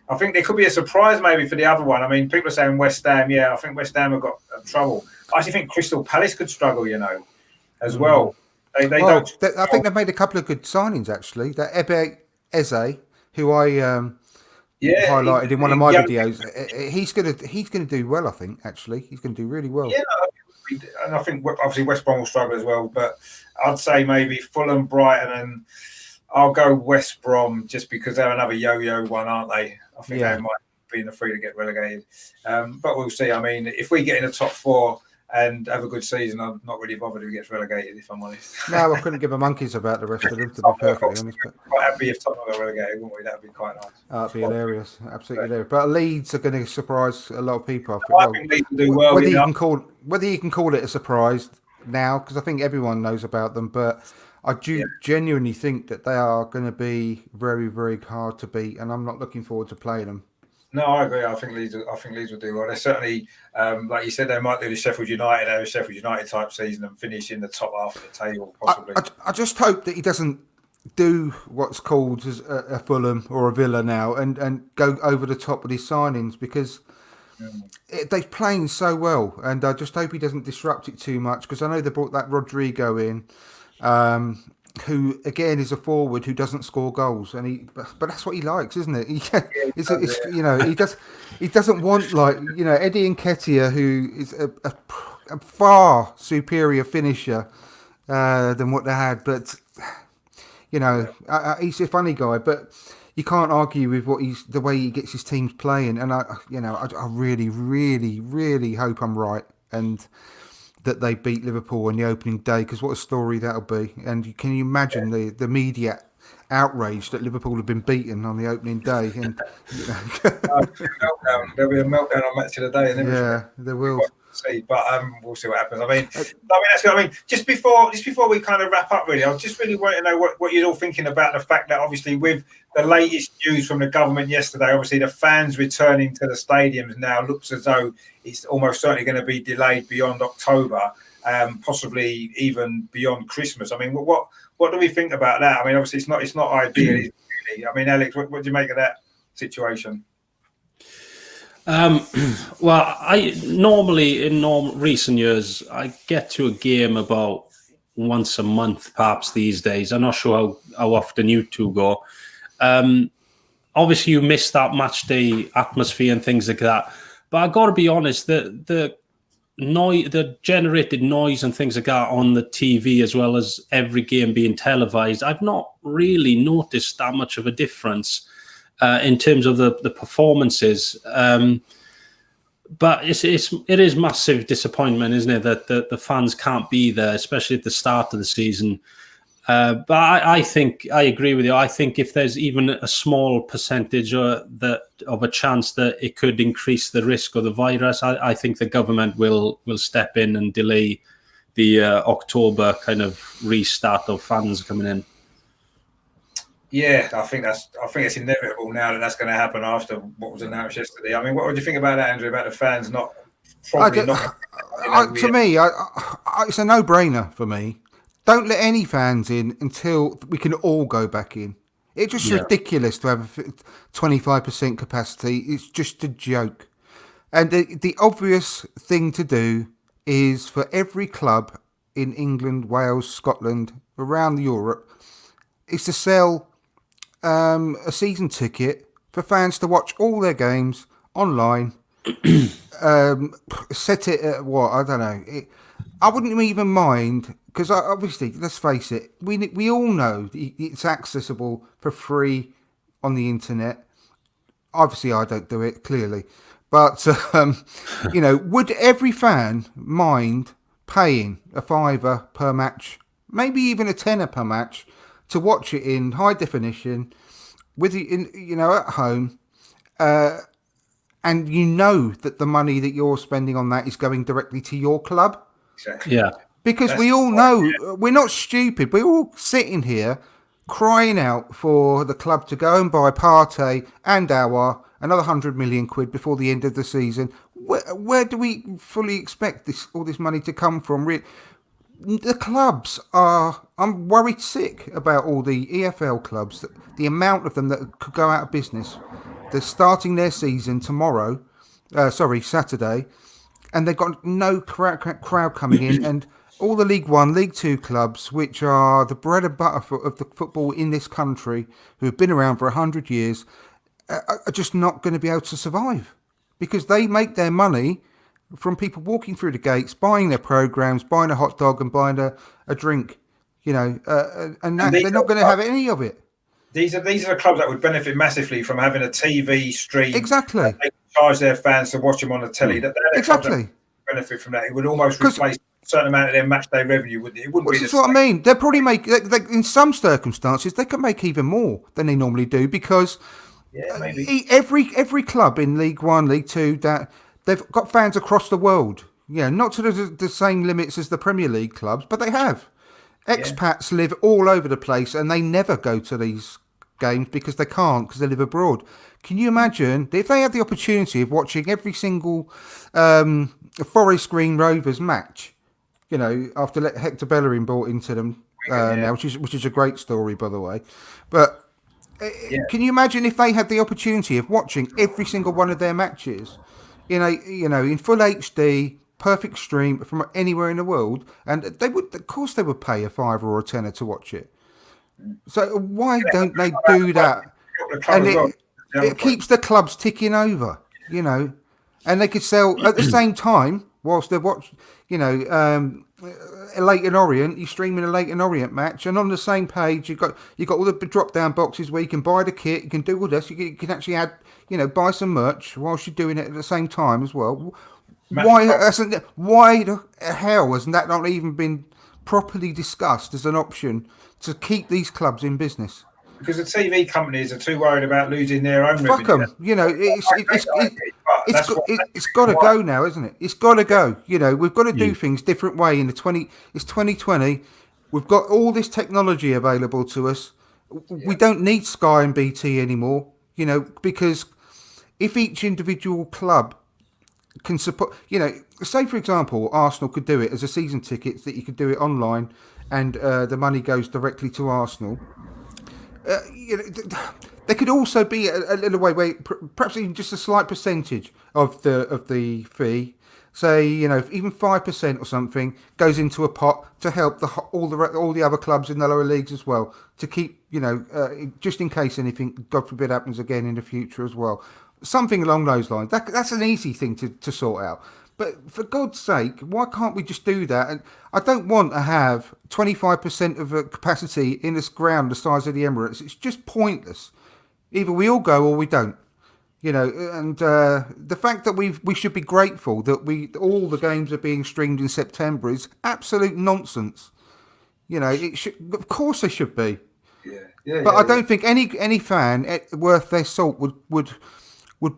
I think there could be a surprise maybe for the other one. I mean, people are saying West Ham. Yeah, I think West Ham have got trouble. I actually think Crystal Palace could struggle, as well. They don't. I think they've made a couple of good signings, actually. That Ebe Eze, who I highlighted in one of my videos, he's gonna do well. I think actually he's gonna do really well. Yeah, and I think obviously West Brom will struggle as well, but I'd say maybe Fulham, Brighton, and I'll go West Brom just because they're another yo-yo one, aren't they? I think they might be in the three to get relegated, but we'll see. I mean, if we get in the top four and have a good season, I'm not really bothered who gets relegated, if I'm honest. No, I couldn't give a monkeys about the rest of them, to be perfectly honest. But quite happy if Tottenham got relegated, wouldn't we? That'd be quite nice. That'd be hilarious, absolutely hilarious. But Leeds are going to surprise a lot of people. I think Leeds will do well. Whether you can call it a surprise now, because I think everyone knows about them, but I do genuinely think that they are going to be very, very hard to beat, and I'm not looking forward to playing them. No, I agree. I think Leeds will do well. They certainly, like you said, they might do the Sheffield United type season and finish in the top half of the table, possibly. I just hope that he doesn't do what's called as a Fulham or a Villa now and go over the top with his signings, because they're playing so well, and I just hope he doesn't disrupt it too much, because I know they brought that Rodrigo in, who again is a forward who doesn't score goals, and but that's what he likes, isn't it? He doesn't want, like, Eddie Nketiah, who is a far superior finisher than what they had, but he's a funny guy, but you can't argue with the way he gets his teams playing, and I really, really, really hope I'm right, and that they beat Liverpool on the opening day, because what a story that'll be. And can you imagine the media outrage that Liverpool have been beaten on the opening day? And there'll be a meltdown on Match of the Day, and there will. See, but we'll see what happens. I mean, just before we kind of wrap up, really, I just really want to know what you're all thinking about the fact that obviously with the latest news from the government yesterday, obviously the fans returning to the stadiums now looks as though it's almost certainly going to be delayed beyond October, possibly even beyond Christmas. I mean, what do we think about that? I mean, obviously it's not ideal, really. I mean, Alex, what do you make of that situation? Well, I normally in recent years I get to a game about once a month, perhaps these days. I'm not sure how often you two go. Obviously, you miss that match day atmosphere and things like that. But I got to be honest, the generated noise and things like that on the TV, as well as every game being televised, I've not really noticed that much of a difference in terms of the performances. But it is massive disappointment, isn't it, that the fans can't be there, especially at the start of the season. But I think I agree with you. I think if there's even a small percentage of a chance that it could increase the risk of the virus, I think the government will step in and delay the October kind of restart of fans coming in. Yeah, I think it's inevitable now that that's going to happen after what was announced yesterday. I mean, what would you think about that, Andrew, about the fans not probably not. To me, it's a no-brainer for me. Don't let any fans in until we can all go back in. It's just ridiculous to have a 25% capacity. It's just a joke. And the obvious thing to do is for every club in England, Wales, Scotland, around Europe, is to sell a season ticket for fans to watch all their games online. Set it at what? I don't know. I wouldn't even mind, because obviously, let's face it, we all know it's accessible for free on the internet. Obviously, I don't do it, clearly. But, would every fan mind paying a £5 per match, maybe even a £10 per match, to watch it in high definition, with at home, and that the money that you're spending on that is going directly to your club? Exactly. Yeah. Because we all know, we're not stupid. We're all sitting here crying out for the club to go and buy Partey and Aouar, another 100 million quid before the end of the season. Where do we fully expect all this money to come from? The clubs I'm worried sick about all the EFL clubs, the amount of them that could go out of business. They're starting their season Saturday, and they've got no crowd coming in, and all the League One, League Two clubs, which are the bread and butter of the football in this country, who have been around for 100 years, are just not going to be able to survive, because they make their money from people walking through the gates, buying their programs, buying a hot dog and buying a drink, and they're not going to have any of it. These are the clubs that would benefit massively from having a TV stream. Exactly. They charge their fans to watch them on the telly. Exactly. Benefit from that. It would almost replace a certain amount of their match day revenue, wouldn't it? It wouldn't be the That's what I mean. They'll probably make, in some circumstances, they can make even more than they normally do, because maybe every club in League One, League Two, that they've got fans across the world. Yeah, not to the same limits as the Premier League clubs, but they have. Expats live all over the place, and they never go to these games because they can't, because they live abroad. Can you imagine if they had the opportunity of watching every single Forest Green Rovers match? After Hector Bellerin brought into them now, which is a great story, by the way. But can you imagine if they had the opportunity of watching every single one of their matches in full HD, perfect stream from anywhere in the world? And they would, of course, they would pay a £5 or a £10 to watch it. So why don't they do that? And it keeps the clubs ticking over, and they could sell at the same time whilst they're watching, Leighton Orient. You're streaming a Leighton Orient match, and on the same page you've got all the drop down boxes where you can buy the kit, you can do all this, you can actually add, buy some merch whilst you're doing it at the same time as well. Why the hell hasn't that not even been properly discussed as an option to keep these clubs in business? Because the TV companies are too worried about losing their own Fuck revenue. It's got to go now, isn't it? It's got to go. We've got to do things different way. It's 2020. We've got all this technology available to us. We don't need Sky and BT anymore. Because if each individual club can support, say for example, Arsenal could do it as a season ticket, that you could do it online, and the money goes directly to Arsenal. There could also be a little way where perhaps even just a slight percentage of the fee, say even 5% or something, goes into a pot to help all the other clubs in the lower leagues as well, to keep just in case anything, God forbid, happens again in the future as well. Something along those lines. That's an easy thing to sort out. But for God's sake, why can't we just do that? And I don't want to have 25% of a capacity in this ground the size of the Emirates. It's just pointless. Either we all go or we don't. And the fact that we should be grateful that all the games are being streamed in September is absolute nonsense. It should, of course they should be. But I don't think any fan worth their salt would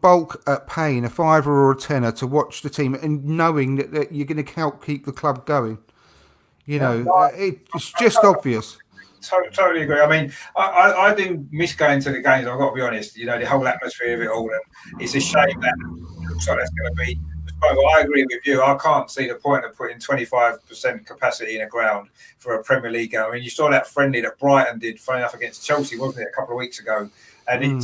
bulk at paying a £5 or a £10 to watch the team and knowing that you're going to help keep the club going. It's just obvious. Totally agree. I mean, I do miss going to the games. I've got to be honest. The whole atmosphere of it all, and it's a shame that it looks like that's going to be Well, I agree with you. I can't see the point of putting 25% capacity in a ground for a Premier League game. I mean, you saw that friendly that Brighton did, funny enough, against Chelsea, wasn't it, a couple of weeks ago? And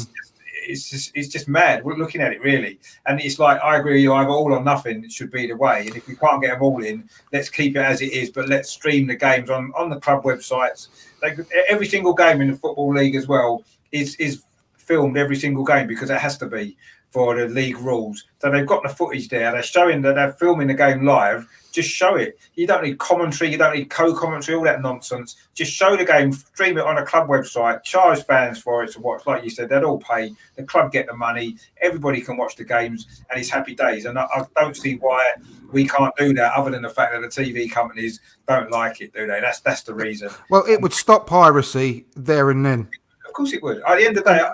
it's just mad. We're looking at it really, and it's like I agree with you. Either all or nothing should be the way. And if we can't get them all in, let's keep it as it is. But let's stream the games on the club websites. Like every single game in the Football League as well is filmed every single game because it has to be for the league rules. So they've got the footage there. They're showing that they're filming the game live. Just show it. You don't need commentary. You don't need co-commentary, all that nonsense. Just show the game, stream it on a club website, charge fans for it to watch. Like you said, they'd all pay. The club get the money. Everybody can watch the games and it's happy days. And I don't see why we can't do that other than the fact that the TV companies don't like it, do they? That's the reason. Well, it would stop piracy there and then. Of course it would. At the end of the day,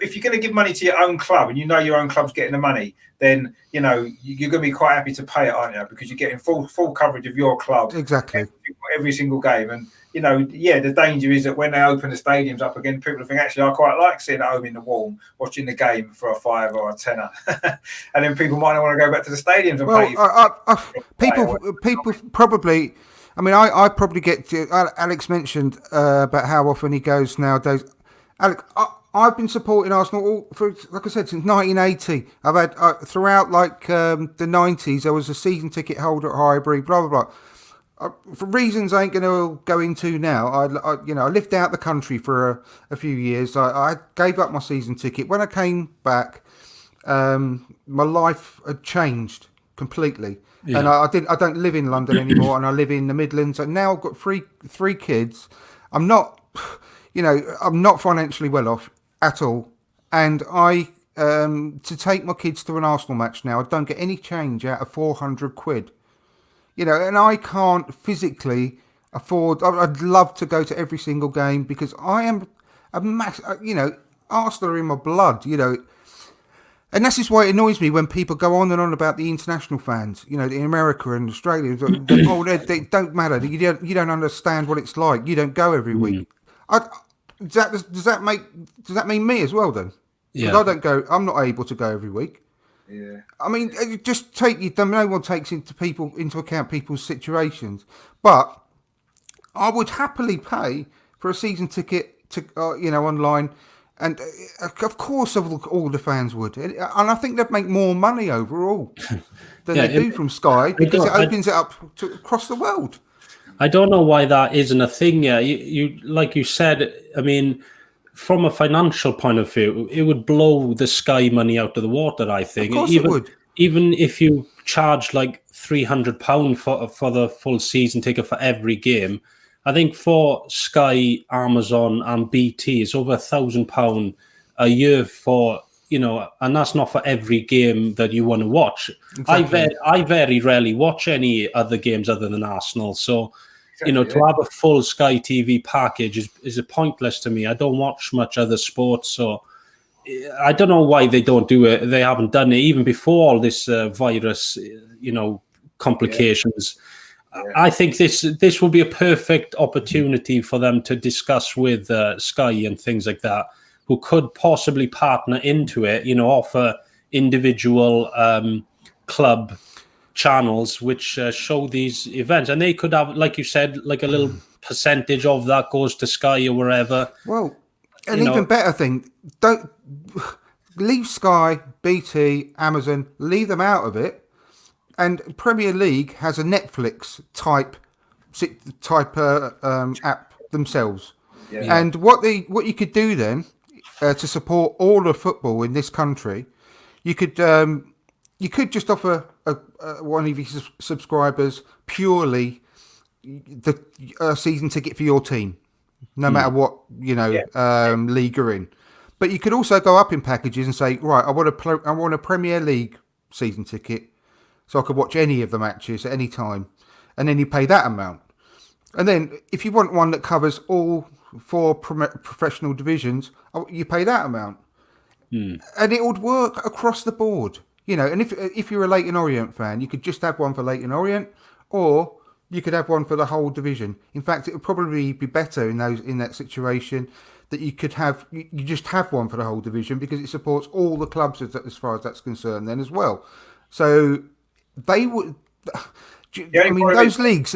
if you're going to give money to your own club and you know your own club's getting the money, then you're going to be quite happy to pay it, aren't you? Because you're getting full coverage of your club Exactly every single game. And the danger is that when they open the stadiums up again, people think actually I quite like sitting at home in the warm watching the game for a £5 or a tenner, and then people might not want to go back to the stadiums and pay. People probably. I mean, I probably get to. Alex mentioned about how often he goes nowadays. Alex, I've been supporting Arsenal for, like I said, since 1980. I've had throughout the 90s. I was a season ticket holder at Highbury. Blah blah blah. For reasons I ain't going to go into now. I lived out the country for a few years. I gave up my season ticket when I came back. My life had changed completely, and I don't live in London anymore, and I live in the Midlands. And now I've got three kids. I'm not, I'm not financially well off at all, and to take my kids to an Arsenal match now, I don't get any change out of £400, and I can't physically afford. I'd love to go to every single game because I am a Arsenal are in my blood, and this is why it annoys me when people go on and on about the international fans, in America and Australia. They don't matter. You don't understand what it's like. You don't go every week. Does that mean me as well then? Because I don't go. I'm not able to go every week. Yeah. I mean, just no one takes into account people's situations. But I would happily pay for a season ticket to online, and of course all the fans would, and I think they'd make more money overall than they do from Sky because it opens it up to across the world. I don't know why that isn't a thing yet. You like you said, I mean, from a financial point of view, it would blow the Sky money out of the water, I think. Of course it would. Even if you charge like £300 for the full season ticket for every game, I think for Sky, Amazon and BT, it's over £1,000 a year for, and that's not for every game that you want to watch. Exactly. I very rarely watch any other games other than Arsenal. So, to have a full Sky TV package is pointless to me. I don't watch much other sports. So I don't know why they don't do it. They haven't done it even before all this virus, complications. Yeah. I think this will be a perfect opportunity for them to discuss with Sky and things like that, who could possibly partner into it, offer individual club channels which show these events. And they could have, like you said, like a little percentage of that goes to Sky or wherever. Well, an even better thing, don't leave Sky, BT, Amazon, leave them out of it. And Premier League has a Netflix type app themselves. Yeah. And what you could do then to support all of football in this country, you could just offer one of your subscribers purely the season ticket for your team, no matter what league you're in. But you could also go up in packages and say, right, I want a Premier League season ticket, so I could watch any of the matches at any time, and then you pay that amount. And then if you want one that covers all 4 professional divisions, you pay that amount. And it would work across the board. And if you're a Leyton Orient fan, you could just have one for Leyton Orient, or you could have one for the whole division. In fact, it would probably be better in that situation that you just have one for the whole division, because it supports all the clubs as far as that's concerned then as well. So they would. Yeah, I mean, those leagues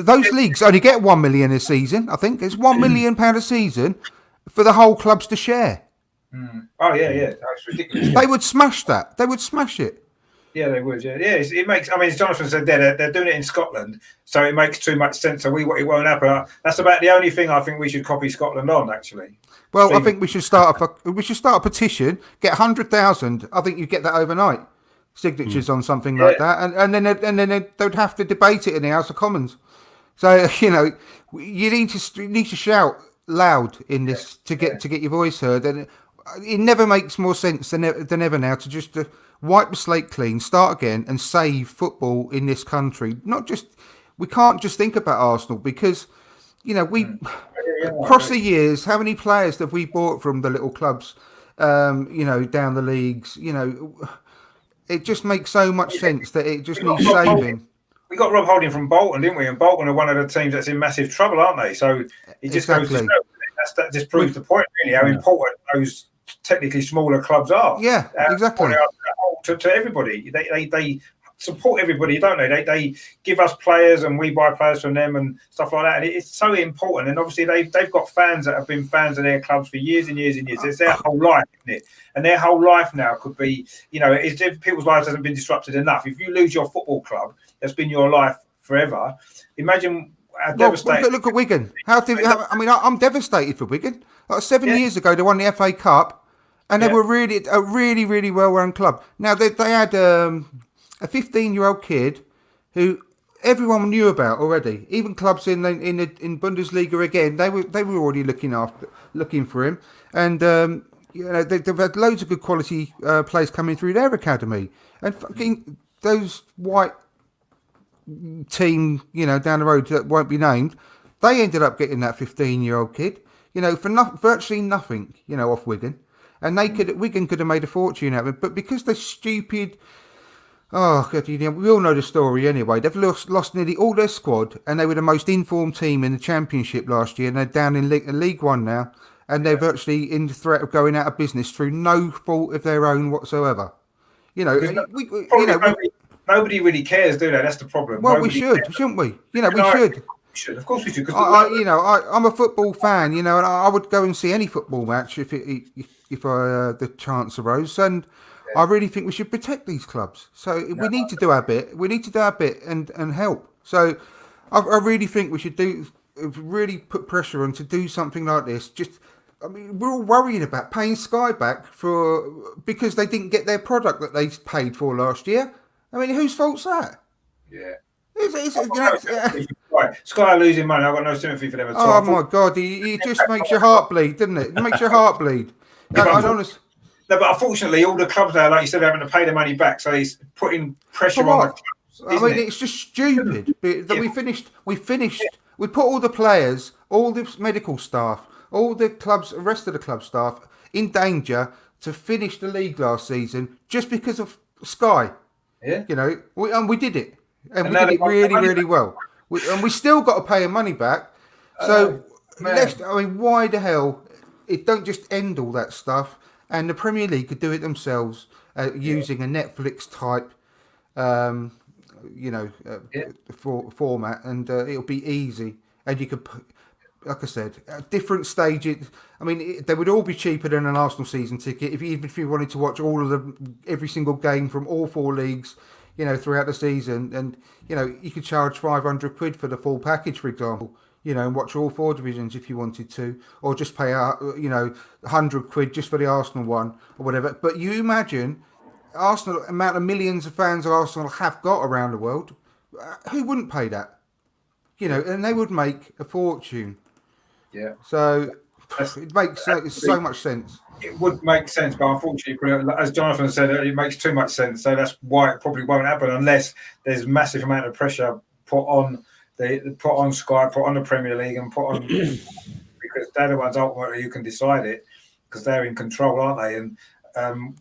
only get 1 million a season. I think it's £1 million a season for the whole clubs to share. Oh yeah, that's ridiculous. They would smash that. They would smash it. Yeah, they would. Yeah. It makes. I mean, as Jonathan said, they're doing it in Scotland, so it makes too much sense. So it won't happen. That's about the only thing I think we should copy Scotland on, actually. Well, I think we should start a petition. Get 100,000. I think you get that overnight. Signatures on something like that, and then they'd have to debate it in the House of Commons. So you need to shout loud in this to get your voice heard, and it never makes more sense than ever now to just wipe the slate clean, start again, and save football in this country. We can't just think about Arsenal because we across the years, how many players have we bought from the little clubs, down the leagues, It just makes so much sense that it just needs saving. We got Rob Holding from Bolton, didn't we? And Bolton are one of the teams that's in massive trouble, aren't they? So it just goes to show that just proves the point, really, how important those technically smaller clubs are. Yeah, exactly. To everybody, they support everybody, don't they? They give us players and we buy players from them and stuff like that. And it's so important. And obviously they've got fans that have been fans of their clubs for years and years and years. It's their whole life, isn't it? And their whole life now could be, if people's lives hasn't been disrupted enough. If you lose your football club, that's been your life forever. Imagine how devastating. Look at Wigan. I'm devastated for Wigan. Like 7 years ago, they won the FA Cup, and they were a really, really well-run club. Now they had a 15-year-old kid who everyone knew about already. Even clubs in Bundesliga again, they were already looking for him, and they've had loads of good quality players coming through their academy, and fucking those white team, down the road that won't be named, they ended up getting that 15-year-old kid, for virtually nothing, off Wigan, and Wigan could have made a fortune out of it, but because they're stupid. Oh God! We all know the story anyway. They've lost nearly all their squad, and they were the most informed team in the Championship last year, and they're down in League One now, and they're virtually in the threat of going out of business through no fault of their own whatsoever. Nobody really cares, do they? That's the problem. Well, we should, shouldn't we? We should. Of course we should. I'm a football fan, and I would go and see any football match if the chance arose, and. I really think we should protect these clubs. So we need to do our bit. We need to do our bit and help. So I really think we should really put pressure on to do something like this. We're all worrying about paying Sky back because they didn't get their product that they paid for last year. I mean, whose fault's that? Yeah. Sky are losing money. I've got no sympathy for them at all. Oh my God, it just makes your heart bleed, doesn't it? It makes your heart bleed. No, but unfortunately, all the clubs now, like you said, are having to pay the money back. So he's putting pressure on the clubs. It's just stupid that we put all the players, all the medical staff, all the clubs, the rest of the club staff in danger to finish the league last season just because of Sky. Yeah. We did it. And we did it really, really well. We still got to pay our money back. So, why the hell? It don't just end all that stuff. And the Premier League could do it themselves using a Netflix type, format, and it'll be easy. And you could, like I said, at different stages. I mean, they would all be cheaper than an Arsenal season ticket even if you wanted to watch every single game from all four leagues, throughout the season. And you could charge £500 for the full package, for example. And watch all four divisions if you wanted to, or just pay out, £100 just for the Arsenal one or whatever. But you imagine Arsenal, amount of millions of fans of Arsenal have got around the world. Who wouldn't pay that? And they would make a fortune. Yeah. So it makes so much sense. It would make sense, but unfortunately, as Jonathan said, it makes too much sense. So that's why it probably won't happen unless there's massive amount of pressure put on. They put on Sky, put on the Premier League, and put on because they're the ones ultimately who can decide it because they're in control, aren't they? And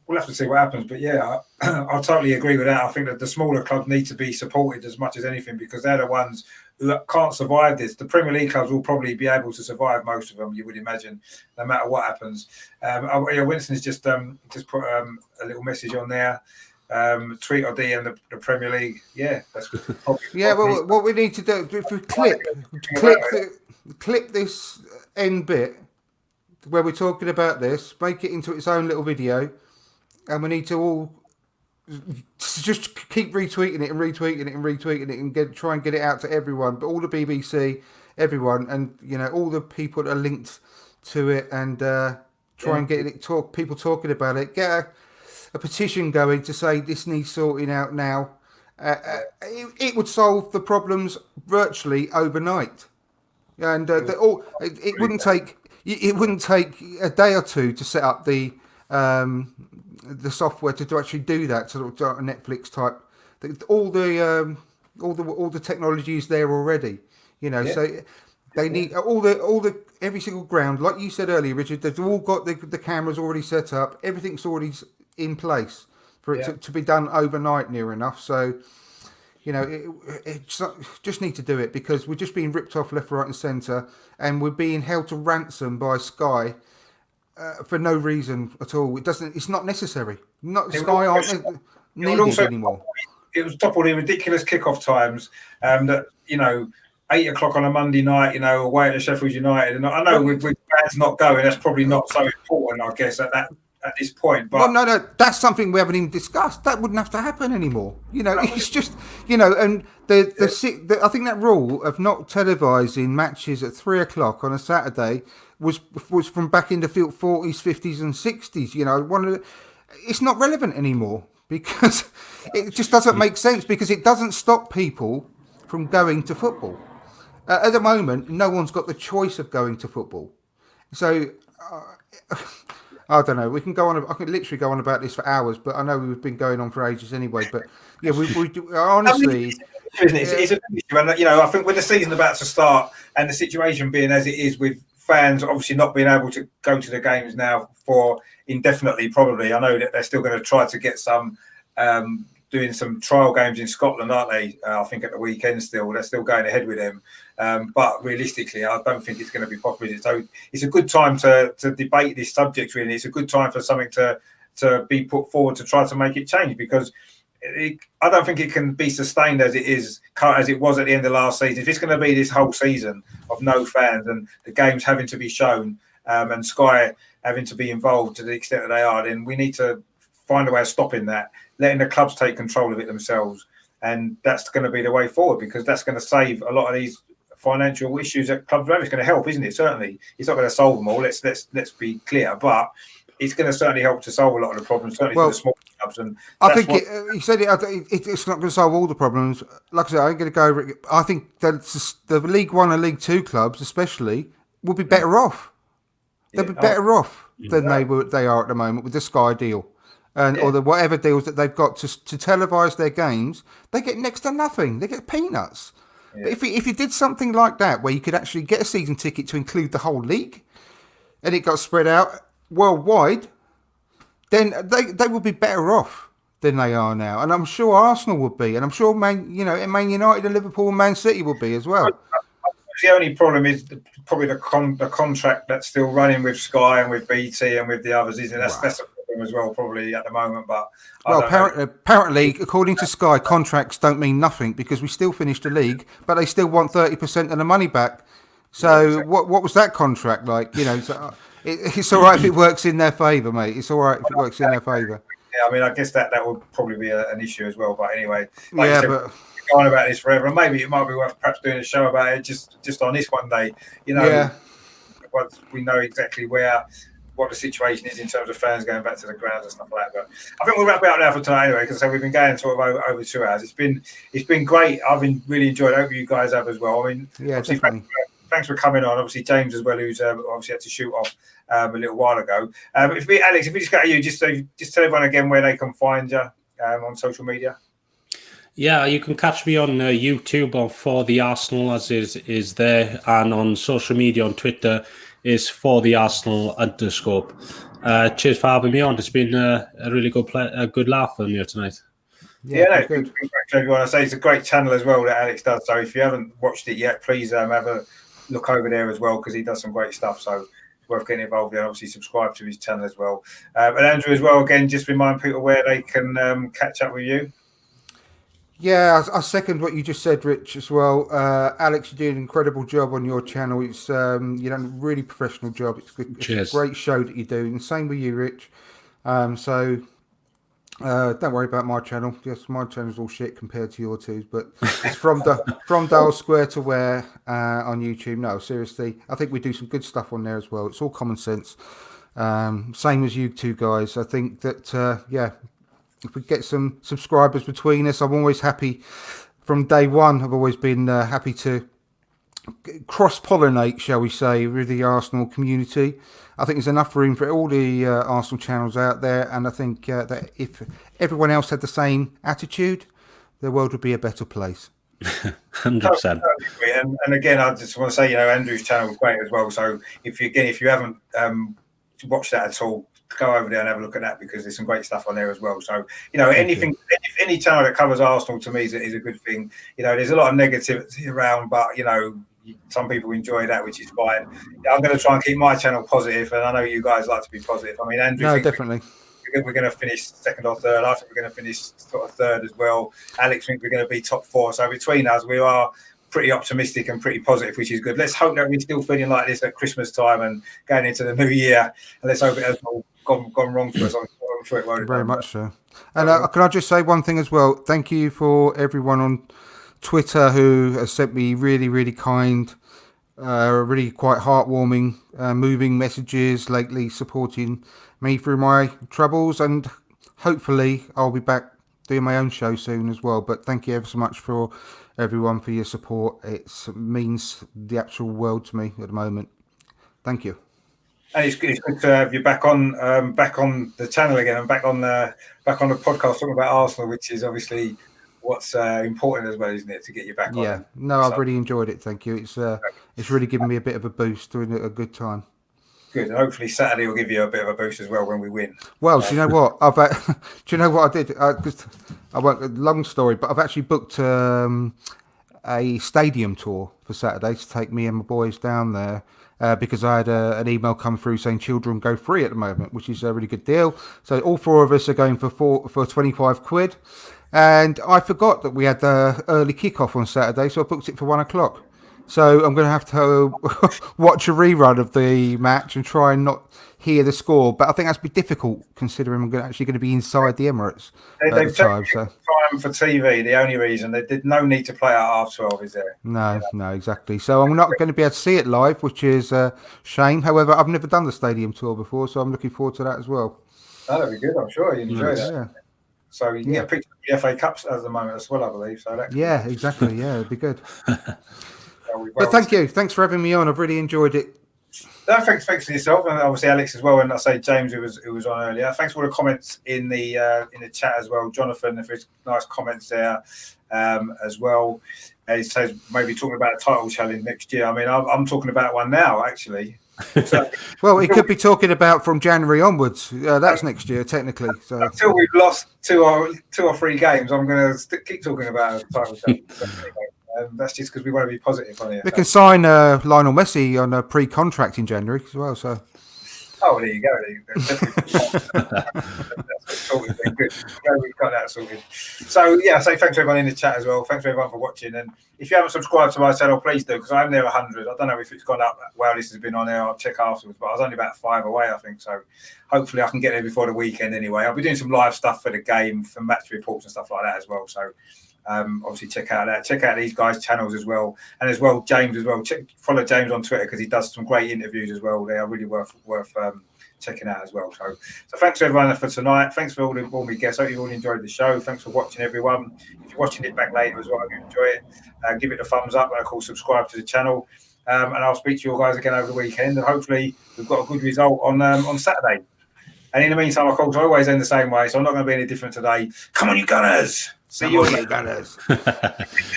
we'll have to see what happens. But yeah, I totally agree with that. I think that the smaller clubs need to be supported as much as anything because they're the ones who can't survive this. The Premier League clubs will probably be able to survive most of them, you would imagine, no matter what happens. Winston's just put a little message on there. tweet or DM the Premier League. Yeah, that's yeah. Well, what we need to do, if we clip this end bit where we're talking about this, make it into its own little video, and we need to all just keep retweeting it and retweeting it and retweeting it and try and get it out to everyone, but all the BBC, everyone, and all the people that are linked to it, and try and get people talking about it. Get a petition going to say this needs sorting out now. It would solve the problems virtually overnight, and it wouldn't take a day or two to set up the software to actually do that, sort of a Netflix type. All the technology is there already, So they need every single ground, like you said earlier, Richard. They've all got the cameras already set up. Everything's already in place for it to be done overnight, near enough. So, it just need to do it, because we're just being ripped off left, right, and centre, and we're being held to ransom by Sky. For no reason at all. It's not necessary. Sky aren't needed anymore. It was top all the ridiculous kickoff times. That 8:00 on a Monday night. Away at Sheffield United. And I know with fans not going, that's probably not so important, I guess, at this point. But no, that's something we haven't even discussed. That wouldn't have to happen anymore. It's just and I think that rule of not televising matches at 3:00 on a Saturday was from back in the 40s, 50s, and 60s. It's not relevant anymore, because it just doesn't make sense, because it doesn't stop people from going to football. At the moment, no one's got the choice of going to football. So I don't know. We can go on. I could literally go on about this for hours, but I know we've been going on for ages anyway. But yeah, we honestly. It's an issue, and I think with the season about to start and the situation being as it is, with fans obviously not being able to go to the games now for indefinitely, probably. I know that they're still going to try to get some doing some trial games in Scotland, aren't they? I think at the weekend still. They're still going ahead with them. But realistically, I don't think it's going to be popular. So it's a good time to debate this subject, really. It's a good time for something to be put forward to try to make it change, because I don't think it can be sustained as it was at the end of last season. If it's going to be this whole season of no fans and the games having to be shown and Sky having to be involved to the extent that they are, then we need to find a way of stopping that, letting the clubs take control of it themselves. And that's going to be the way forward, because that's going to save a lot of these financial issues that clubs have. It's going to help, isn't it? Certainly. It's not going to solve them all. Let's be clear. But it's going to certainly help to solve a lot of the problems, certainly for the small clubs. And I think he said it's not going to solve all the problems. Like I said, I'm going to go. I think that the League One and League Two clubs, especially, will be better off. They'll be better off than they are at the moment with the Sky deal, or the whatever deals that they've got to televise their games. They get next to nothing. They get peanuts. Yeah. But if you did something like that, where you could actually get a season ticket to include the whole league, and it got spread out worldwide, then they would be better off than they are now. And I'm sure Arsenal would be, and I'm sure Man United and Liverpool and Man City would be as well. The only problem is probably the contract that's still running with Sky and with BT and with the others, isn't it? That's a problem as well, probably at the moment. But apparently, according to Sky, contracts don't mean nothing, because we still finished the league, but they still want 30% of the money back. So exactly. What was that contract like? So it's all right if it works in their favour, mate. It's all right if it works in their favour. Yeah, I mean, I guess that would probably be an issue as well. But anyway, but go on about this forever, and maybe it might be worth perhaps doing a show about it just on this one day. Once we know exactly what the situation is in terms of fans going back to the grounds and stuff like that. But I think we'll wrap it up now for tonight anyway, because we've been going sort of over 2 hours. It's been great. I've been really enjoyed it. I hope you guys have as well. I mean, thanks for coming on. Obviously, James as well, who's obviously had to shoot off a little while ago. Alex, if we just go to you, just tell everyone again where they can find you on social media. Yeah, you can catch me on YouTube on For the Arsenal, as is there, and on social media on Twitter is For the Arsenal _. Cheers for having me on. It's been a really good laugh on you tonight. Yeah, good. Everyone, I say it's a great channel as well that Alex does. So if you haven't watched it yet, please have a look over there as well, because he does some great stuff. So worth getting involved in. Obviously, subscribe to his channel as well. And Andrew, as well, again, just remind people where they can catch up with you. Yeah, I second what you just said, Rich, as well. Alex, you did an incredible job on your channel. It's you done a really professional job. It's a great show that you do, and same with you, Rich. So don't worry about my channel. Yes, my channel's all shit compared to your two's, but it's from Dale Square to Where on YouTube. No, seriously, I think we do some good stuff on there as well. It's all common sense. Same as you two guys. I think that if we get some subscribers between us, I'm always happy. From day one, I've always been happy to cross-pollinate, shall we say, with the Arsenal community. I think there's enough room for all the Arsenal channels out there, and I think that if everyone else had the same attitude, the world would be a better place. 100%. And again, I just want to say, Andrew's channel is great as well. So if you haven't watched that at all, go over there and have a look at that, because there's some great stuff on there as well. So any channel that covers Arsenal to me is a good thing. There's a lot of negativity around, but some people enjoy that, which is fine. I'm going to try and keep my channel positive, and I know you guys like to be positive. I mean, Andrew, definitely. We're going to finish second or third. I think we're going to finish sort of third as well. Alex thinks we're going to be top 4. So between us, we are pretty optimistic and pretty positive, which is good. Let's hope that we're still feeling like this at Christmas time and going into the new year. And let's hope it hasn't all gone wrong for us. I'm sure it won't. Very much so. And can I just say one thing as well? Thank you for everyone on Twitter who has sent me really, really kind, really quite heartwarming, moving messages lately, supporting me through my troubles. And hopefully I'll be back doing my own show soon as well. But thank you ever so much for everyone for your support. It means the actual world to me at the moment. Thank you. And it's good to have you back on the channel again, and back on the podcast talking about Arsenal, which is obviously what's important as well, isn't it, to get you back on? Yeah, no, I've really enjoyed it. Thank you. It's really given me a bit of a boost, doing it a good time. Good, and hopefully Saturday will give you a bit of a boost as well when we win. Well, do you know what? Do you know what I did? I won't. Long story, but I've actually booked a stadium tour for Saturday to take me and my boys down there. Because I had an email come through saying children go free at the moment, which is a really good deal. So all 4 of us are going for 25 quid. And I forgot that we had the early kickoff on Saturday, so I booked it for 1 o'clock. So I'm going to have to watch a rerun of the match and try and not hear the score. But I think that's be difficult considering I'm actually going to be inside the Emirates at the time. So time for TV. The only reason they did no need to play at 12:30, is there? No, exactly. So I'm not going to be able to see it live, which is a shame. However, I've never done the stadium tour before, so I'm looking forward to that as well. Oh, that'd be good. I'm sure you'd enjoy that. Yeah. So you can get a picture of the FA Cups at the moment as well, I believe. So that exactly. Yeah, it'd be good. But thank you. Thanks for having me on. I've really enjoyed it. No, thanks for yourself, and obviously Alex as well. And I say James, who was on earlier. Thanks for all the comments in the chat as well, Jonathan. If there's nice comments there as well. He says maybe talking about a title challenge next year. I mean, I'm talking about one now, actually. So, well, he could be talking about from January onwards. That's next year, technically. So until we've lost two or three games, I'm going to keep talking about a title challenge. That's just because we want to be positive on it. We can sign Lionel Messi on a pre-contract in January as well. So. Oh, there you go. That's sorted. Good. We've got that sorted. So say thanks to everyone in the chat as well. Thanks to everyone for watching. And if you haven't subscribed to my channel, please do, because I'm near 100. I don't know if it's gone up while this has been on there. I'll check afterwards, but I was only about 5 away, I think. So hopefully I can get there before the weekend anyway. I'll be doing some live stuff for the game, for match reports and stuff like that as well. So obviously check out these guys' channels as well, and as well James as well. Follow James on Twitter because he does some great interviews as well. They are really worth checking out as well. So thanks to everyone for tonight. Thanks for all the guests. Hope you all enjoyed the show. Thanks for watching, everyone. If you're watching it back later as well, if you enjoy it, give it a thumbs up and of course subscribe to the channel. And I'll speak to you all guys again over the weekend. And hopefully we've got a good result on Saturday. And in the meantime, of course, I always end the same way, so I'm not going to be any different today. Come on, you Gunners! See you, Gunners.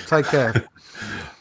Take care.